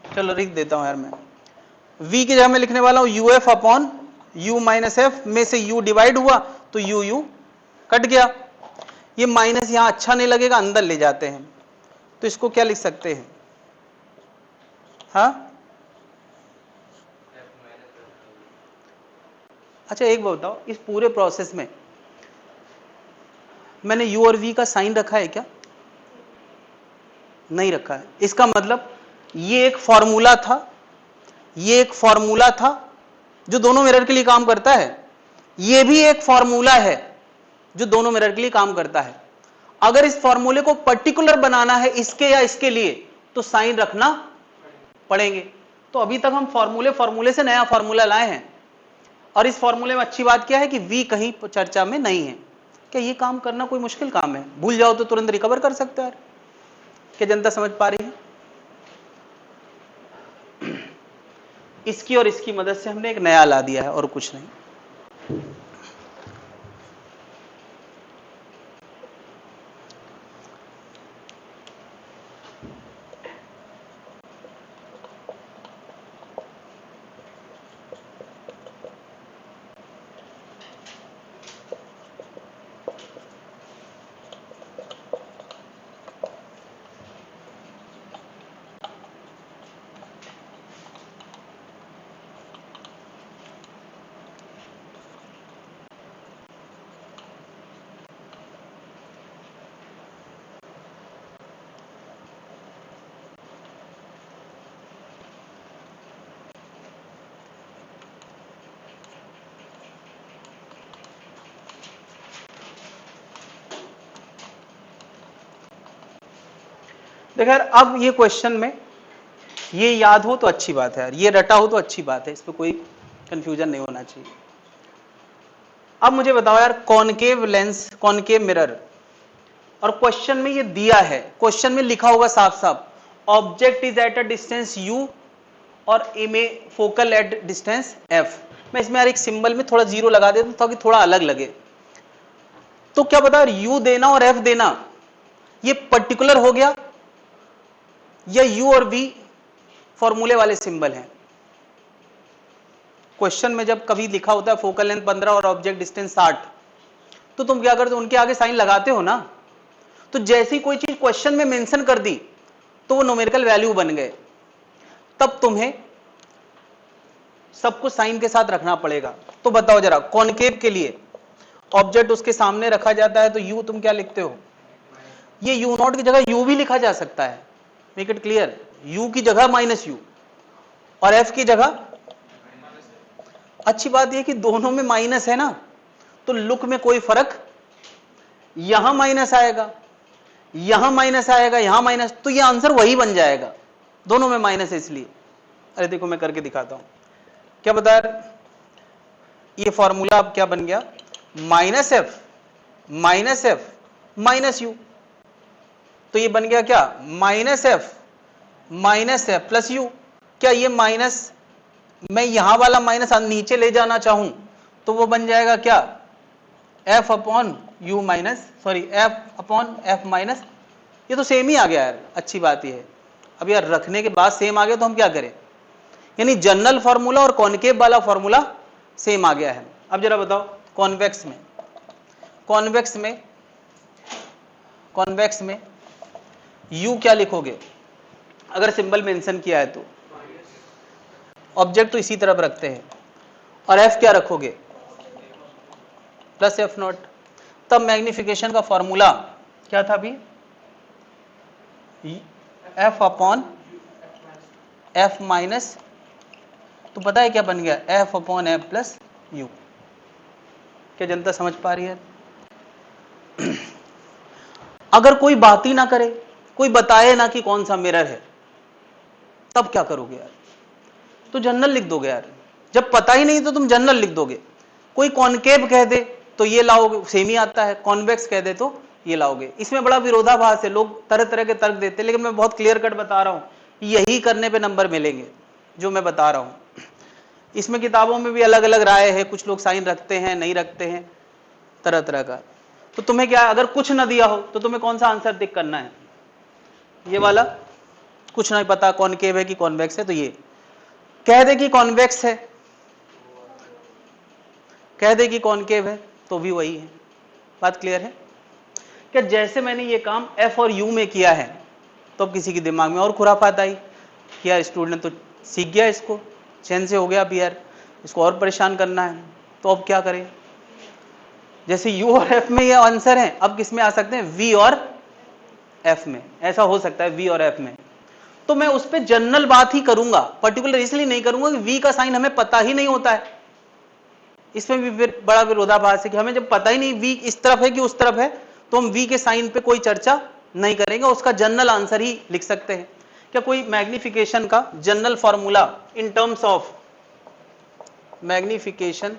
चलो लिख देता हूं यार मैं, v की जगह में लिखने वाला हूं uf upon u minus F, में से u डिवाइड हुआ तो u कट गया, ये माइनस यहां अच्छा नहीं लगेगा, अंदर ले जाते हैं, तो इसको क्या लिख सकते हैं, हाँ अच्छा एक बात बताओ, इस पूरे प्रोसेस में मैंने u और v का साइन रखा है क्या, नहीं रखा है, इसका मतलब ये एक फॉर्मूला था, ये एक फॉर्मूला था जो दोनों मिरर के लिए काम करता है, ये भी एक फॉर्मूला है जो दोनों मिरर के लिए काम करता है। अगर इस फॉर्मूले को पर्टिकुलर बनाना है इसके या इसके लिए तो साइन रखना पड़ेंगे। तो अभी तक हम फॉर्मूले से नया फॉर्मूला लाए हैं, और इस फॉर्मूले में अच्छी बात क्या है कि v कहीं चर्चा में नहीं है। क्या ये काम करना कोई मुश्किल काम है, भूल जाओ तो तुरंत रिकवर कर सकते हैं, क्या जनता समझ पा रही है। इसकी और इसकी मदद से हमने एक नया ला दिया है और कुछ नहीं। देखो यार, अब ये क्वेश्चन में ये याद हो तो अच्छी बात है यार, ये रटा हो तो अच्छी बात है, इस पर कोई कंफ्यूजन नहीं होना चाहिए। अब मुझे बताओ यार, कॉनकेव लेंस, कॉनकेव मिरर, और क्वेश्चन में ये दिया है, क्वेश्चन में लिखा होगा साफ साफ, object is at a distance u और image focal at distance f। मैं इसमें यार एक सिंबल में थोड़ा जीरो लगा देता हूं ताकि थोड़ा अलग लगे। तो क्या बता, u देना और f देना ये पर्टिकुलर हो गया, या u और v फॉर्मूले वाले सिंबल हैं? क्वेश्चन में जब कभी लिखा होता है फोकल लेंथ 15 और ऑब्जेक्ट डिस्टेंस 60, तो तुम क्या करते हो, उनके आगे साइन लगाते हो ना। तो जैसी कोई चीज क्वेश्चन में मेंशन कर दी तो वो न्यूमेरिकल वैल्यू बन गए, तब तुम्हें सब कुछ साइन के साथ रखना पड़ेगा। तो बताओ जरा, कॉनकेव के लिए ऑब्जेक्ट उसके सामने रखा जाता है तो u तुम क्या लिखते हो, ये u नॉट की जगह u भी लिखा जा सकता है, मेक इट क्लियर, u की जगह -u और f की जगह। अच्छी बात यह कि दोनों में माइनस है ना, तो लुक में कोई फर्क, यहां माइनस आएगा, यहां माइनस आएगा, यहां माइनस, तो ये आंसर वही बन जाएगा, दोनों में माइनस है इसलिए। अरे देखो मैं करके दिखाता हूं, क्या बता रहे, ये फॉर्मूला अब क्या बन गया, -f -u, तो ये बन गया क्या, -f प्लस u। क्या ये माइनस, मैं यहां वाला माइनस नीचे ले जाना चाहूं तो वो बन जाएगा क्या, f upon u minus, sorry f upon f minus. ये तो सेम ही आ गया यार, अच्छी बात ये है। अब यार रखने के बाद सेम आ गया तो हम क्या करें, यानी जनरल फॉर्मूला और कॉनकेव वाला फॉर्मूला सेम आ गया है। अब जरा बताओ, कॉन्वेक्स में, कॉन्वेक्स में, कॉन्वेक्स में u क्या लिखोगे, अगर सिंबल मेंशन किया है तो, ऑब्जेक्ट तो इसी तरफ रखते हैं, और f क्या रखोगे, प्लस f नॉट। तब मैग्निफिकेशन का फॉर्मूला क्या था अभी, f अपॉन f माइनस, तो पता है क्या बन गया, f upon f plus u। क्या जनता समझ पा रही है? अगर कोई बात ही ना करे, कोई बताए ना कि कौन सा मिरर है, तब क्या करोगे यार, तो जनरल लिख दोगे यार। जब पता ही नहीं तो तुम जनरल लिख दोगे। कोई कॉनकेव कह दे तो ये लाओगे, सेम ही आता है, कॉन्वेक्स कह दे तो ये लाओगे। इसमें बड़ा विरोधाभास है, लोग तरह तरह के तर्क देते हैं, लेकिन मैं बहुत क्लियर कट बता रहा हूं, यही करने पे नंबर मिलेंगे जो मैं बता रहा हूं। इसमें किताबों में भी अलग अलग राय है, कुछ लोग साइन रखते हैं, नहीं रखते हैं, तरह तरह का। तो तुम्हें क्या, अगर कुछ ना दिया हो तो तुम्हें कौन सा आंसर टिक करना है, ये वाला, कुछ नहीं पता कॉनकेव है कि कॉन्वेक्स है, तो ये कह दे कि कॉन्वेक्स है, कह दे कि कॉनकेव है, तो भी वही है। बात क्लियर है क्या? जैसे मैंने ये काम f और u में किया है, तो अब किसी के दिमाग में और खुराफात आई कि यार स्टूडेंट तो सीख गया, इसको चैन से हो गया, अब यार इसको और परेशान करना है, तो अब क्या करें। जैसे u और f में ये आंसर है, अब किस में आ सकते हैं, v और f में, ऐसा हो सकता है v और f में। तो मैं उस पर जनरल बात ही करूंगा, पर्टिकुलर इसलिए नहीं करूंगा कि v का साइन हमें पता ही नहीं होता है। इसमें भी फिर बड़ा विरोधाभास है कि हमें जब पता ही नहीं v इस तरफ है कि उस तरफ है, तो हम v के साइन पे कोई चर्चा नहीं करेंगे, उसका जनरल आंसर ही लिख सकते हैं। क्या कोई मैग्निफिकेशन का general formula in terms of magnification,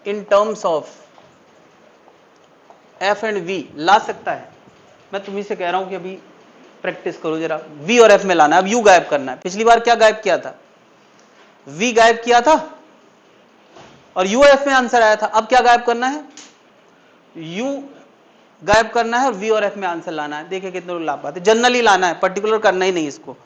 in terms of f and v ला सकता है? मैं तुम्ही से कह रहा हूं कि अभी प्रैक्टिस करो जरा, v और f में लाना है, अब u गायब करना है। पिछली बार क्या गायब किया था, v गायब किया था और u f में आंसर आया था। अब क्या गायब करना है, u गायब करना है और v और f में आंसर लाना है। देखिए कितने लोग ला पाते, जनरली लाना है, पर्टिकुलर करना ही नहीं इसको।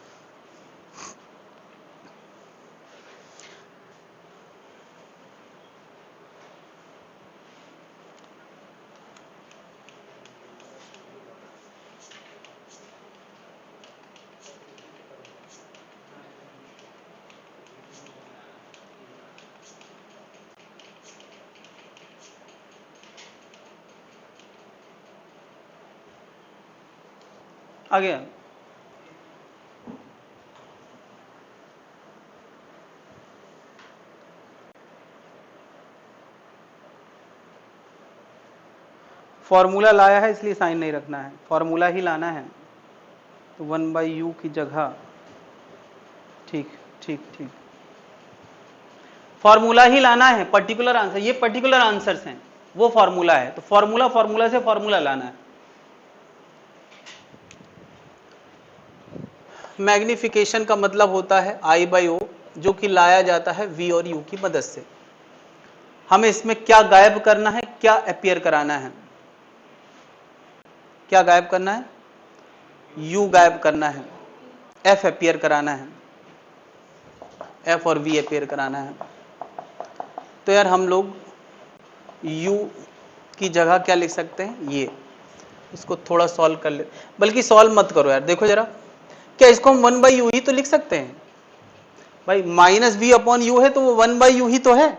आ गया, फॉर्मूला लाया है इसलिए साइन नहीं रखना है, फॉर्मूला ही लाना है। तो 1/u की जगह, ठीक ठीक ठीक, फॉर्मूला ही लाना है, पर्टिकुलर आंसर, ये पर्टिकुलर आंसर्स हैं, वो फॉर्मूला है, तो फॉर्मूला से फॉर्मूला लाना है। मैग्निफिकेशन का मतलब होता है I/O, जो कि लाया जाता है V और U की मदद से। हमें इसमें क्या गायब करना है, क्या अपीयर कराना है? क्या गायब करना है? U गायब करना है, F अपीयर कराना है, F और V अपीयर कराना है। तो यार हम लोग U की जगह क्या लिख सकते हैं, ये, इसको थोड़ा सॉल्व कर ले, बल्कि सॉल्व मत करो यार, देखो जरा, क्या इसको हम 1/u ही तो लिख सकते हैं भाई, -v/u है तो वो 1/u ही तो है,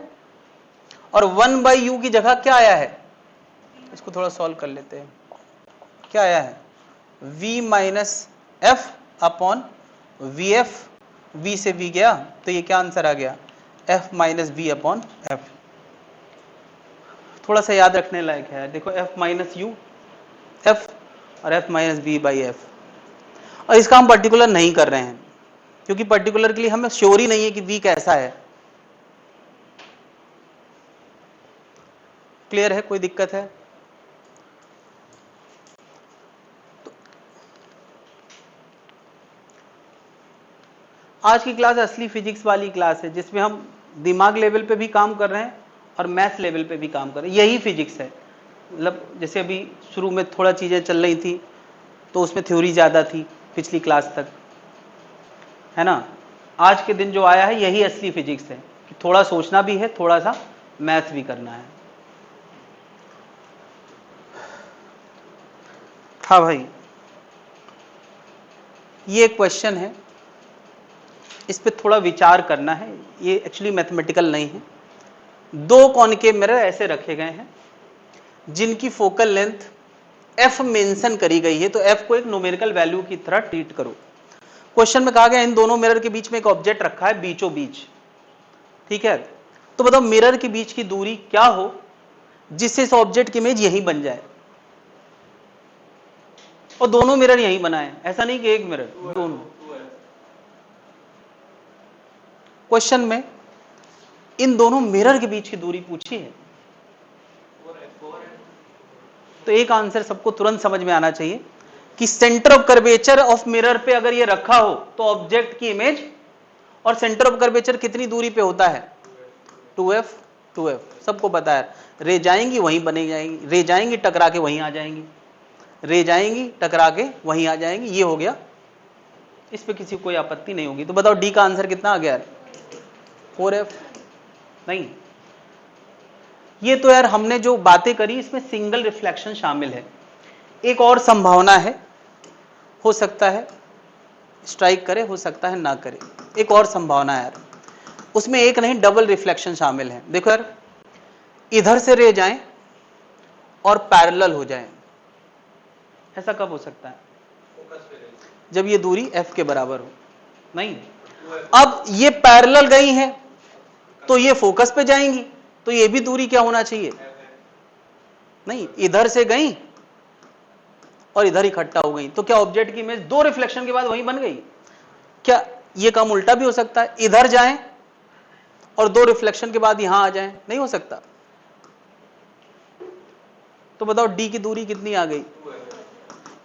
और 1/u की जगह क्या आया है, इसको थोड़ा सॉल्व कर लेते हैं, क्या आया है, v - f/vf, v से v गया तो ये क्या आंसर आ गया, f - v/f। थोड़ा सा याद रखने लायक है, देखो f - u f और f - v/f, और इसका हम पर्टिकुलर नहीं कर रहे हैं क्योंकि पर्टिकुलर के लिए हमें श्योर ही नहीं है कि v कैसा है। क्लियर है, कोई दिक्कत है? आज की क्लास असली फिजिक्स वाली क्लास है, जिसमें हम दिमाग लेवल पे भी काम कर रहे हैं और मैथ लेवल पे भी काम कर रहे हैं, यही फिजिक्स है। मतलब जैसे अभी शुरू में थोड़ा चीज़ें चल रही थी तो उसमें थ्योरी ज़्यादा थी पिछली क्लास तक, है ना। आज के दिन जो आया है यही असली फिजिक्स है, कि थोड़ा सोचना भी है, थोड़ा सा मैथ भी करना है। हाँ भाई, ये एक क्वेश्चन है, इस पे थोड़ा विचार करना है, ये एक्चुअली मैथमेटिकल नहीं है। दो कॉनकेव मिरर ऐसे रखे गए हैं जिनकी फोकल लेंथ f मेंशन करी गई है, तो f को एक न्यूमेरिकल वैल्यू की तरह ट्रीट करो। क्वेश्चन में कहा गया इन दोनों मिरर के बीच में एक ऑब्जेक्ट रखा है बीचों बीच, ठीक है। तो बताओ मिरर के बीच की दूरी क्या हो जिससे इस ऑब्जेक्ट की इमेज यहीं बन जाए, और दोनों मिरर यहीं बनाए, ऐसा नहीं कि एक मिरर, दोनों। क्वेश्चन में इन दोनों मिरर के बीच की दूरी पूछी है, तो एक आंसर सबको तुरंत समझ में आना चाहिए कि centre of curvature of mirror पे अगर ये रखा हो तो ऑब्जेक्ट की इमेज, और सेंटर ऑफ कर्वेचर कितनी दूरी पे होता है, 2f, 2f सबको पता है। रे जाएंगी वहीं बने जाएंगी, रे जाएंगी टकरा के वहीं आ जाएंगी, रे जाएंगी टकरा के वहीं आ जाएंगी, ये हो गया, इस पे किसी को कोई आपत्ति नहीं होगी। तो बताओ डी का आंसर कितना आ गया, 4f। नहीं, ये तो यार हमने जो बातें करी इसमें सिंगल रिफ्लेक्शन शामिल है। एक और संभावना है, हो सकता है स्ट्राइक करे, हो सकता है ना करे, एक और संभावना है यार, उसमें एक नहीं डबल रिफ्लेक्शन शामिल है। देखो यार, इधर से रे जाएं और पैरेलल हो जाएं, ऐसा कब हो सकता है, जब ये दूरी f के बराबर हो। नहीं, अब ये पैरेलल गई हैं तो ये फोकस पे जाएंगी, तो ये भी दूरी क्या होना चाहिए, नहीं, इधर से गई और इधर इकट्ठा हो गई, तो क्या ऑब्जेक्ट की इमेज दो रिफ्लेक्शन के बाद वहीं बन गई। क्या ये काम उल्टा भी हो सकता है, इधर जाएं और दो रिफ्लेक्शन के बाद यहां आ जाएं, नहीं हो सकता। तो बताओ डी की दूरी कितनी आ गई,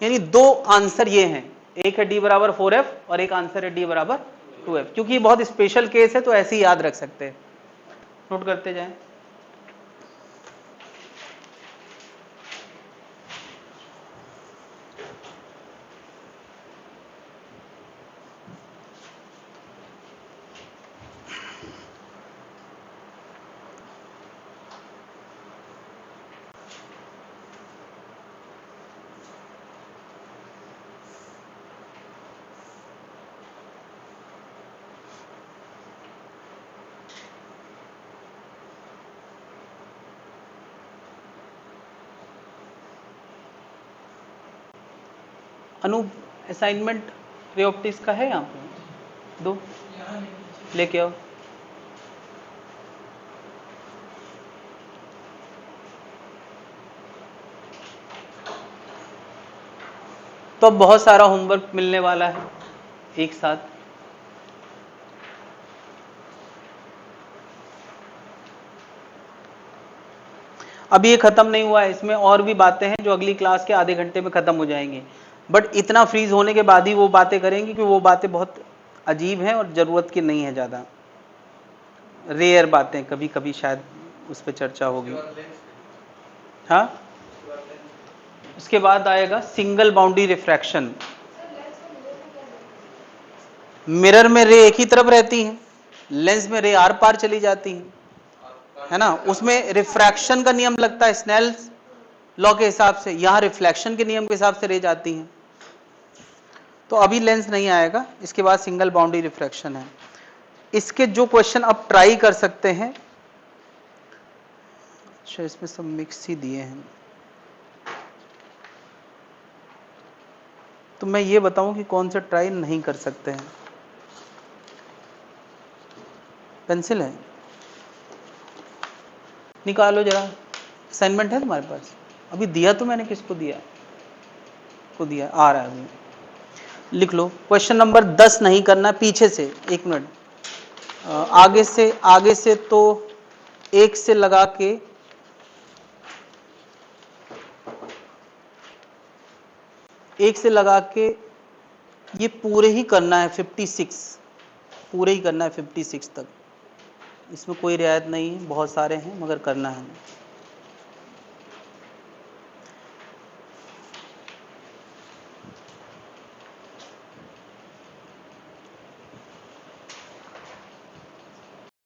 यानी दो आंसर ये हैं, एक है डी बराबर 4f और एक आंसर है डी बराबर 2f। क्योंकि ये बहुत स्पेशल केस है तो ऐसे ही याद रख सकते हैं, नोट करते जाएं। अनु, असाइनमेंट रे ऑप्टिक्स का है यहाँ पे, दो लेके आओ। तो तो अब बहुत सारा होमवर्क मिलने वाला है एक साथ। अभी ये खत्म नहीं हुआ है, इसमें और भी बातें हैं जो अगली क्लास के आधे घंटे में खत्म हो जाएंगी, बट इतना फ्रीज होने के बाद ही वो बातें करेंगे कि वो बातें बहुत अजीब हैं और जरूरत की नहीं है, ज़्यादा रेयर बातें, कभी कभी शायद उस पर चर्चा होगी। हाँ, उसके बाद आएगा सिंगल बाउंड्री रिफ्रैक्शन। मिरर में रे एक ही तरफ रहती हैं, लेंस में रे आर पार चली जाती हैं, है ना। उसमें रिफ्रैक्शन का नियम लगता है स्नेल्स लॉ के हिसाब से, यहां रिफ्लेक्शन के नियम के हिसाब से रे जाती हैं। तो अभी लेंस नहीं आएगा, इसके बाद सिंगल बाउंड्री रिफ्रैक्शन है। इसके जो क्वेश्चन आप ट्राई कर सकते हैं, अच्छा इसमें सब मिक्स ही दिए हैं, तो मैं ये बताऊं कि कौन सा ट्राई नहीं कर सकते हैं। पेंसिल है, निकालो जरा। असाइनमेंट है तुम्हारे पास? अभी दिया तो मैंने किसको दिया? को दिया, आ रहा है अभी। लिख लो। क्वेश्चन नंबर 10 नहीं करना, पीछे से, एक मिनट, आगे से तो एक से लगा के ये पूरे ही करना है 56, पूरे ही करना है 56 तक। इसमें कोई रियायत नहीं है, बहुत सारे हैं मगर करना है।